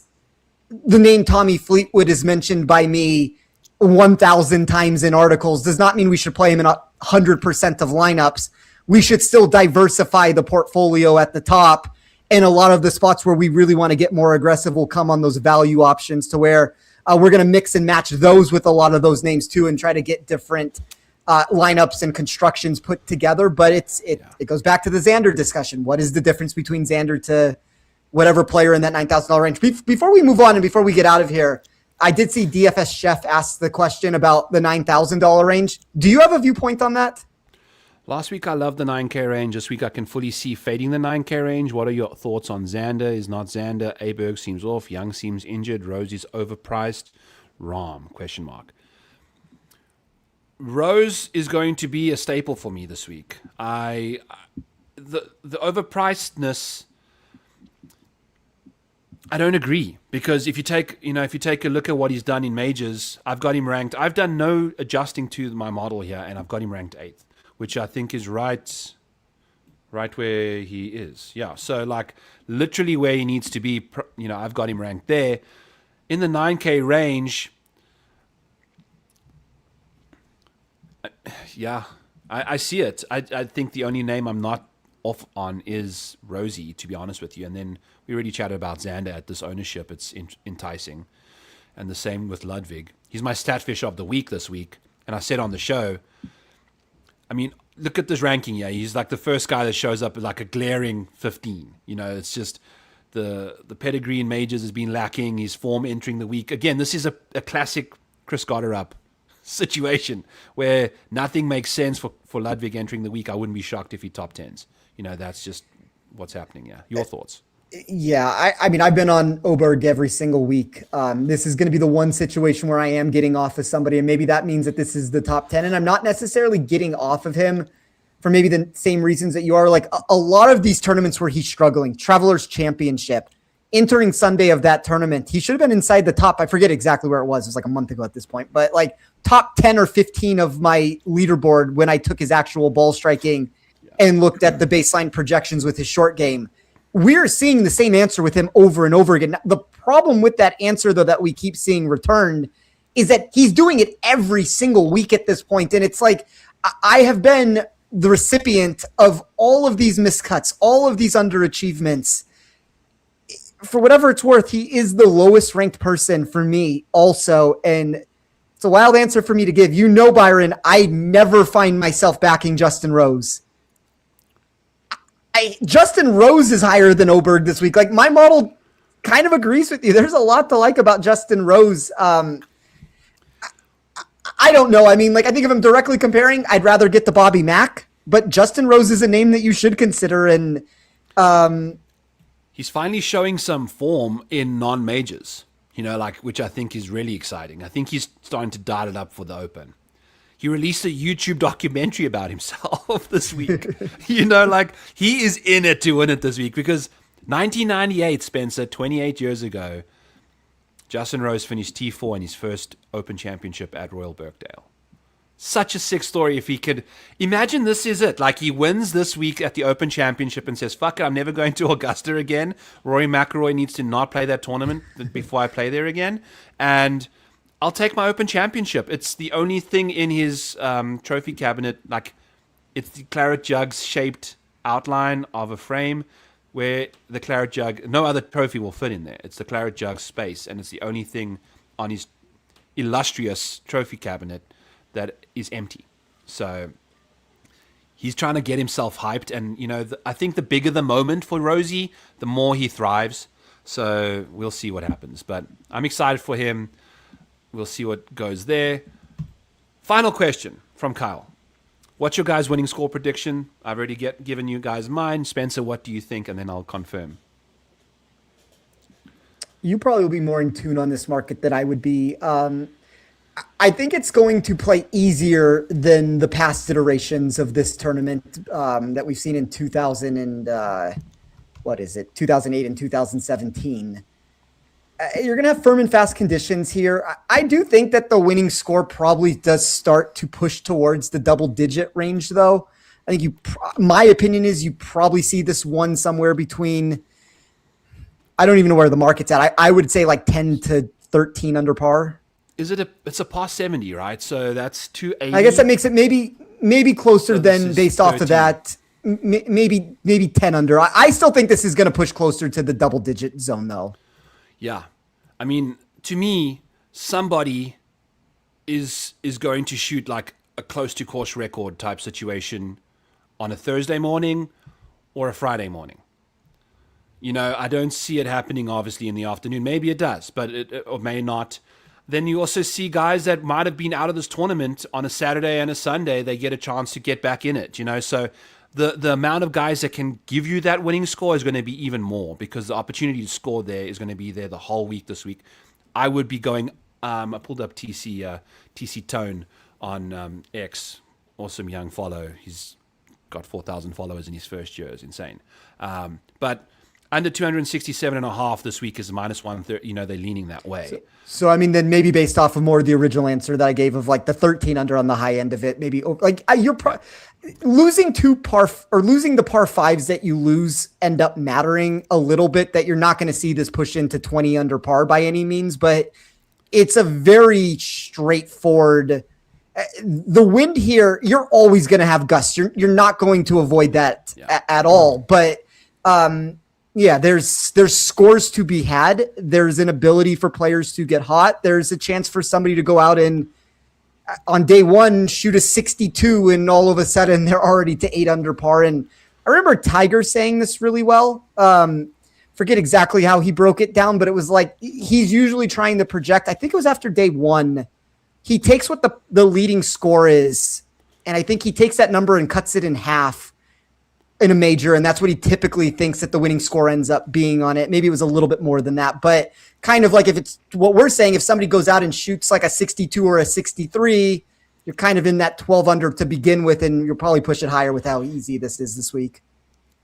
the name Tommy Fleetwood is mentioned by me 1,000 times in articles does not mean we should play him in 100% of lineups. We should still diversify the portfolio at the top. And a lot of the spots where we really want to get more aggressive will come on those value options, to where we're going to mix and match those with a lot of those names too, and try to get different lineups and constructions put together. But it goes back to the Xander discussion. What is the difference between Xander to whatever player in that $9,000 range? Before we move on and before we get out of here, I did see DFS Chef ask the question about the $9,000 range. Do you have a viewpoint on that? Last week I loved the 9K range. This week I can fully see fading the 9K range. What are your thoughts on Xander? Is not Xander. Aberg seems off. Young seems injured. Rose is overpriced. Rahm? ? Rose is going to be a staple for me this week. The overpricedness, I don't agree, because if you take a look at what he's done in majors, I've got him ranked. I've done no adjusting to my model here, and I've got him ranked 8th. Which I think is right where he is. Yeah, so like literally where he needs to be, you know, I've got him ranked there. In the 9K range, yeah, I see it. I think the only name I'm not off on is Rosie, to be honest with you. And then we already chatted about Xander at this ownership. It's enticing. And the same with Ludwig. He's my stat fish of the week this week. And I said on the show, I mean, look at this ranking here. He's like the first guy that shows up with like a glaring 15. You know, it's just the pedigree in majors has been lacking. His form entering the week. Again, this is a classic Chris Gotterup situation where nothing makes sense for Ludwig entering the week. I wouldn't be shocked if he top 10s. You know, that's just what's happening here. Your thoughts? Yeah, I mean, I've been on Oberg every single week. This is going to be the one situation where I am getting off of somebody, and maybe that means that this is the top 10, and I'm not necessarily getting off of him for maybe the same reasons that you are. Like a lot of these tournaments where he's struggling, Travelers Championship, entering Sunday of that tournament, he should have been inside the top. I forget exactly where it was. It was like a month ago at this point, but like top 10 or 15 of my leaderboard when I took his actual ball striking and looked at the baseline projections with his short game. We're seeing the same answer with him over and over again. The problem with that answer, though, that we keep seeing returned is that he's doing it every single week at this point. And it's like, I have been the recipient of all of these miscuts, all of these underachievements. For whatever it's worth, he is the lowest ranked person for me also. And it's a wild answer for me to give. You know, Byron, I never find myself backing Justin Rose. Justin Rose is higher than Oberg this week. Like, my model kind of agrees with you. There's a lot to like about Justin Rose. I don't know. I mean, like, I think if I'm directly comparing, I'd rather get the Bobby Mack, but Justin Rose is a name that you should consider. And he's finally showing some form in non-majors, like, which I think is really exciting. I think he's starting to dial it up for the Open. He released a YouTube documentary about himself this week. Like, he is in it to win it this week, because 1998, Spencer, 28 years ago, Justin Rose finished T4 in his first Open Championship at Royal Birkdale. Such a sick story. If he could imagine, this is it. Like, he wins this week at the Open Championship and says, fuck it, I'm never going to Augusta again. Rory McIlroy needs to not play that tournament before I play there again. And I'll take my Open Championship. It's the only thing in his trophy cabinet. Like, it's the claret jugs shaped outline of a frame where the claret jug, no other trophy will fit in there. It's the claret jug space, and it's the only thing on his illustrious trophy cabinet that is empty. So he's trying to get himself hyped, and I think the bigger the moment for Rosie, the more he thrives. So we'll see what happens, but I'm excited for him. We'll see what goes there. Final question from Kyle. What's your guys' winning score prediction? I've already given you guys mine. Spencer, what do you think? And then I'll confirm. You probably will be more in tune on this market than I would be. I think it's going to play easier than the past iterations of this tournament that we've seen in 2000 and 2008 and 2017. You're going to have firm and fast conditions here. I do think that the winning score probably does start to push towards the double-digit range, though. I think my opinion is you probably see this one somewhere between, I don't even know where the market's at. I would say like 10 to 13 under par. It's a par 70, right? So that's 280. I guess that makes it maybe closer than based 13. Off of that. Maybe 10 under. I still think this is going to push closer to the double-digit zone, though. Yeah. I mean, to me, somebody is going to shoot like a close to course record type situation on a Thursday morning or a Friday morning. I don't see it happening, obviously, in the afternoon. Maybe it does, but it or may not. Then you also see guys that might have been out of this tournament on a Saturday and a Sunday. They get a chance to get back in it, So the amount of guys that can give you that winning score is going to be even more, because the opportunity to score there is going to be there the whole week this week. I would be going, I pulled up TC Tone on X, awesome young follow. He's got 4,000 followers in his first year. It's insane. But under 267.5 this week is minus 130. They're leaning that way. So I mean, then maybe based off of more of the original answer that I gave of like the 13 under on the high end of it, maybe like losing losing the par fives that you lose end up mattering a little bit, that you're not going to see this push into 20 under par by any means, but it's a very straightforward, the wind here, you're always going to have gusts. You're not going to avoid that at all. But, yeah, there's scores to be had. There's an ability for players to get hot. There's a chance for somebody to go out and on day one shoot a 62 and all of a sudden they're already to 8 under par. And I remember Tiger saying this really well. Forget exactly how he broke it down, but it was like he's usually trying to project. I think it was after day one. He takes what the leading score is, and I think he takes that number and cuts it in half. in a major, and that's what he typically thinks that the winning score ends up being on it. Maybe it was a little bit more than that, but kind of like if it's what we're saying, if somebody goes out and shoots like a 62 or a 63, you're kind of in that 12 under to begin with, and you'll probably push it higher with how easy this is this week.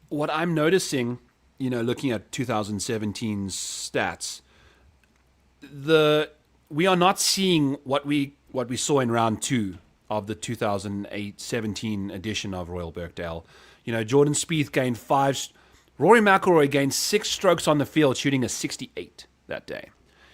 What I'm noticing, looking at 2017's stats, we are not seeing what we saw in round 2 of the 2017 edition of Royal Birkdale. Jordan Spieth gained 5. Rory McIlroy gained 6 strokes on the field, shooting a 68 that day.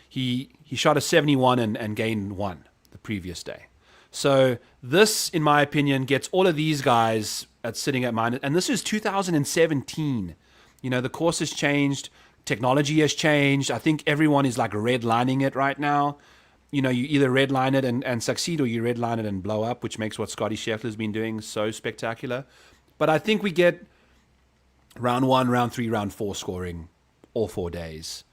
He shot a 71 and gained 1 the previous day. So this, in my opinion, gets all of these guys sitting at minus. And this is 2017. The course has changed. Technology has changed. I think everyone is like redlining it right now. You either redline it and succeed, or you redline it and blow up, which makes what Scotty Scheffler's been doing so spectacular. But I think we get round 1, round 3, round 4 scoring all 4 days,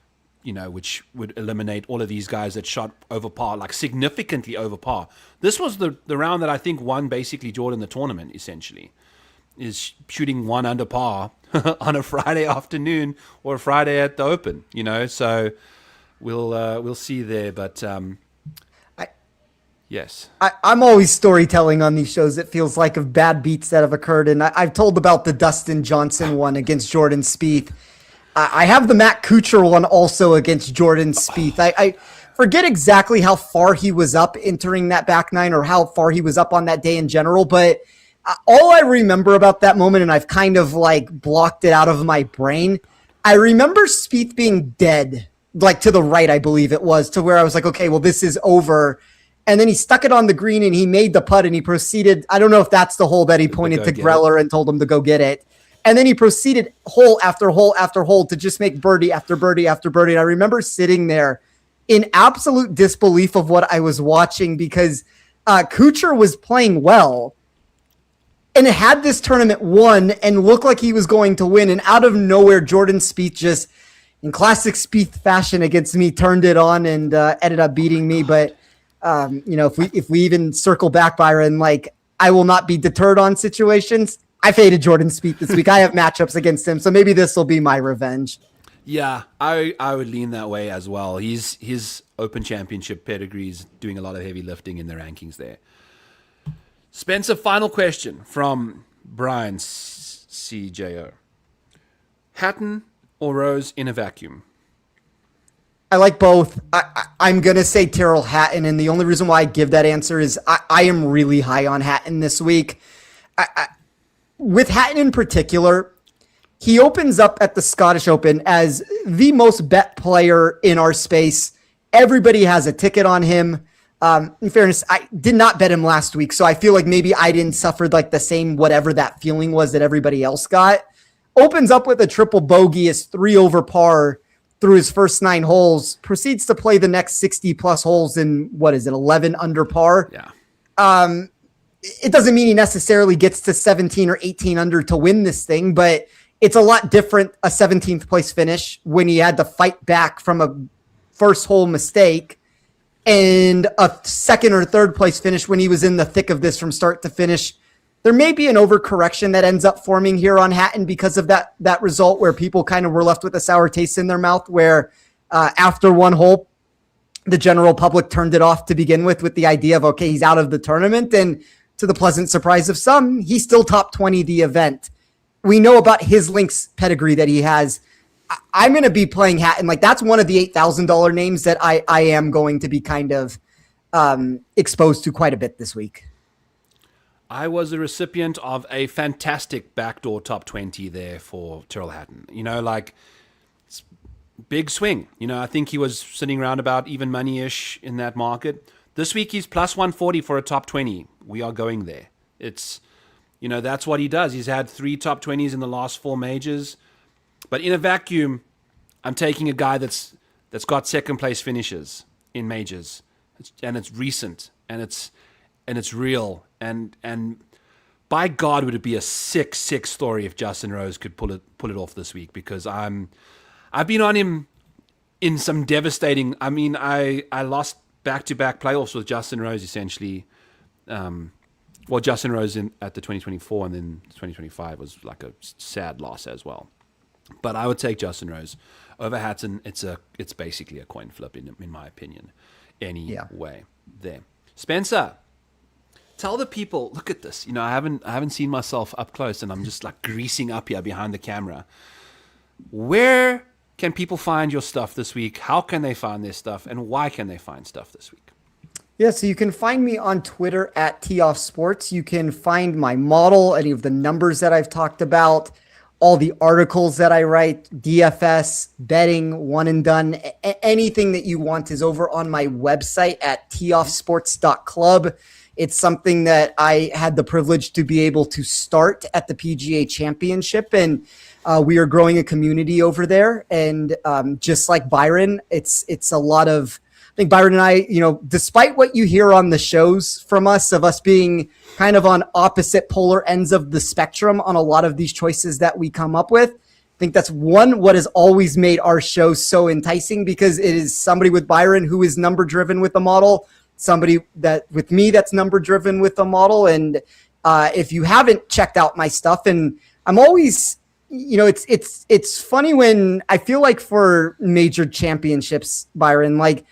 which would eliminate all of these guys that shot over par, like significantly over par. This was the round that I think won basically Jordan the tournament, essentially, is shooting 1 under par on a Friday afternoon or a Friday at the Open, So we'll see there, but yes. I'm always storytelling on these shows, it feels like, of bad beats that have occurred. And I've told about the Dustin Johnson one against Jordan Spieth. I have the Matt Kuchar one also against Jordan Spieth. I forget exactly how far he was up entering that back nine or how far he was up on that day in general. But all I remember about that moment, and I've kind of like blocked it out of my brain, I remember Spieth being dead, like to the right, I believe it was, to where I was like, okay, well, this is over. And then he stuck it on the green and he made the putt and he proceeded. I don't know if that's the hole that he pointed to Greller and told him to go get it. And then he proceeded hole after hole after hole to just make birdie after birdie after birdie. And I remember sitting there in absolute disbelief of what I was watching, because Kuchar was playing well and had this tournament won and looked like he was going to win. And out of nowhere, Jordan Spieth just, in classic Spieth fashion against me, turned it on and ended up beating me. But if we even circle back, Byron, like, I will not be deterred on situations. I faded Jordan Spieth this week. I have matchups against him, so maybe this will be my revenge. Yeah, I would lean that way as well. His Open Championship pedigree is doing a lot of heavy lifting in the rankings there. Spencer, final question from Brian CJO. Hatton or Rose in a vacuum? I like both. I'm going to say Tyrrell Hatton, and the only reason why I give that answer is I am really high on Hatton this week. With Hatton in particular, he opens up at the Scottish Open as the most bet player in our space. Everybody has a ticket on him. In fairness, I did not bet him last week, so I feel like maybe I didn't suffer like the same whatever that feeling was that everybody else got. Opens up with a triple bogey, is 3 over par through his first 9 holes, proceeds to play the next 60 plus holes in 11 under par. Yeah. It doesn't mean he necessarily gets to 17 or 18 under to win this thing, but it's a lot different, a 17th place finish when he had to fight back from a first hole mistake, and a second or third place finish when he was in the thick of this from start to finish. There may be an overcorrection that ends up forming here on Hatton because of that result, where people kind of were left with a sour taste in their mouth, where after one hole, the general public turned it off to begin with the idea of, okay, he's out of the tournament. And to the pleasant surprise of some, he's still top 20 the event. We know about his links pedigree that he has. I'm going to be playing Hatton. Like, that's one of the $8,000 names that I am going to be kind of exposed to quite a bit this week. I was a recipient of a fantastic backdoor top 20 there for Tyrrell Hatton. Big swing. I think he was sitting around about even money-ish in that market. This week he's plus 140 for a top 20. We are going there. It's, that's what he does. He's had 3 top 20s in the last 4 majors. But in a vacuum, I'm taking a guy that's got second place finishes in majors. And it's recent. And it's real. And by God, would it be a sick story if Justin Rose could pull it off this week, because I've been on him in some devastating. I mean, I lost back-to-back playoffs with Justin Rose essentially Well, Justin Rose at the 2024, and then 2025 was like a sad loss as well. But I would take Justin Rose over Hatton. It's basically a coin flip in my opinion. Anyway, there. Spencer, tell the people. Look at this. I haven't seen myself up close, and I'm just like greasing up here behind the camera. Where can people find your stuff this week? How can they find their stuff, and why can they find stuff this week? Yeah, so you can find me on Twitter at @TeeOffSports. You can find my model, any of the numbers that I've talked about, all the articles that I write, DFS, betting, one and done, anything that you want is over on my website at teeoffsports.club. It's something that I had the privilege to be able to start at the PGA Championship, and we are growing a community over there. And just like Byron, it's a lot of, I think Byron and I, despite what you hear on the shows from us, of us being kind of on opposite polar ends of the spectrum on a lot of these choices that we come up with, I think that's what has always made our show so enticing, because it is somebody with Byron who is number driven with a model, somebody that with me that's number driven with a model. And if you haven't checked out my stuff, and I'm always, it's funny when I feel like for major championships, Byron, like,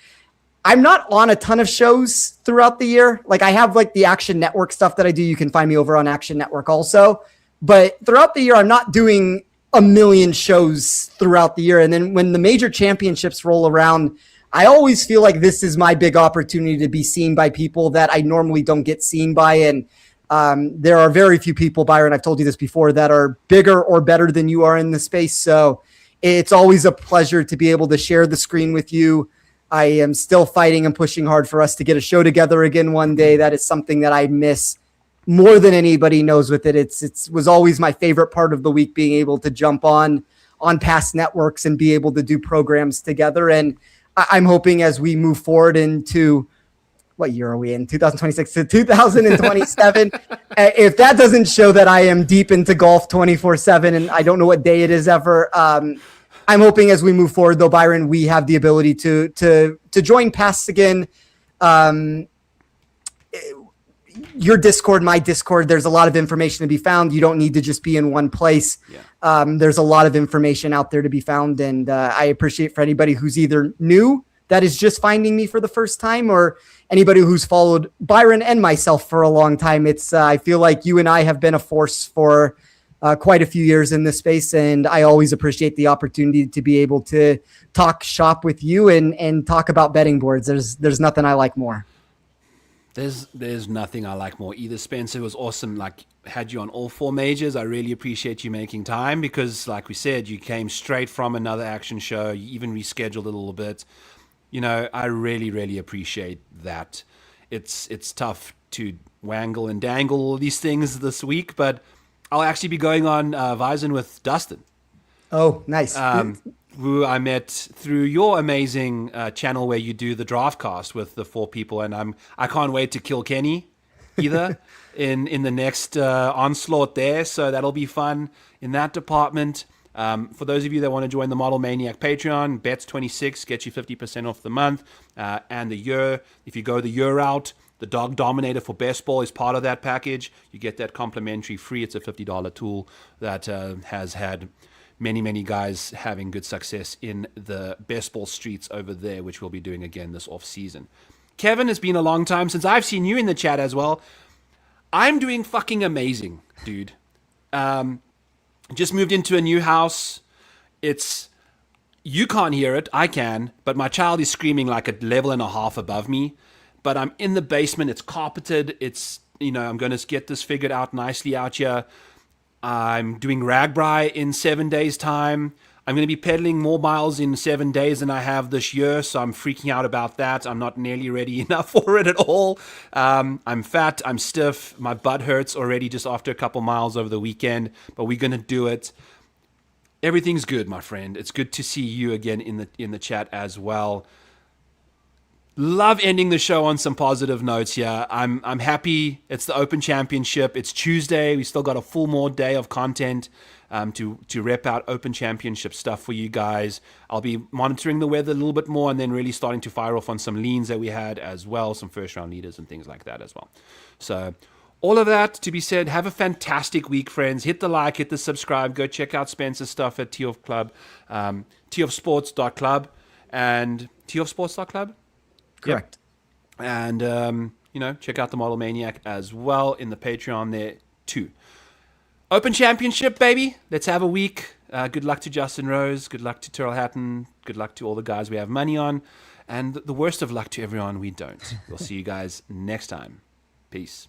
I'm not on a ton of shows throughout the year. Like, I have like the Action Network stuff that I do. You can find me over on Action Network also. But throughout the year, I'm not doing a million shows throughout the year. And then when the major championships roll around, I always feel like this is my big opportunity to be seen by people that I normally don't get seen by. And there are very few people, Byron, I've told you this before, that are bigger or better than you are in the space. So it's always a pleasure to be able to share the screen with you. I am still fighting and pushing hard for us to get a show together again one day. That is something that I miss more than anybody knows with it. It was always my favorite part of the week, being able to jump on past networks and be able to do programs together. And I'm hoping as we move forward into, what year are we in? 2026 to 2027. If that doesn't show that I am deep into golf 24/7, and I don't know what day it is ever, I'm hoping as we move forward, though, Byron, we have the ability to join pasts again. Your Discord, my Discord, there's a lot of information to be found. You don't need to just be in one place. Yeah. There's a lot of information out there to be found. And I appreciate for anybody who's either new, that is just finding me for the first time, or anybody who's followed Byron and myself for a long time. It's I feel like you and I have been a force for quite a few years in this space, and I always appreciate the opportunity to be able to talk shop with you and talk about betting boards. There's nothing I like more. There's nothing I like more either, Spencer. It was awesome. Like, had you on all four majors. I really appreciate you making time, because like we said, you came straight from another action show. You even rescheduled a little bit. I really, really appreciate that. It's tough to wangle and dangle all these things this week, but I'll actually be going on Vyzen with Dustin. Oh, nice. Who I met through your amazing channel where you do the draft cast with the four people, and I can't wait to kill Kenny either in the next onslaught there. So that'll be fun in that department. For those of you that want to join the Model Maniac Patreon, bets 26 gets you 50% off the month and the year. If you go the year route, the Dog Dominator for best ball is part of that package. You get that complimentary free. It's a $50 tool that has had many guys having good success in the best ball streets over there, which we'll be doing again this off season. Kevin, it's been a long time since I've seen you in the chat as well. I'm doing fucking amazing, dude. Just moved into a new house. You can't hear it, I can, but my child is screaming like a level and a half above me. But I'm in the basement. It's carpeted. I'm going to get this figured out nicely out here. I'm doing Ragbri in 7 days' time. I'm going to be pedaling more miles in 7 days than I have this year, so I'm freaking out about that. I'm not nearly ready enough for it at all. I'm fat. I'm stiff. My butt hurts already just after a couple miles over the weekend, but we're going to do it. Everything's good, my friend. It's good to see you again in the chat as well. Love ending the show on some positive notes here. I'm happy. It's the Open Championship. It's Tuesday. We still got a full more day of content to rep out Open Championship stuff for you guys. I'll be monitoring the weather a little bit more, and then really starting to fire off on some leans that we had as well, some first round leaders and things like that as well. So All of that to be said, have a fantastic week, friends. Hit the like, hit the subscribe. Go check out Spencer's stuff at Teeoff Club, teeoffsports.club and teeoffsports.club. Correct. Yep. And, check out the Model Maniac as well in the Patreon there too. Open Championship, baby. Let's have a week. Good luck to Justin Rose. Good luck to Tyrrell Hatton. Good luck to all the guys we have money on. And the worst of luck to everyone we don't. We'll see you guys next time. Peace.